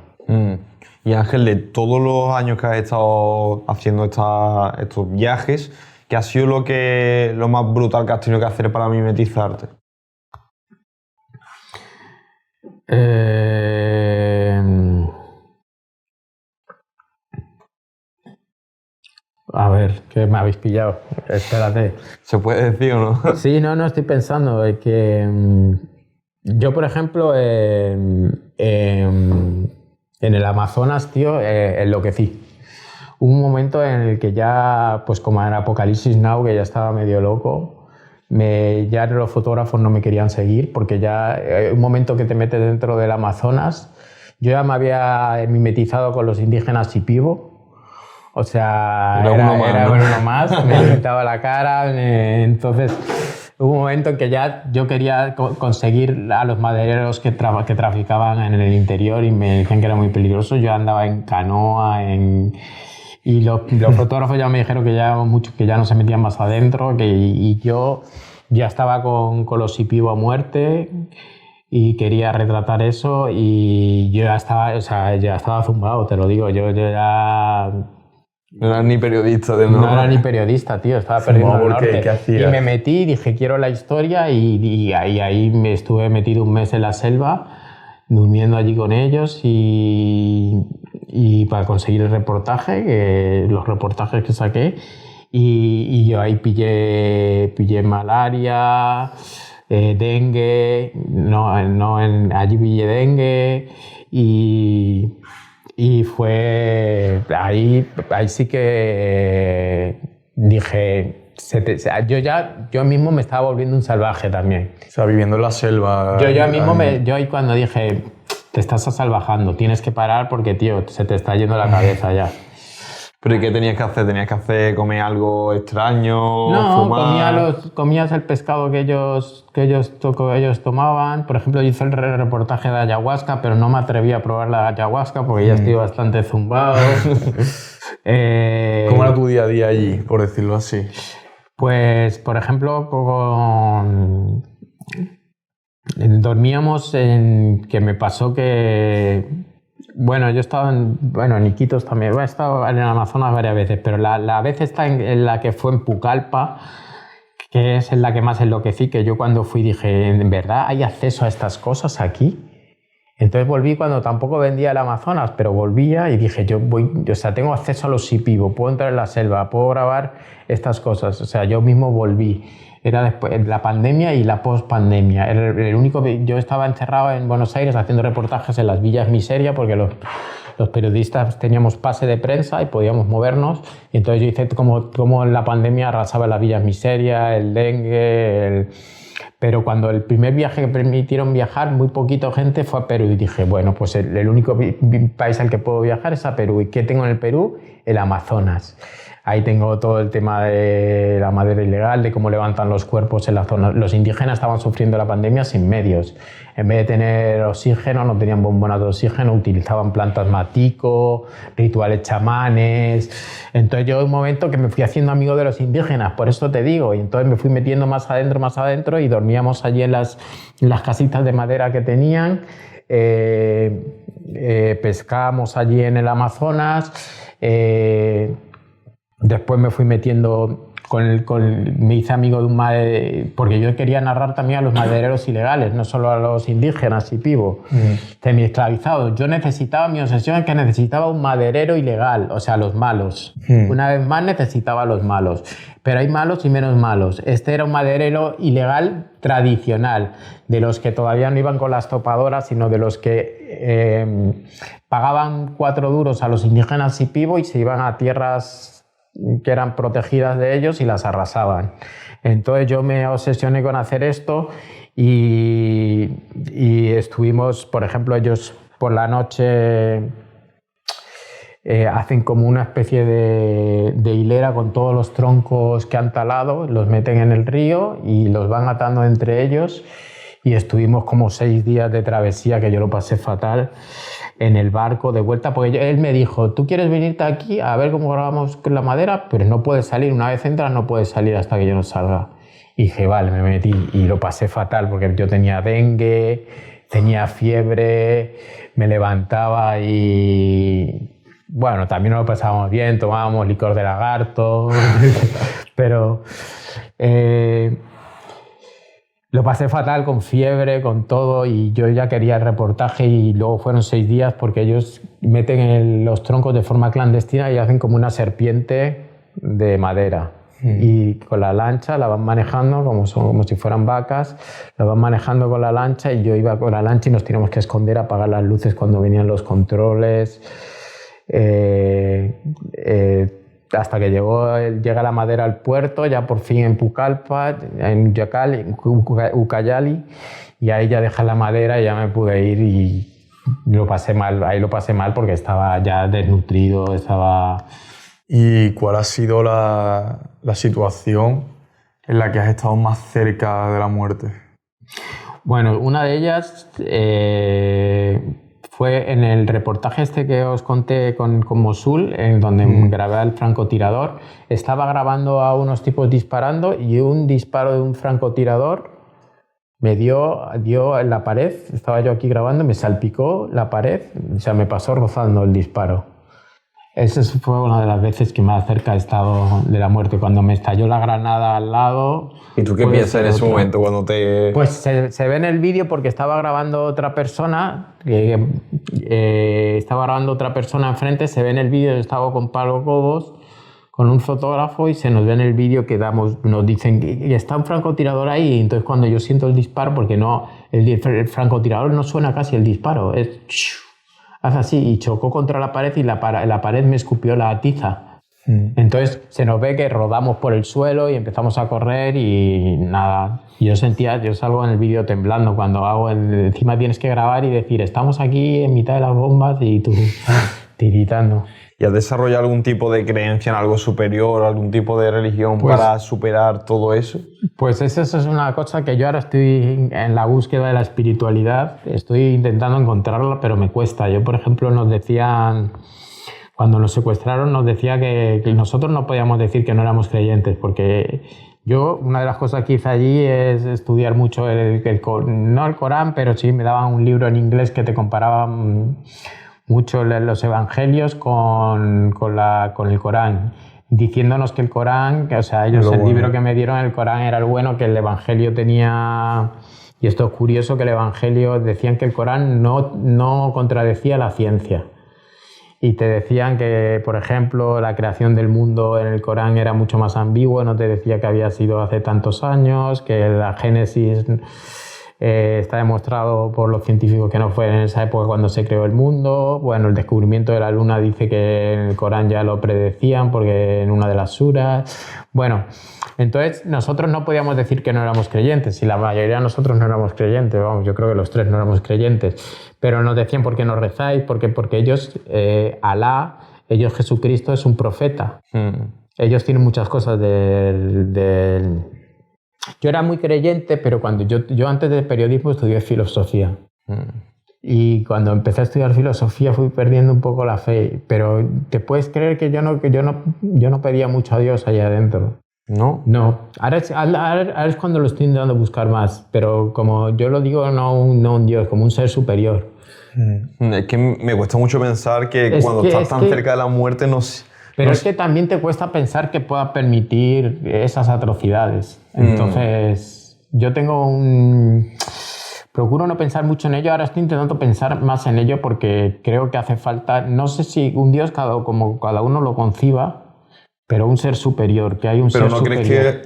Y Ángel, de todos los años que has estado haciendo estos viajes, ¿qué ha sido lo más brutal que has tenido que hacer para mimetizarte? A ver, ¿qué me habéis pillado? Espérate. ¿Se puede decir o no? Sí, no, estoy pensando que yo, por ejemplo, en el Amazonas, tío, enloquecí. Hubo un momento en el que ya, pues como en Apocalipsis Now, que ya estaba medio loco, ya los fotógrafos no me querían seguir porque ya un momento que te metes dentro del Amazonas, yo ya me había mimetizado con los indígenas Shipibo, o sea, era uno más, me pintaba la cara, entonces hubo un momento en que ya yo quería conseguir a los madereros que traficaban en el interior y me decían que era muy peligroso, yo andaba en canoa, y los fotógrafos ya me dijeron que ya no se metían más adentro, y yo ya estaba con los Shipibo a muerte y quería retratar eso y yo ya estaba zumbado, te lo digo, yo ya... No eras ni periodista, No era ni periodista, tío, estaba perdiendo el norte. ¿Qué hacías? Y me metí, dije, quiero la historia y ahí me estuve metido un mes en la selva, durmiendo allí con ellos y para conseguir el reportaje, los reportajes que saqué, y yo ahí pillé malaria, dengue, allí pillé dengue y fue ahí sí que dije, yo mismo me estaba volviendo un salvaje también. O sea, viviendo en la selva. Yo ahí cuando dije, te estás asalvajando, tienes que parar porque, tío, se te está yendo la cabeza ya. ¿Pero y qué tenías que hacer? ¿Comer algo extraño? No, ¿Fumar? comías el pescado que ellos tomaban. Por ejemplo, yo hice el reportaje de ayahuasca, pero no me atreví a probar la ayahuasca porque ya estoy bastante zumbado. ¿Cómo era tu día a día allí, por decirlo así? Pues, por ejemplo, dormíamos que me pasó que... Bueno, yo estaba en Iquitos también, he estado en el Amazonas varias veces, pero la vez esta en la que fue en Pucallpa, que es en la que más enloquecí, que yo cuando fui dije, ¿en verdad hay acceso a estas cosas aquí? Entonces volví cuando tampoco vendía el Amazonas, pero volvía y dije, tengo acceso a los Shipibo, puedo entrar en la selva, puedo grabar estas cosas. O sea, yo mismo volví. Era después la pandemia y la post-pandemia. El único, yo estaba encerrado en Buenos Aires haciendo reportajes en las villas miseria porque los periodistas teníamos pase de prensa y podíamos movernos. Y entonces yo hice como la pandemia arrasaba las villas miseria, el dengue, Pero cuando el primer viaje que permitieron viajar, muy poquita gente fue a Perú y dije, bueno, pues el único país al que puedo viajar es a Perú. ¿Y qué tengo en el Perú? El Amazonas. Ahí tengo todo el tema de la madera ilegal, de cómo levantan los cuerpos en la zona. Los indígenas estaban sufriendo la pandemia sin medios. En vez de tener oxígeno, no tenían bombonas de oxígeno, utilizaban plantas matico, rituales chamanes. Entonces yo un momento que me fui haciendo amigo de los indígenas, por eso te digo, y entonces me fui metiendo más adentro y dormíamos allí en las casitas de madera que tenían, pescábamos allí en el Amazonas. Después me fui metiendo me hice amigo de un maderero, porque yo quería narrar también a los madereros ilegales, no solo a los indígenas y pibos, semi-esclavizados. Yo necesitaba, mi obsesión es que necesitaba un maderero ilegal, o sea, los malos. Una vez más necesitaba a los malos, pero hay malos y menos malos. Este era un maderero ilegal tradicional, de los que todavía no iban con las topadoras, sino de los que pagaban 4 duros a los indígenas y pibos y se iban a tierras que eran protegidas de ellos y las arrasaban. Entonces yo me obsesioné con hacer esto y estuvimos, por ejemplo, ellos por la noche hacen como una especie de hilera con todos los troncos que han talado, los meten en el río y los van atando entre ellos, y estuvimos como 6 días de travesía, que yo lo pasé fatal, en el barco de vuelta, porque él me dijo, tú quieres venirte aquí a ver cómo grabamos con la madera, pero no puedes salir, una vez entras no puedes salir hasta que yo no salga. Y dije, vale, me metí y lo pasé fatal, porque yo tenía dengue, tenía fiebre, me levantaba y... Bueno, también nos lo pasábamos bien, tomábamos licor de lagarto, pero... lo pasé fatal, con fiebre, con todo, y yo ya quería el reportaje, y luego fueron 6 días porque ellos meten los troncos de forma clandestina y hacen como una serpiente de madera. Y con la lancha la van manejando como si fueran vacas, la van manejando con la lancha, y yo iba con la lancha y nos teníamos que esconder, apagar las luces cuando venían los controles. Hasta que llega la madera al puerto, ya por fin en Pucallpa, en Ucayali, y ahí ya deja la madera y ya me pude ir, y lo pasé mal. Ahí lo pasé mal porque estaba ya desnutrido, estaba... ¿Y cuál ha sido la situación en la que has estado más cerca de la muerte? Bueno, una de ellas... fue en el reportaje este que os conté con Mosul, en donde grabé al francotirador. Estaba grabando a unos tipos disparando, y un disparo de un francotirador me dio en la pared. Estaba yo aquí grabando, me salpicó la pared, o sea, me pasó rozando el disparo. Esa fue una de las veces que más cerca he estado de la muerte, cuando me estalló la granada al lado. ¿Y tú qué piensas en ese momento cuando te...? Pues se ve en el vídeo, porque estaba grabando otra persona, enfrente, se ve en el vídeo, estaba con Pablo Cobos, con un fotógrafo, y se nos ve en el vídeo que nos dicen que está un francotirador ahí. Y entonces cuando yo siento el disparo, porque el francotirador no suena casi el disparo, hace así, y chocó contra la pared, y la pared me escupió la tiza. Entonces se nos ve que rodamos por el suelo y empezamos a correr, y nada, yo salgo en el vídeo temblando cuando encima tienes que grabar y decir, estamos aquí en mitad de las bombas, y tú tiritando. ¿Y has desarrollado algún tipo de creencia en algo superior, algún tipo de religión para superar todo eso? Pues eso es una cosa que yo ahora estoy en la búsqueda de la espiritualidad. Estoy intentando encontrarla, pero me cuesta. Yo, por ejemplo, nos decían, cuando nos secuestraron, nos decía que nosotros no podíamos decir que no éramos creyentes, porque una de las cosas que hice allí es estudiar mucho no el Corán, pero sí me daban un libro en inglés que te comparaba mucho los evangelios con el Corán, diciéndonos que el Corán, el libro que me dieron, el Corán era el bueno, que el evangelio tenía Y esto es curioso que el Evangelio, decían que el Corán no contradecía la ciencia. Y te decían que, por ejemplo, la creación del mundo en el Corán era mucho más ambiguo, no te decía que había sido hace tantos años, que la Génesis está demostrado por los científicos que no fue en esa época cuando se creó el mundo. Bueno, el descubrimiento de la luna dice que en el Corán ya lo predecían porque en una de las suras. Bueno, entonces nosotros no podíamos decir que no éramos creyentes, y la mayoría de nosotros no éramos creyentes, vamos, yo creo que los 3 no éramos creyentes, pero nos decían por qué no rezáis, porque ellos, Alá, ellos Jesucristo es un profeta. Ellos tienen muchas cosas del... Yo era muy creyente, pero cuando yo antes de periodismo estudié filosofía. Y cuando empecé a estudiar filosofía fui perdiendo un poco la fe. Pero te puedes creer que yo no pedía mucho a Dios allá adentro. ¿No? No. Ahora es cuando lo estoy intentando buscar más. Pero como yo lo digo, no un Dios, como un ser superior. Es que me cuesta mucho pensar que cuando estás tan cerca de la muerte no... Pero es que también te cuesta pensar que pueda permitir esas atrocidades. Entonces, yo procuro no pensar mucho en ello. Ahora estoy intentando pensar más en ello porque creo que hace falta, no sé si un Dios como cada uno lo conciba, pero un ser superior, que hay un ser superior.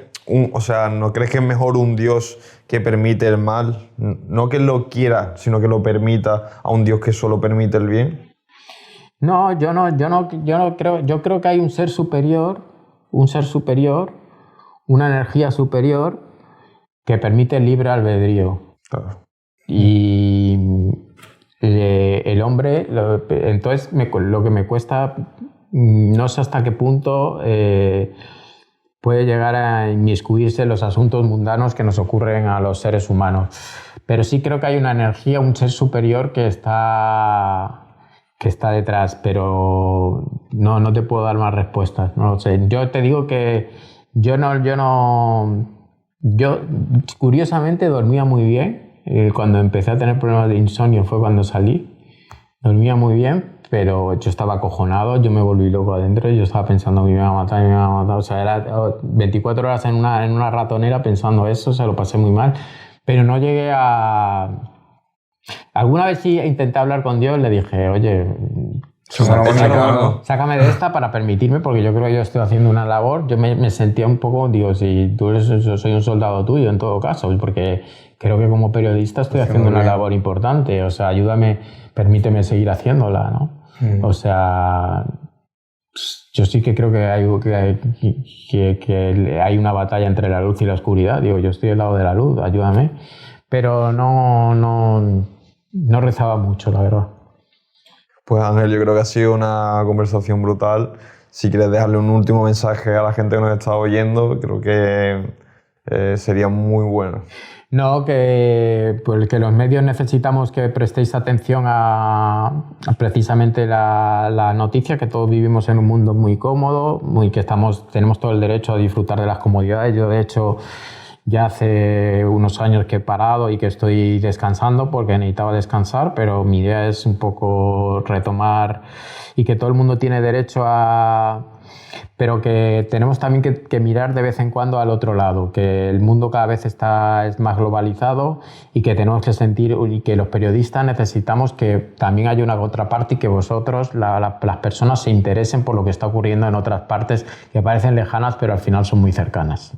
¿No crees que es mejor un Dios que permite el mal? No que lo quiera, sino que lo permita, a un Dios que solo permite el bien. No, yo no creo. Yo creo que hay un ser superior, una energía superior que permite el libre albedrío. Claro. Y el hombre, entonces lo que me cuesta, no sé hasta qué punto puede llegar a inmiscuirse en los asuntos mundanos que nos ocurren a los seres humanos. Pero sí creo que hay una energía, un ser superior que está detrás, pero no te puedo dar más respuestas, no lo sé. Yo te digo que yo curiosamente dormía muy bien. Cuando empecé a tener problemas de insomnio fue cuando salí. Dormía muy bien, pero yo estaba acojonado, yo me volví loco adentro y yo estaba pensando que me iba a matar. O sea, era 24 horas en una ratonera pensando eso, se lo pasé muy mal, pero no llegué a... Alguna vez sí intenté hablar con Dios, le dije, oye, sácame de esta para permitirme, porque yo creo que yo estoy haciendo una labor. Yo me sentía un poco, digo, si tú eres, yo soy un soldado tuyo en todo caso, porque creo que como periodista estoy haciendo una labor importante. O sea, ayúdame, permíteme seguir haciéndola, ¿no? O sea, yo sí que creo que hay una batalla entre la luz y la oscuridad. Digo, yo estoy del lado de la luz, ayúdame. Pero no rezaba mucho, la verdad. Pues Ángel, yo creo que ha sido una conversación brutal. Si quieres dejarle un último mensaje a la gente que nos está oyendo, creo que sería muy bueno. No, que los medios necesitamos que prestéis atención a precisamente la noticia, que todos vivimos en un mundo muy cómodo, que tenemos todo el derecho a disfrutar de las comodidades. Yo, de hecho, ya hace unos años que he parado y que estoy descansando porque necesitaba descansar, pero mi idea es un poco retomar y que todo el mundo tiene derecho a... Pero que tenemos también que mirar de vez en cuando al otro lado, que el mundo cada vez es más globalizado y que tenemos que sentir, y que los periodistas necesitamos que también haya una contraparte y que vosotros, las personas, se interesen por lo que está ocurriendo en otras partes que parecen lejanas pero al final son muy cercanas.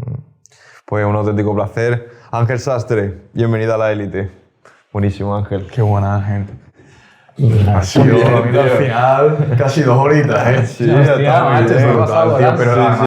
Pues un auténtico placer. Ángel Sastre, bienvenido a la élite. Buenísimo, Ángel. Qué buena, Ángel. Ha sido al final casi 2 horitas, ¿eh? Sí, hostia, está muy bien, pero